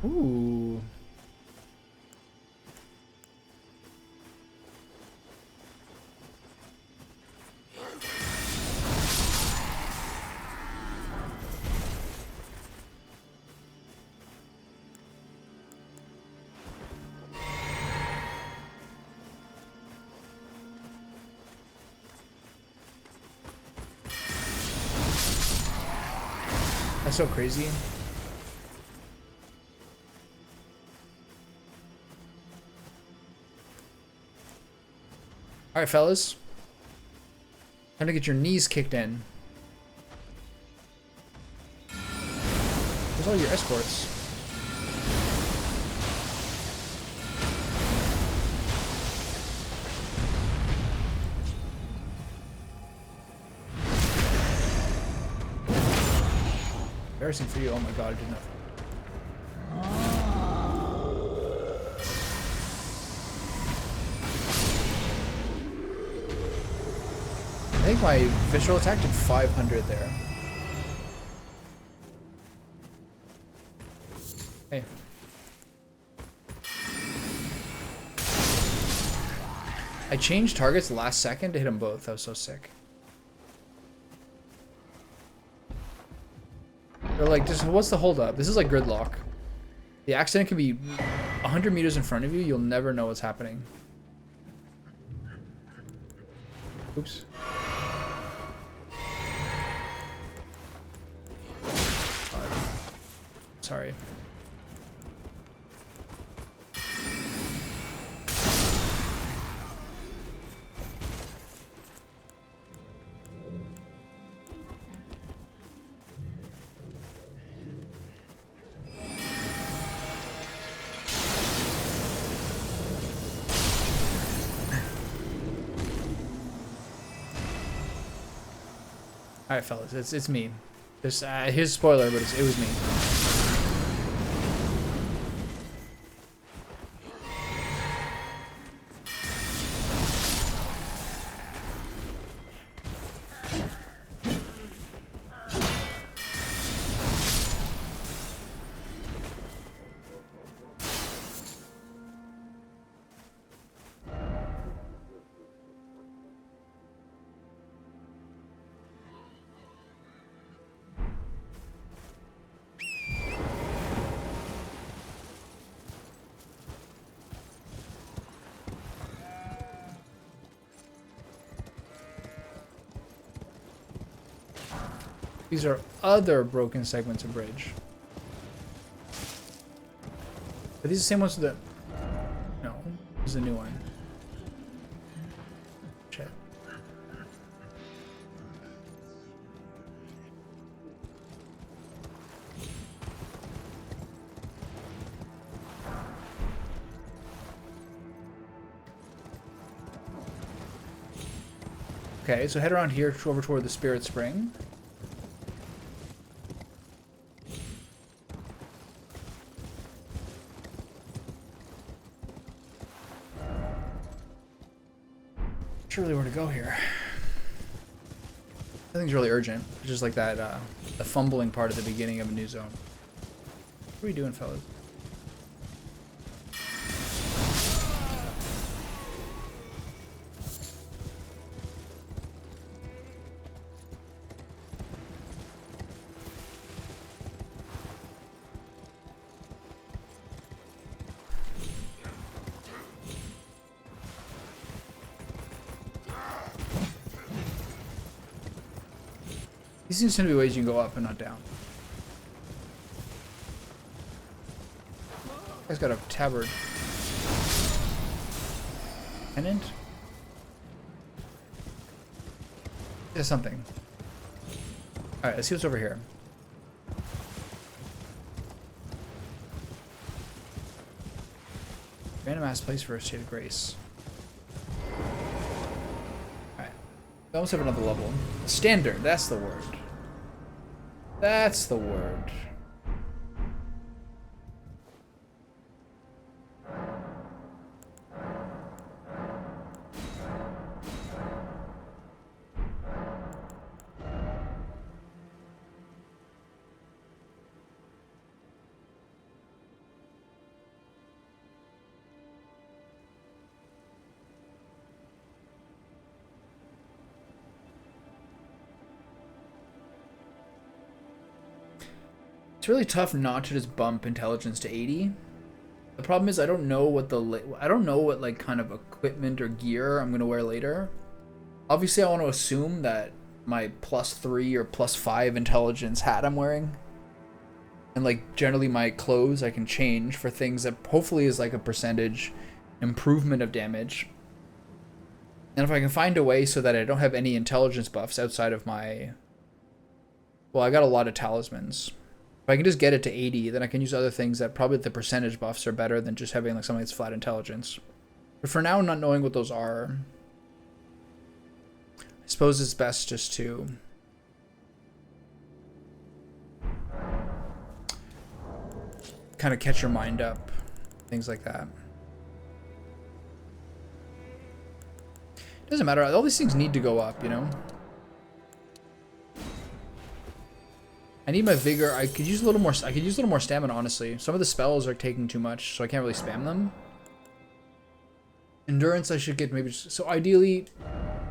Ooh. That's so crazy. Alright, fellas. Time to get your knees kicked in. Where's all your escorts? Embarrassing for you. Oh my god, I did not. I think my visceral attack did 500 there. Hey. I changed targets last second to hit them both. That was so sick. They're like, just what's the holdup? This is like gridlock. The accident can be 100 meters in front of you. You'll never know what's happening. Oops. Sorry. Alright, fellas, it's me. This here's a spoiler, but it was me. These are other broken segments of bridge. Are these the same ones that... No, this is a new one. Shit. Okay, so head around here over toward the Spirit Spring. Really where to go here. Nothing's really urgent. It's just like that the fumbling part at the beginning of a new zone. What are we doing, fellas? These seems to be ways you can go up and not down. Guy's got a tabard. Pennant? There's something. Alright, let's see what's over here. Random ass place for a Shade of Grace. Alright. We almost have another level. Standard, that's the word. That's the word. It's really tough not to just bump intelligence to 80. The problem is I don't know what like kind of equipment or gear I'm gonna wear later. Obviously, I want to assume that my +3 or +5 intelligence hat I'm wearing, and like generally my clothes I can change for things that hopefully is like a percentage improvement of damage. And if I can find a way so that I don't have any intelligence buffs outside of my... Well, I got a lot of talismans. If I can just get it to 80, then I can use other things that probably the percentage buffs are better than just having like something that's flat intelligence. But for now, not knowing what those are, I suppose it's best just to... kind of catch your mind up. Things like that. Doesn't matter. All these things need to go up, you know? I need my vigor. I could use a little more stamina, honestly. Some of the spells are taking too much, so I can't really spam them. Endurance I should get maybe so ideally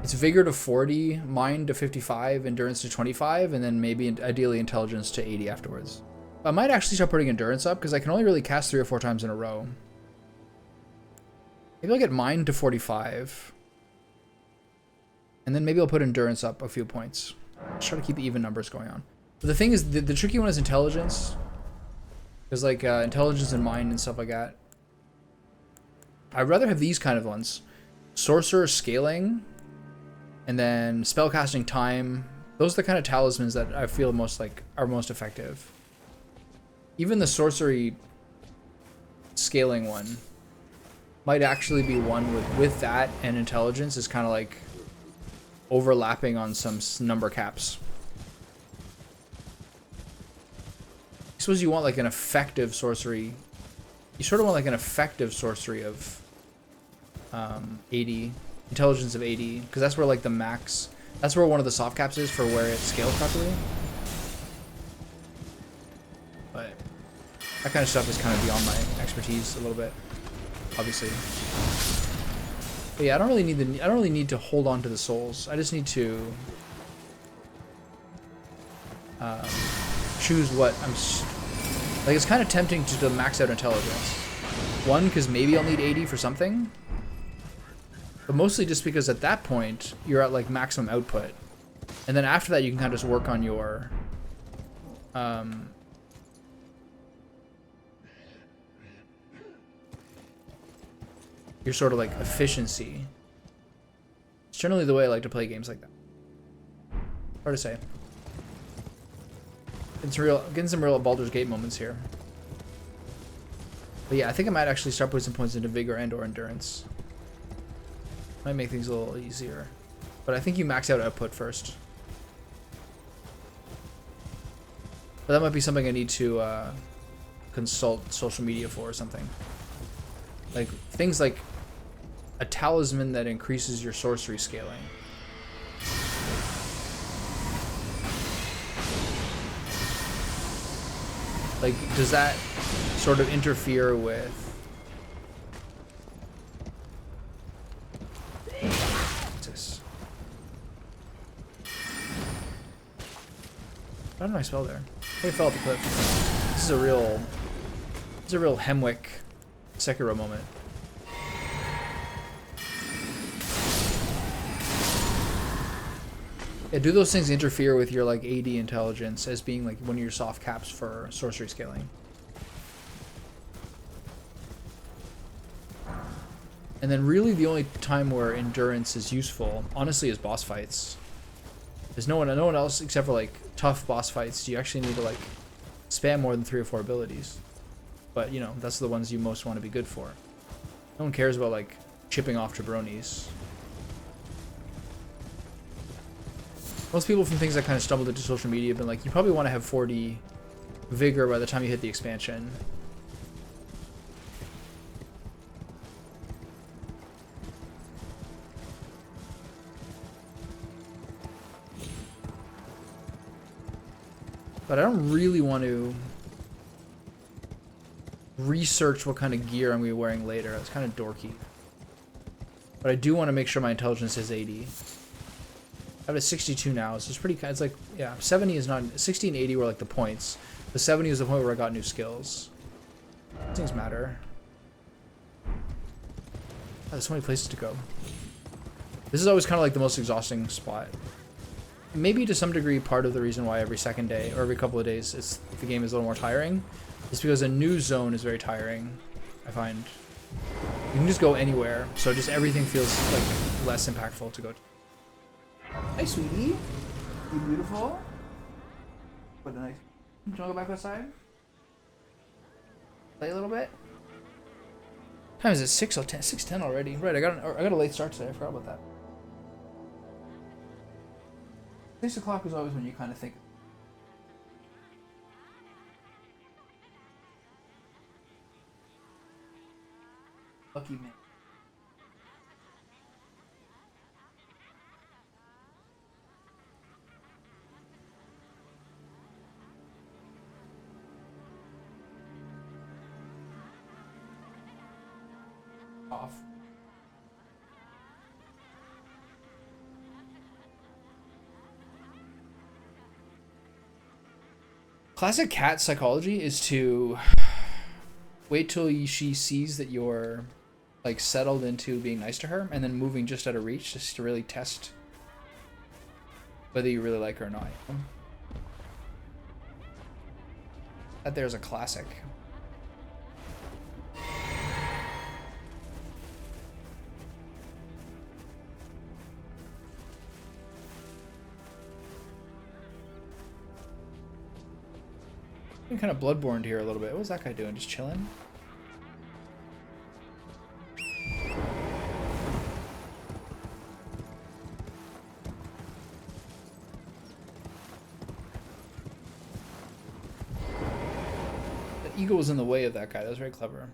it's vigor to 40, mind to 55, endurance to 25, and then maybe ideally intelligence to 80 afterwards. I might actually start putting endurance up because I can only really cast 3 or 4 times in a row. Maybe I'll get mind to 45. And then maybe I'll put endurance up a few points. Just try to keep even numbers going on. But the thing is, the tricky one is intelligence. There's like intelligence and mind and stuff like that. I'd rather have these kind of ones. Sorcerer scaling. And then spellcasting time. Those are the kind of talismans that I feel most like are most effective. Even the sorcery scaling one might actually be one with that and intelligence is kind of like overlapping on some number caps. I suppose you want like an effective sorcery. You sort of want like an effective sorcery of 80, intelligence of 80, because that's where like the max, that's where one of the soft caps is for where it scales properly. But that kind of stuff is kind of beyond my expertise a little bit, obviously. But yeah, I don't really need to hold on to the souls. I just need to choose what I'm like. It's kind of tempting to max out intelligence. One, because maybe I'll need 80 for something, but mostly just because at that point you're at like maximum output, and then after that you can kind of just work on your sort of like efficiency. It's generally the way I like to play games like that. Hard to say. Getting some real Baldur's Gate moments here. But yeah, I think I might actually start putting some points into vigor and or endurance. Might make things a little easier. But I think you max out output first. But that might be something I need to consult social media for or something. Like things like a talisman that increases your sorcery scaling. Like, does that sort of interfere with... What's this? How did I spell there? Hey, fell off the cliff. This is a real Hemwick Sekiro moment. Yeah, do those things interfere with your like 80 intelligence as being like one of your soft caps for sorcery scaling? And then really the only time where endurance is useful, honestly, is boss fights. There's no one else except for like tough boss fights do you actually need to like spam more than 3 or 4 abilities. But you know, that's the ones you most want to be good for. No one cares about like chipping off jabronis. Most people from things I kind of stumbled into social media have been like, you probably want to have 40 vigor by the time you hit the expansion. But I don't really want to research what kind of gear I'm going to be wearing later. It's kind of dorky. But I do want to make sure my intelligence is 80. I have a 62 now, so it's pretty. It's like, yeah, 70 is not. 60 and 80 were like the points. The 70 is the point where I got new skills. Things matter. Oh, there's so many places to go. This is always kind of like the most exhausting spot. Maybe to some degree part of the reason why every second day or every couple of days the game is a little more tiring is because a new zone is very tiring, I find. You can just go anywhere, so just everything feels like less impactful to go to. Hi, sweetie. You beautiful? What a nice. Do you want to go back outside? Play a little bit? What time is it? 6:10. 6:10 already. Right, I got a late start today. I forgot about that. 6 o'clock is always when you kind of think. Lucky man. Off. Classic cat psychology is to wait till she sees that you're like settled into being nice to her and then moving just out of reach just to really test whether you really like her or not. That there's a classic. I'm kind of bloodborne here a little bit. What was that guy doing? Just chilling? The eagle was in the way of that guy. That was very clever.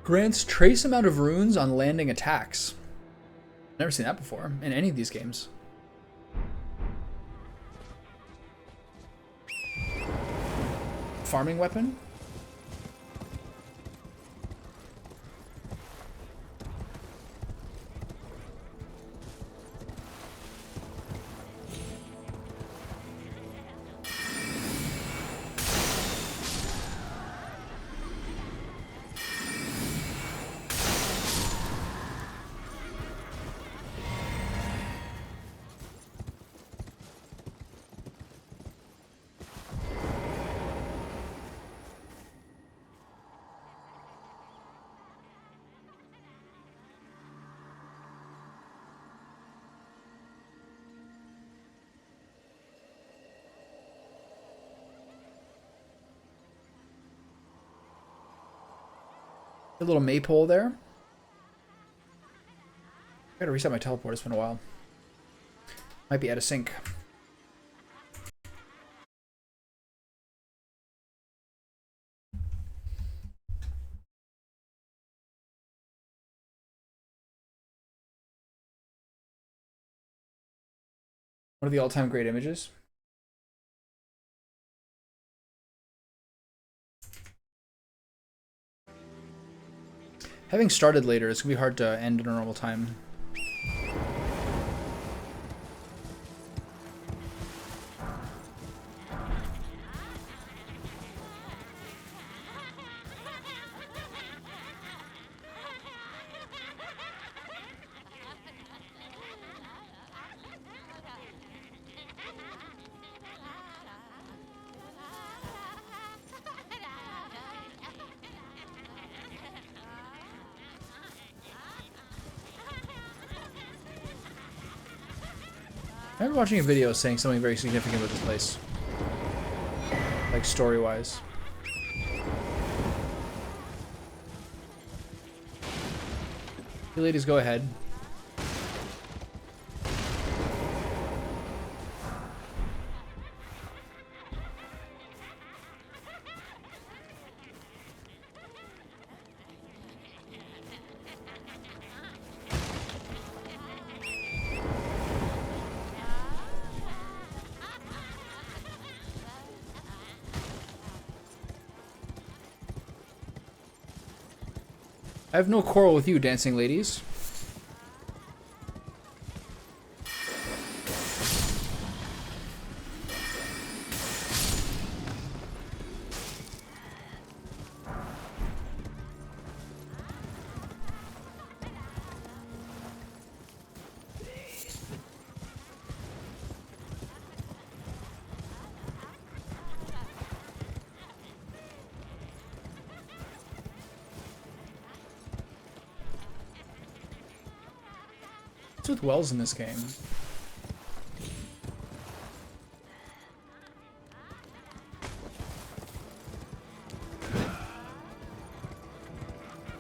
Grants trace amount of runes on landing attacks. Never seen that before in any of these games. Farming weapon? A little maypole there. I gotta reset my teleport. It's been a while. Might be out of sync. One of the all-time great images. Having started later, it's gonna be hard to end at a normal time. I remember watching a video saying something very significant with this place. Like, story-wise. You ladies, go ahead. I have no quarrel with you, dancing ladies. What's with wells in this game?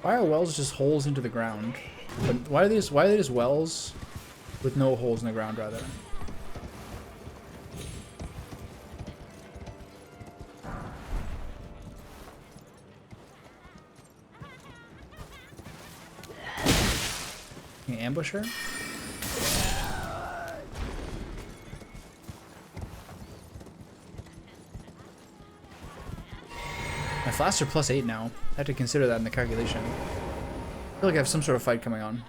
Why are wells just holes into the ground? But why are they just wells with no holes in the ground rather? Can you ambush her? My flasks are +8 now. I had to consider that in the calculation. I feel like I have some sort of fight coming on.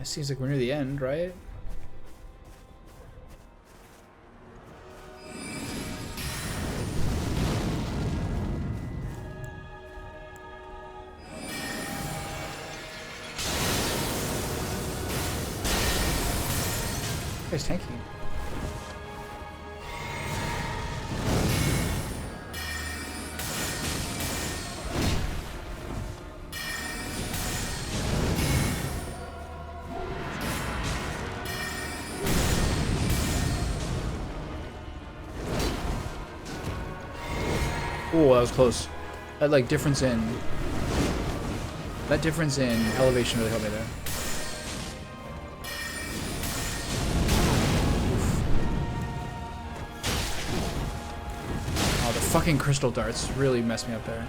It seems like we're near the end, right? This guy's tanky. Oh, that was close. That like difference in elevation really helped me there. Oof. Oh, the fucking crystal darts really messed me up there.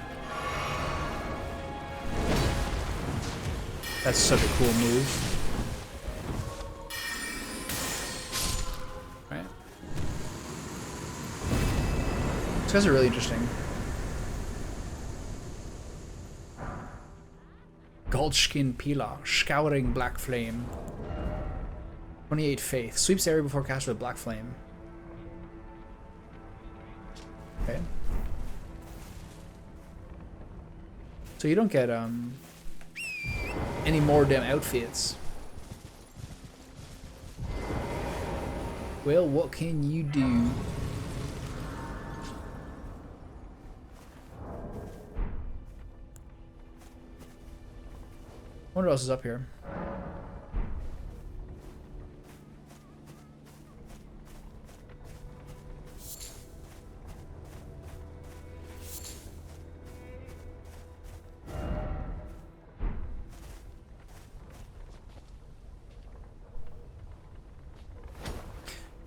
That's such a cool move. Right. These guys are really interesting. Goldskin Pila, Scouring Black Flame. 28 Faith. Sweeps area before cast with Black Flame. Okay. So you don't get any more damn outfits. Well, what can you do? Wonder what else is up here.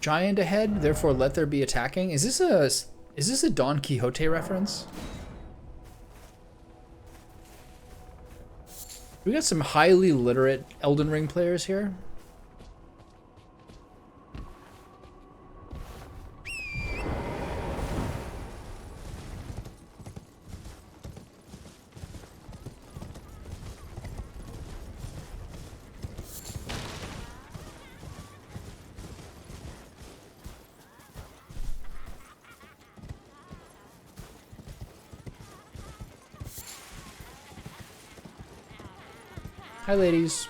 Giant ahead, therefore let there be attacking. Is this a Don Quixote reference? We got some highly literate Elden Ring players here. Hi, ladies.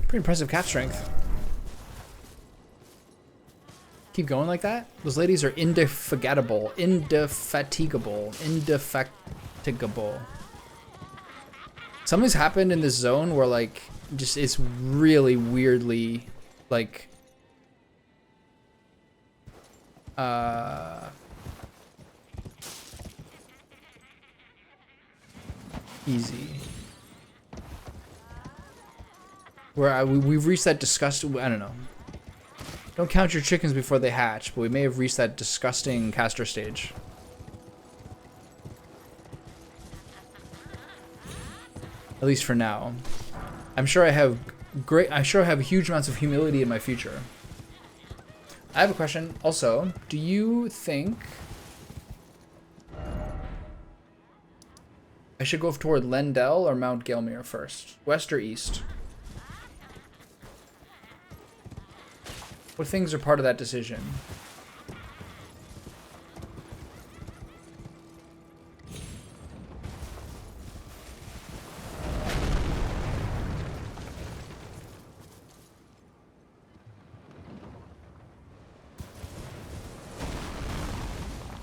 Pretty impressive cat strength. Keep going like that? Those ladies are indefatigable. Indefatigable. Indefatigable. Something's happened in this zone where, like, just it's really weirdly, like, easy. Where we've reached that disgusting, I don't know. Don't count your chickens before they hatch, but we may have reached that disgusting caster stage. At least for now. I'm sure I have huge amounts of humility in my future. I have a question. Also, do you think I should go toward Lendell or Mount Gelmir first? West or east? What things are part of that decision?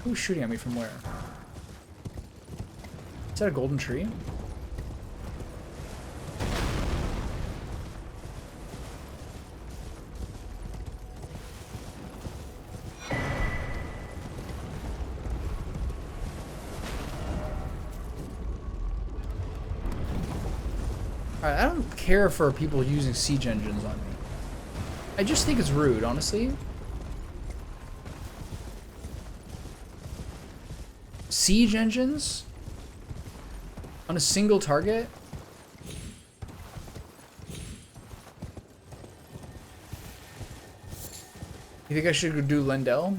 Who's shooting at me from where? Is that a golden tree? Alright, I don't care for people using siege engines on me. I just think it's rude, honestly. Siege engines? On a single target? You think I should go do Lendell?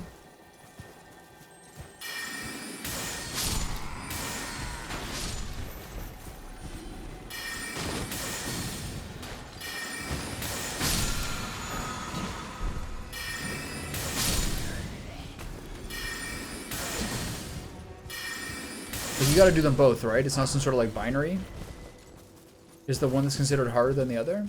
You gotta do them both, right? It's not some sort of like binary. Is the one that's considered harder than the other?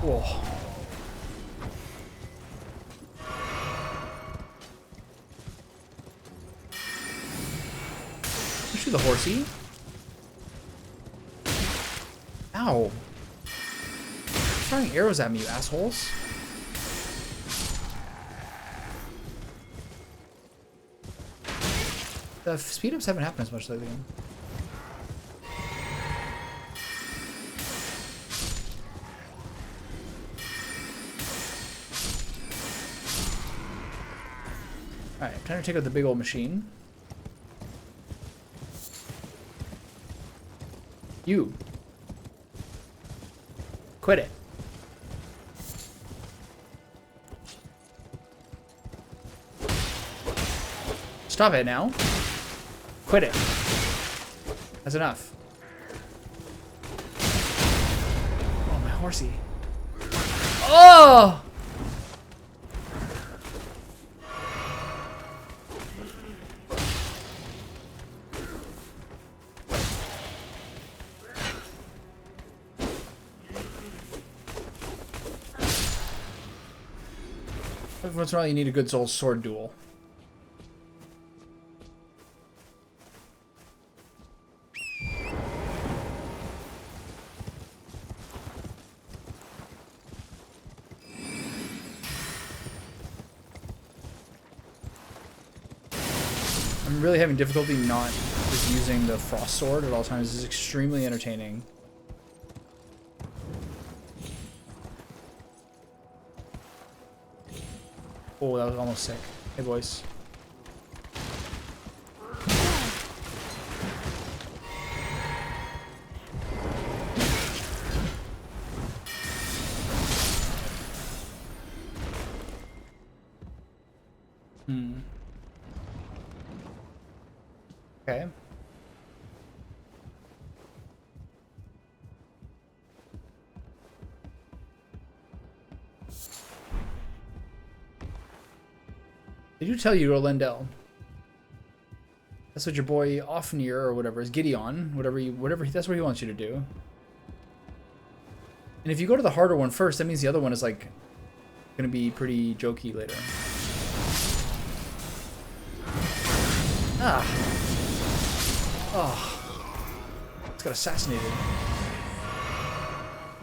Whoa. The horsey. Ow. Throwing arrows at me, you assholes. The speed ups haven't happened as much lately. Alright, time to take out the big old machine. You. Quit it. Stop it now. Quit it. That's enough. Oh, my horsey. Oh! Every once in a while you need a good soul sword duel. I'm really having difficulty not just using the frost sword at all times. This is extremely entertaining. Oh, that was almost sick. Hey, boys. Okay. They do tell you to go to Lendel. That's what your boy Ofnir or whatever is, Gideon, whatever that's what he wants you to do. And if you go to the harder one first, that means the other one is like gonna be pretty jokey later. Ah. Oh. It's got assassinated.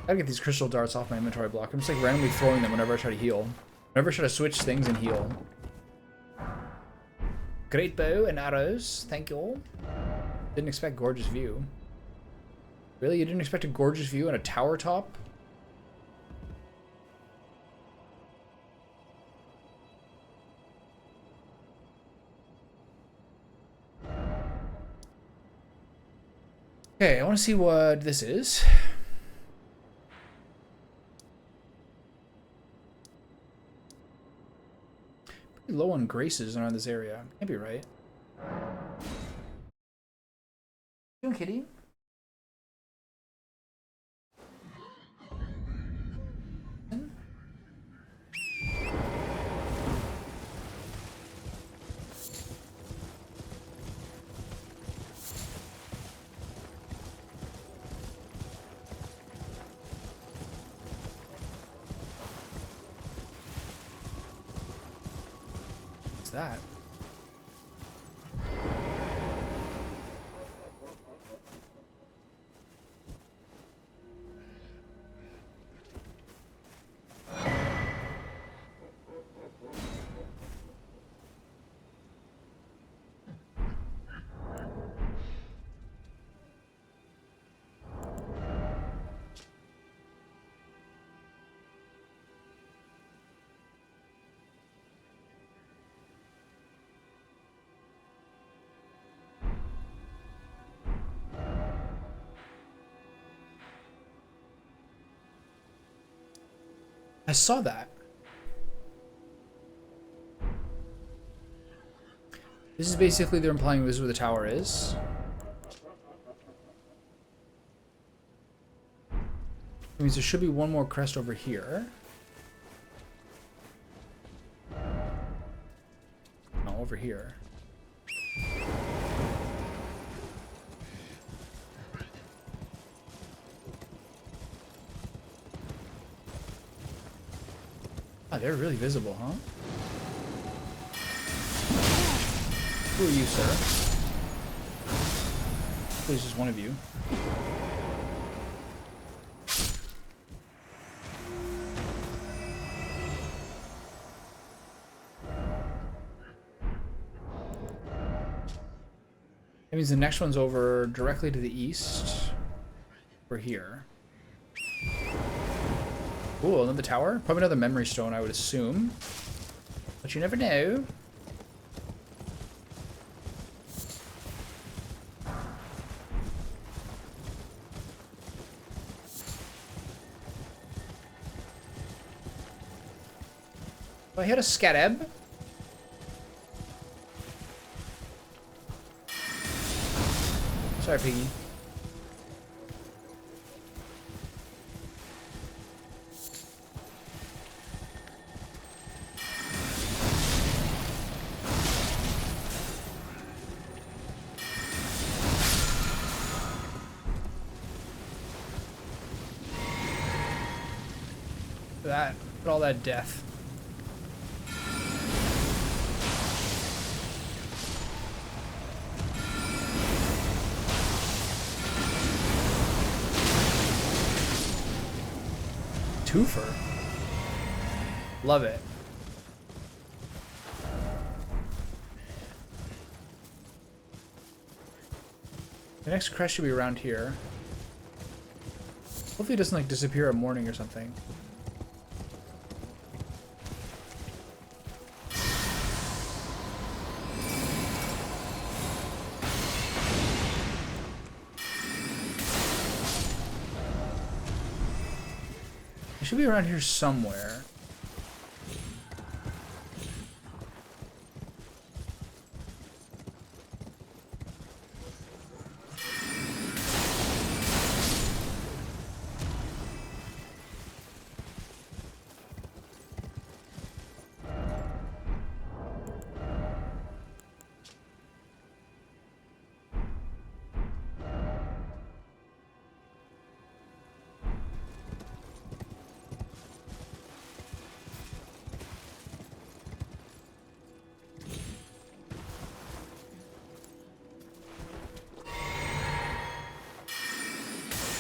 I gotta get these crystal darts off my inventory block. I'm just like randomly throwing them whenever I try to heal. Whenever I try to switch things and heal. Great bow and arrows. Thank you all. Didn't expect gorgeous view. Really? You didn't expect a gorgeous view and a tower top? Okay, I want to see what this is. Pretty low on graces around this area. Can't be right. Doing kitty? That? I saw that. This is basically they're implying this is where the tower is. That means there should be one more crest over here. No, over here. Oh, they're really visible, huh? Who are you, sir? Please, just one of you. That means the next one's over directly to the east. We're here. Cool, another tower? Probably another memory stone, I would assume. But you never know. Oh, I hit a scateb. Sorry, Piggy. That, all that death. Twofer. Love it. The next crest should be around here. Hopefully it doesn't like disappear at morning or something. It should be around here somewhere.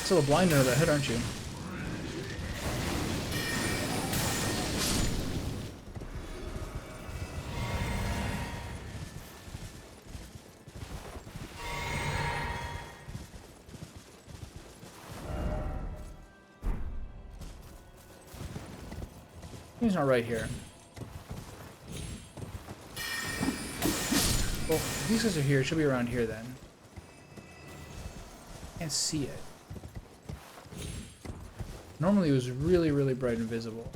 Still a blind under that hood, aren't you? He's not right here. Well, if these guys are here, it should be around here then. Can't see it. Normally it was really, really bright and visible.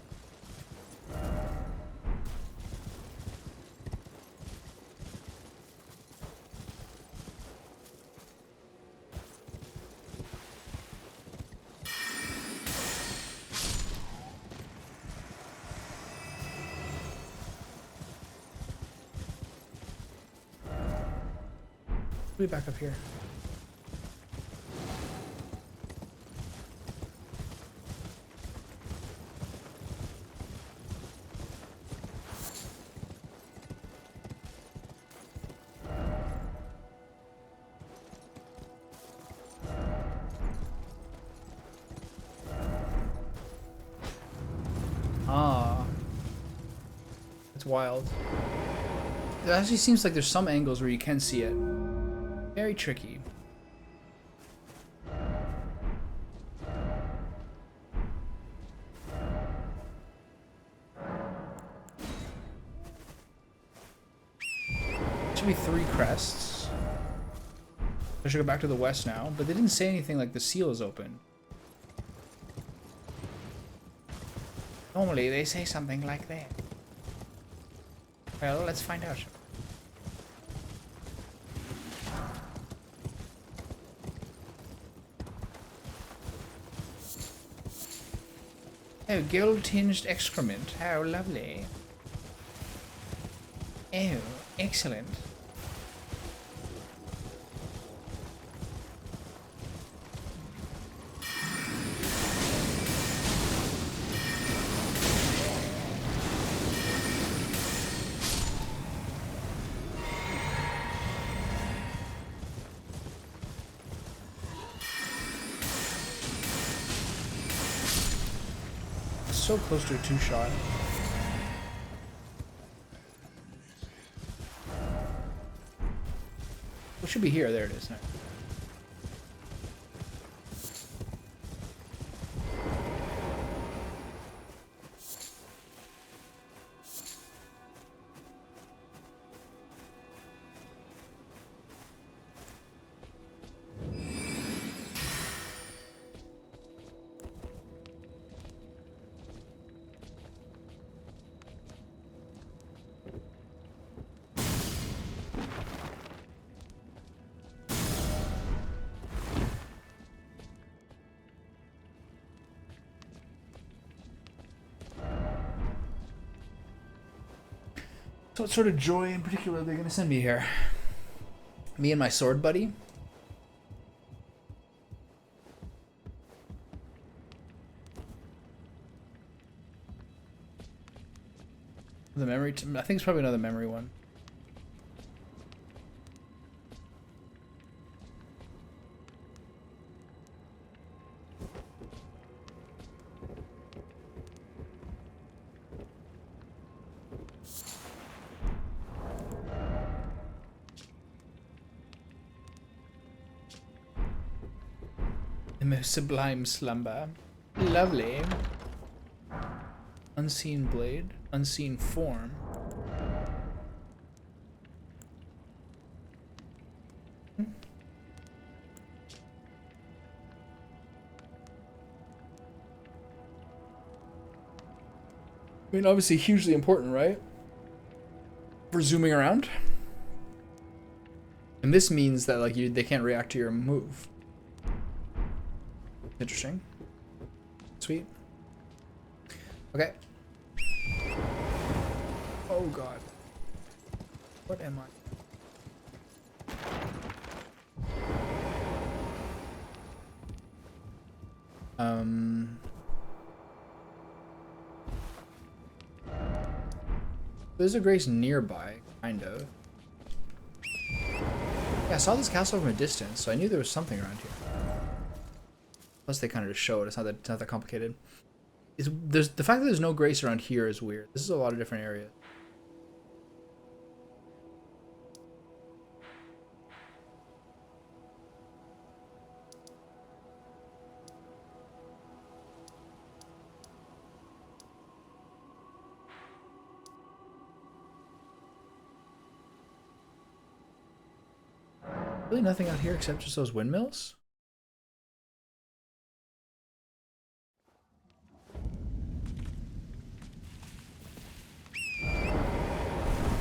Be back up here. Ah, it's wild. It actually seems like there's some angles where you can see it. Very tricky. Should be 3 crests. I should go back to the west now, but they didn't say anything like the seal is open. Normally they say something like that. Well, let's find out. Oh, gold-tinged excrement. How lovely. Oh, excellent. So close to a 2-shot. It should be here. There it is now. So what sort of joy in particular are they going to send me here? Me and my sword buddy? The memory... I think it's probably another memory one. Most sublime slumber. Lovely. Unseen blade. Unseen form. I mean, obviously hugely important, right? For zooming around. And this means that like they can't react to your move. Interesting. Sweet. Okay. Oh god. What am I? There's a grace nearby, kind of. Yeah, I saw this castle from a distance, so I knew there was something around here. Plus, they kind of just show it. It's not that complicated. There's the fact that there's no grace around here is weird. This is a lot of different areas. Really nothing out here except just those windmills?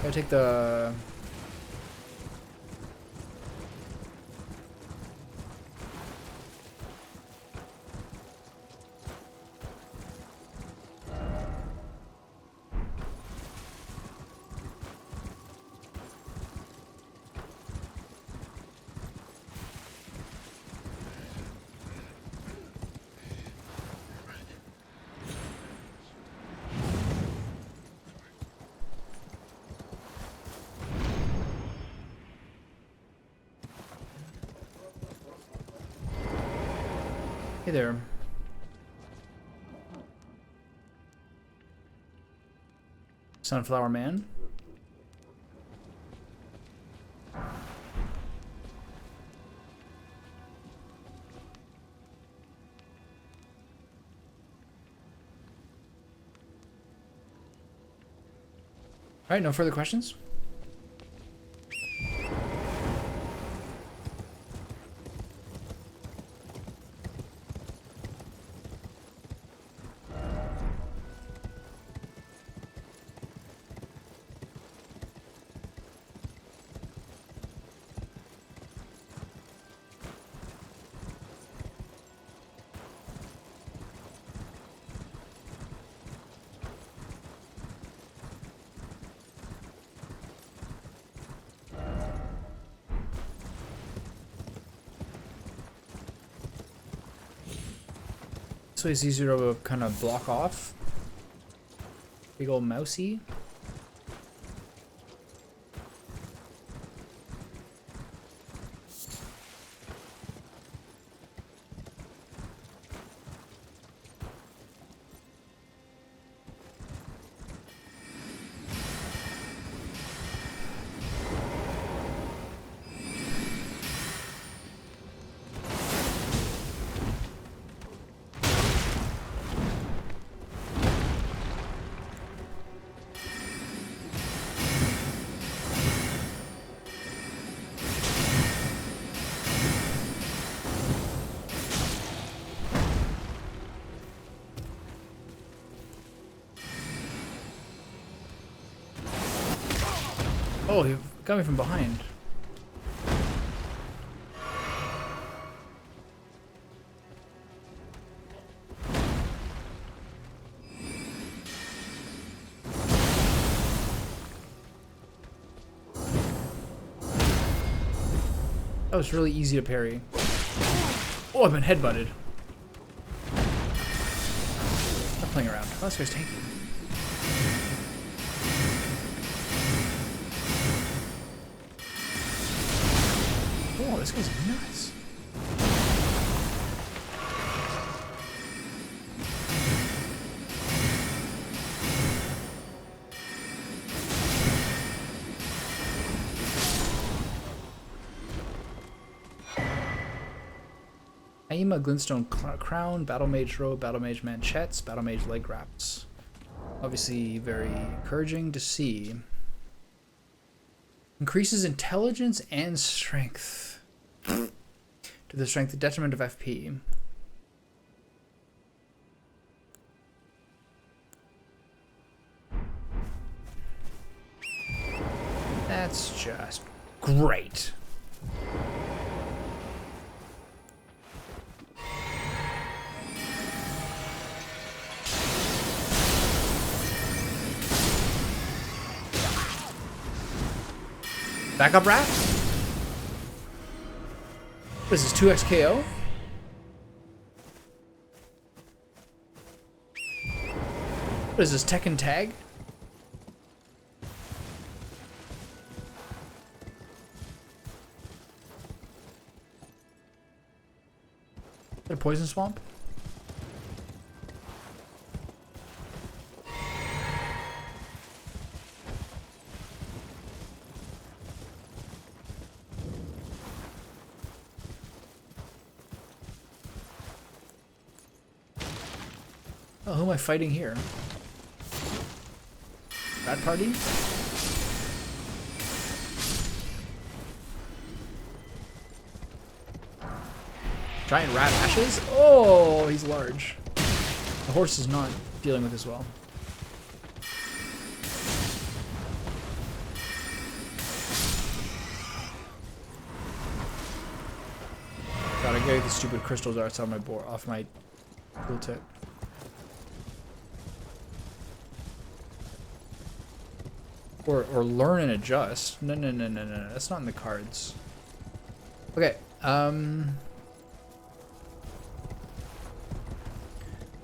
Gotta take the... Hey there. Sunflower Man. Alright, no further questions? So it's easier to kind of block off. Big old mousey. Oh, he got me from behind. That was really easy to parry. Oh, I've been headbutted. Not playing around. Oh, this guy's tanky. Oh, this guy's nuts. Aima Glintstone Crown, Battle Mage Robe, Battle Mage Manchettes, Battle Mage Leg Wraps. Obviously very encouraging to see. Increases intelligence and strength. To the strength, the detriment of FP. That's just great. Backup rat? What is this, 2x KO? What is this, Tekken Tag? Is that a poison swamp? Oh, who am I fighting here? Rat party? Giant rat ashes? Oh, he's large. The horse is not dealing with this well. God, I gotta get these stupid crystals arts on my board, off my tooltip. Or learn and adjust. No, that's not in the cards. Okay,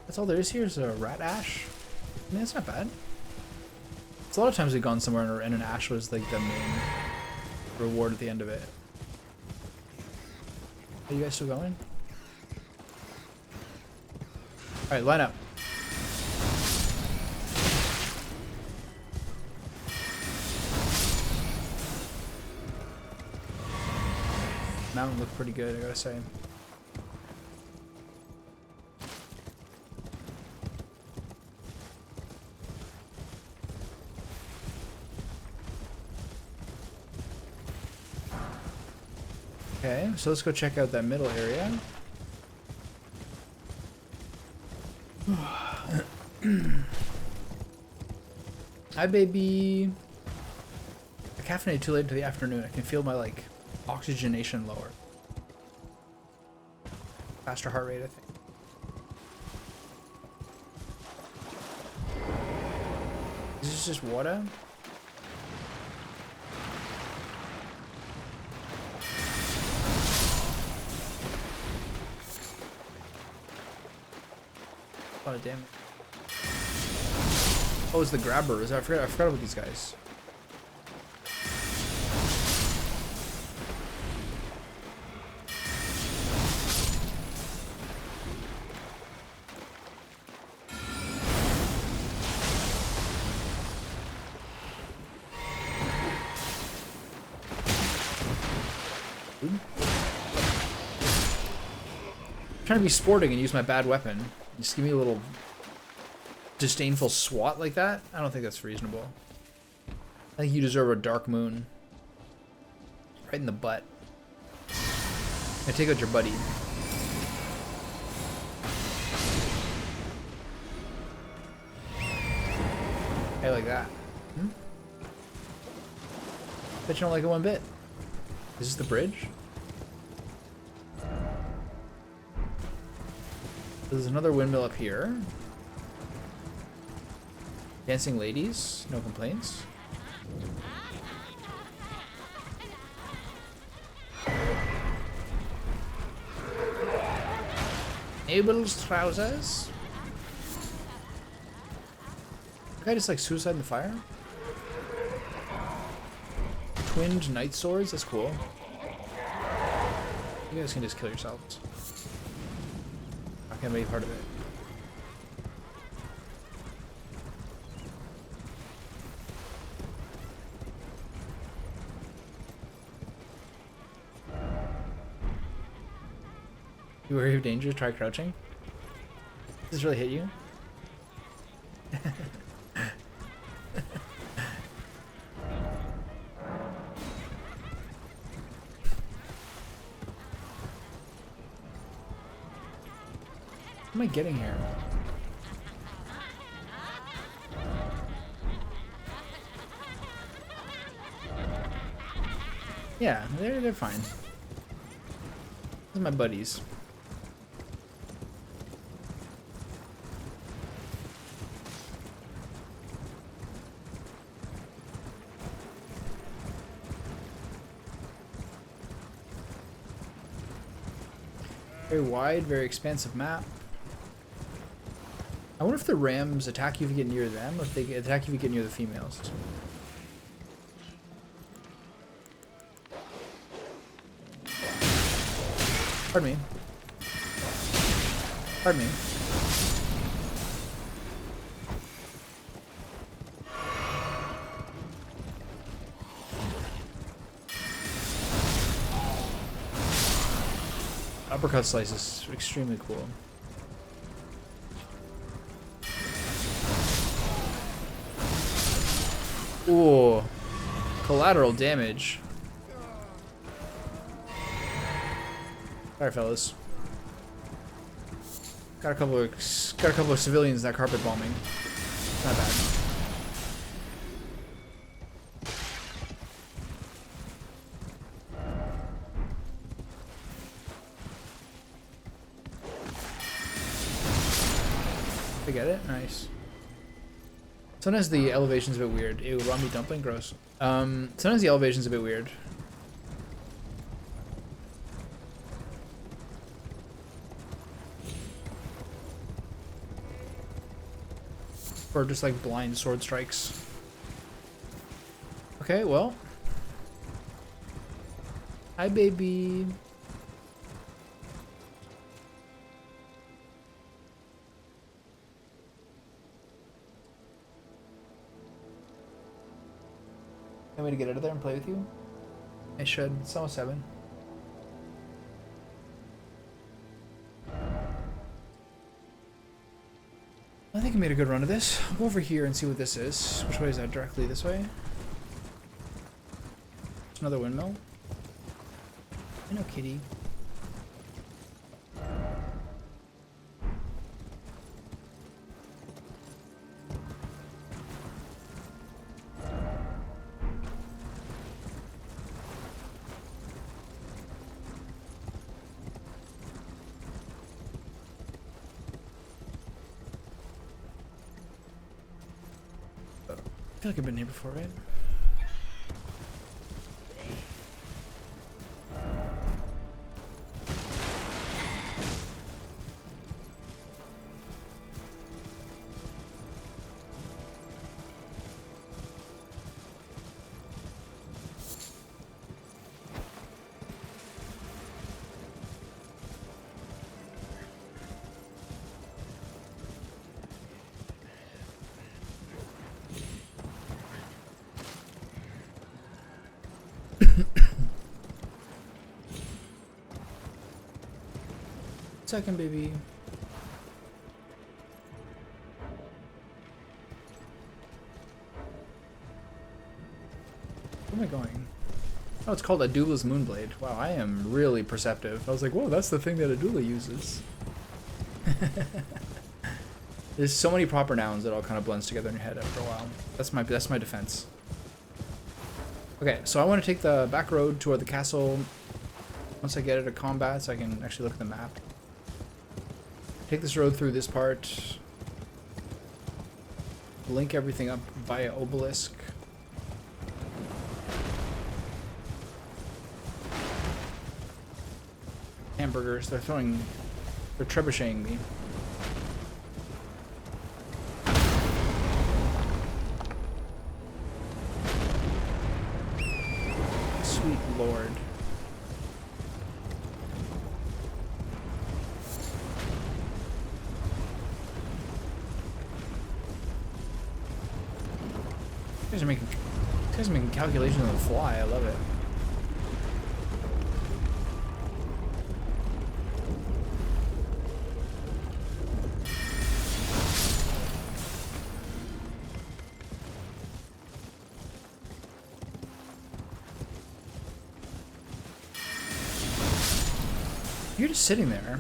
that's all there is here is a rat ash. I mean, that's not bad. It's a lot of times we've gone somewhere and an ash was like the main reward at the end of it. Are you guys still going? Alright, line up. Mountain looked pretty good, I gotta say. Okay, so let's go check out that middle area. Hi, baby. I caffeinated too late into the afternoon. I can feel my, like, oxygenation lower. Faster heart rate, I think. Is this just water? Oh, damn it. Oh, it's the grabbers. I forgot about these guys. Trying to be sporting and use my bad weapon. Just give me a little disdainful swat like that? I don't think that's reasonable. I think you deserve a dark moon. Right in the butt. I take out your buddy. Hey, like that. Hmm? Bet you don't like it one bit. Is this the bridge? There's another windmill up here. Dancing ladies, no complaints. Abel's trousers. The guy just like suicide in the fire. Twinned knight swords, that's cool. You guys can just kill yourselves. I can't be part of it. You worry of danger? Try crouching. Does this really hit you? What am I getting here? Yeah, they're fine. These are my buddies. Very wide, very expansive map. I wonder if the rams attack you if you get near them, or if they attack you if you get near the females. Pardon me. Pardon me. Uppercut slice is extremely cool. Ooh, collateral damage. Sorry, fellas. Got a couple of civilians in that carpet bombing. Not bad. I get it. Nice. Sometimes the elevation's a bit weird. Ew, raw meat dumpling, gross. Sometimes the elevation's a bit weird. Or just like blind sword strikes. Okay, well. Hi, baby. Can't wait to get out of there and play with you. I should. It's almost 7. I think I made a good run of this. I'll go over here and see what this is. Which way is that? Directly this way? It's another windmill. I know, kitty. I feel like I've been here before, right? Second, baby. Where am I going? Oh, it's called Adula's Moonblade. Wow, I am really perceptive. I was like, whoa, that's the thing that Adula uses. There's so many proper nouns that all kind of blends together in your head after a while. That's my defense. Okay, so I want to take the back road toward the castle. Once I get out of combat, so I can actually look at the map. Take this road through this part. Link everything up via obelisk. Hamburgers, they're trebucheting me. Sweet Lord. These guys are making calculations on the fly. I love it. You're just sitting there.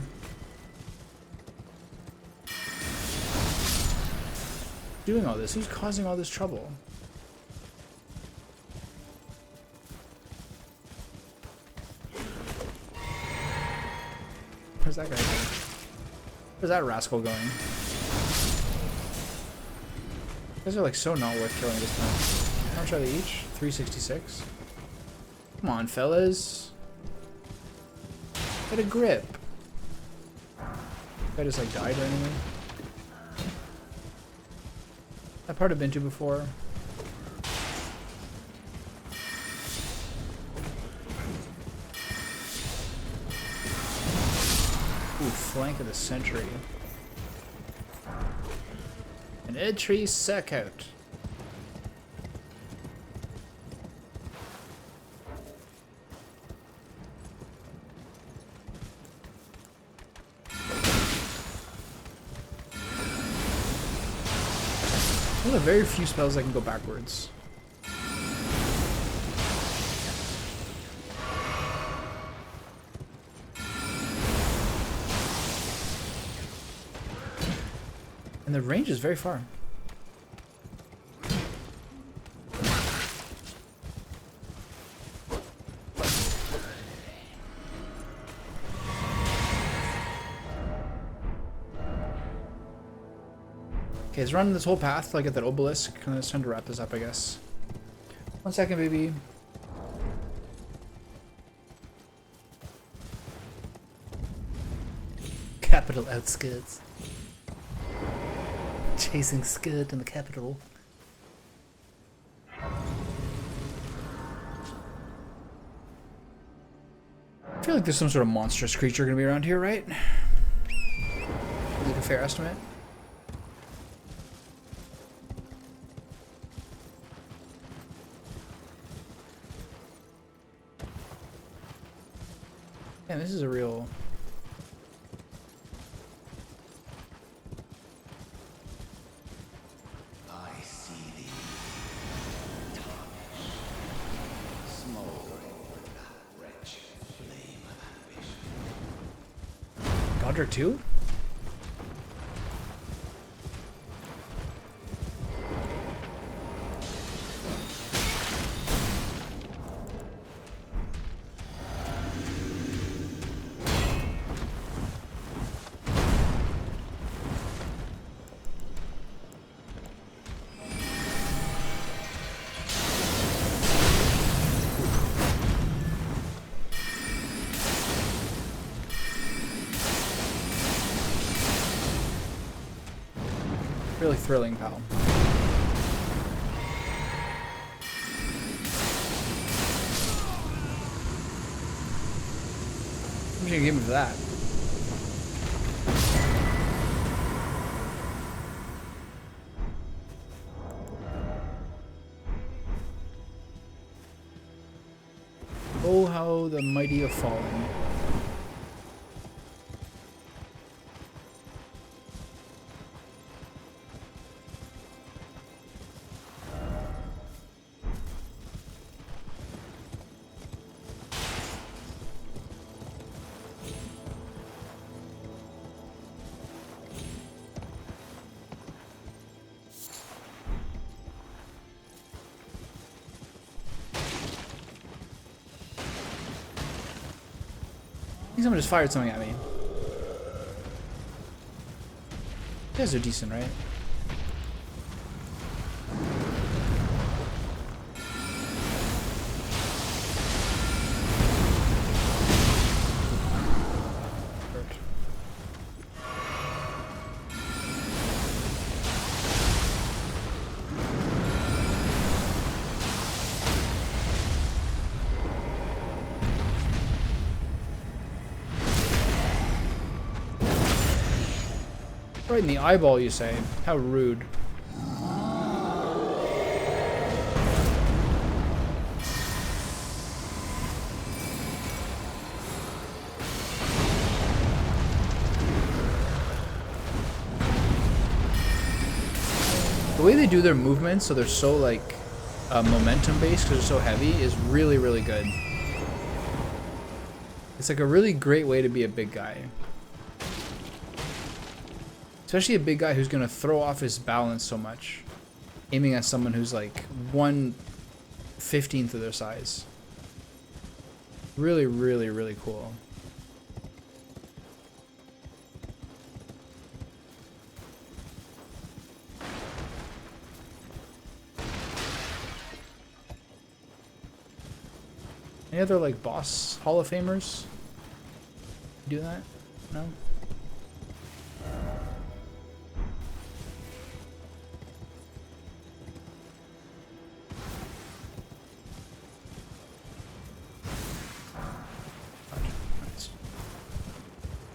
Doing all this. Who's causing all this trouble? Where's that guy going? Where's that rascal going? You guys are like so not worth killing this time. How much are they each? 366. Come on, fellas. Get a grip. I just like died or anything. That part I've been to before. Ooh, flank of the century. An Ed-tree sack out. One of the very few spells that can go backwards. And the range is very far. Okay, it's running this whole path till I get that obelisk, and it's time to wrap this up, I guess. 1 second, baby. Capital outskirts. Chasing skirt in the capital. I feel like there's some sort of monstrous creature gonna be around here, right? Is it a fair estimate? Yeah, this is a real... I see thee. Smoldering with that wretched flame of ambition. Godric 2? Really thrilling, pal. How much you give me for that? Oh, how the mighty have fallen. I think someone just fired something at me. You guys are decent, right? Right in the eyeball, you say? How rude. The way they do their movements, so they're so like momentum based because they're so heavy, is really, really good. It's like a really great way to be a big guy. Especially a big guy who's going to throw off his balance so much. Aiming at someone who's like 1/15 of their size. Really, really, really cool. Any other like boss Hall of Famers do that? No?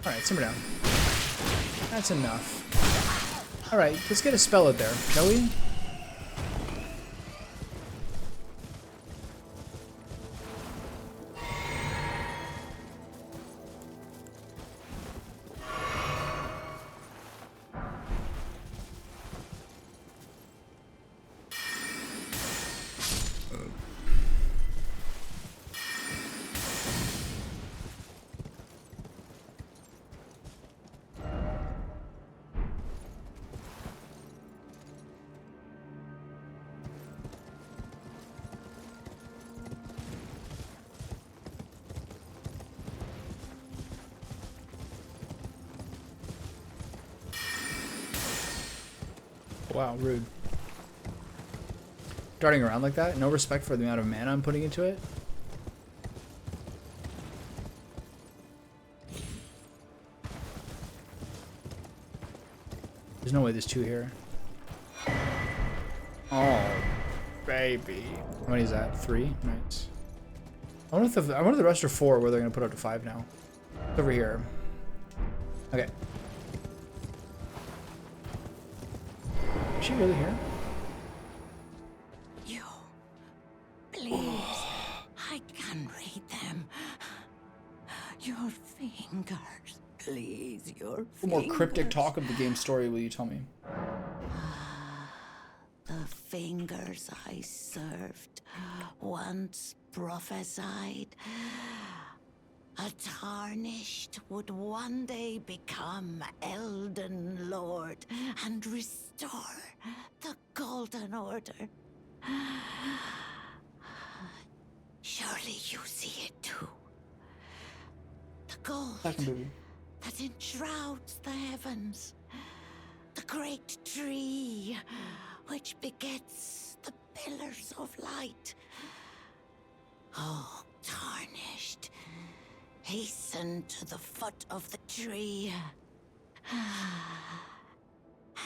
Alright. Alright, simmer down. That's enough. Alright, let's get a spell out there, shall we? Wow, rude. Darting around like that? No respect for the amount of mana I'm putting into it? There's no way there's two here. Oh, baby. How many is that? 3? Nice. I wonder if the rest are 4, where they're going to put up to 5 now. It's over here. Okay. Is she really here? You. Please. I can read them. Your fingers. Please, your fingers. What more cryptic talk of the game story will you tell me? The fingers I served once prophesied a tarnished would one day become Elden Lord and restore the Golden Order. Surely you see it too. The gold that enshrouds the heavens. The great tree which begets the pillars of light. Oh, tarnished. Hasten to the foot of the tree.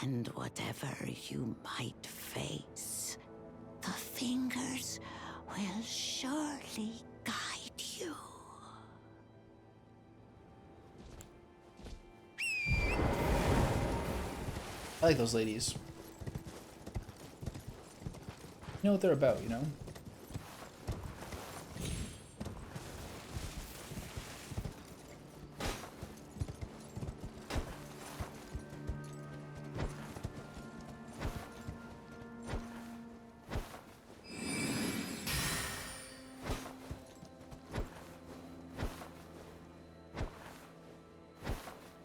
And whatever you might face, the fingers will surely guide you. I like those ladies. You know what they're about, you know?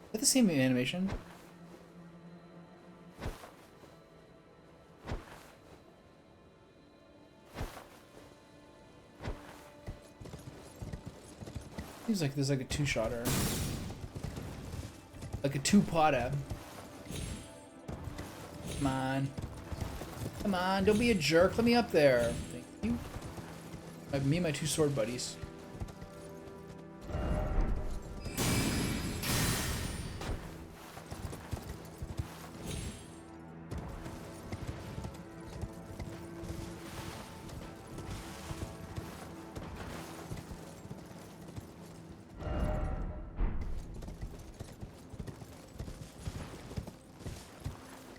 Is that the same animation? Seems like there's like a two-shotter. Like a two-potter. Come on. Come on, don't be a jerk. Let me up there. Thank you. Me and my 2 sword buddies.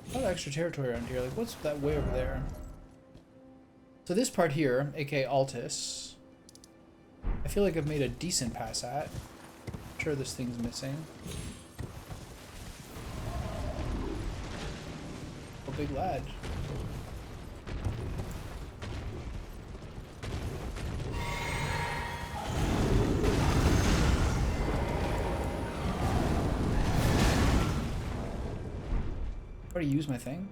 A lot of extra territory around here. Like, what's that way over there? So this part here, aka Altus, I feel like I've made a decent pass at. I'm sure this thing's missing. Oh, big lad. Already use my thing?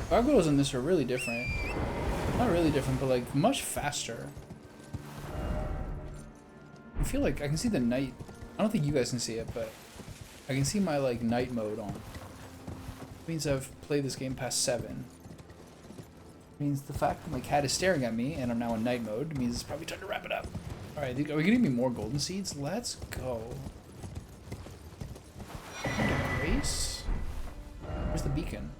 Gargoyles in this are really different. Not really different, but like much faster. feel like I can see the night. I don't think you guys can see it, but I can see my like night mode on. It means I've played this game past 7. It means the fact that my cat is staring at me and I'm now in night mode means it's probably time to wrap it up. Alright, are we getting me more golden seeds? Let's go. Grace? Where's the beacon?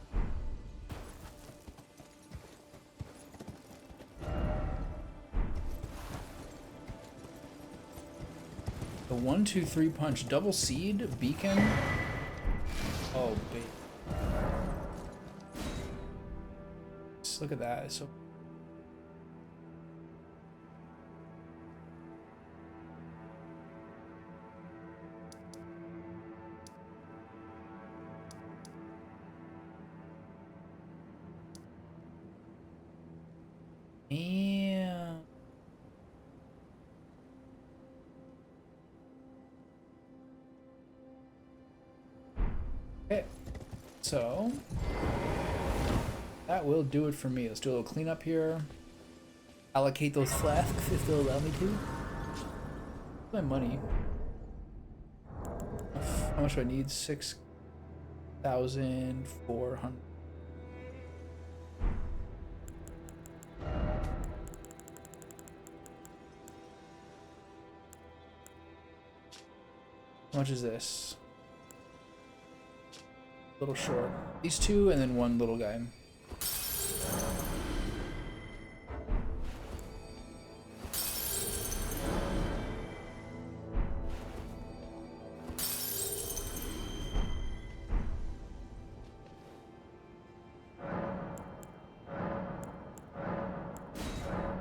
The 1, 2, 3 punch, double seed, beacon. Oh, babe. Just look at that. It's so. Damn. Okay, so that will do it for me. Let's do a little cleanup here. Allocate those flasks if they'll allow me to. My money. How much do I need? 6,400. How much is this? A little short. These 2 and then 1 little guy.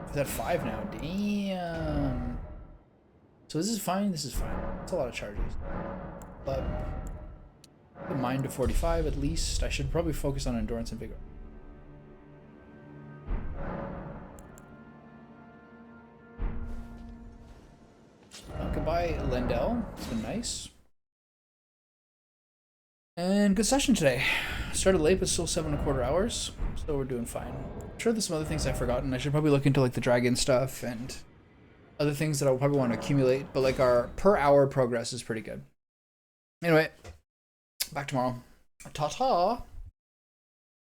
It's at 5 now. Damn. So this is fine. This is fine. It's a lot of charges. But mine to 45 at least. I should probably focus on endurance and vigor. Goodbye, Lendell. It's been nice. And good session today. Started late, but still 7¼ hours. So we're doing fine. I'm sure there's some other things I've forgotten. I should probably look into like the dragon stuff and other things that I'll probably want to accumulate. But like our per hour progress is pretty good. Anyway, back tomorrow. Ta-ta!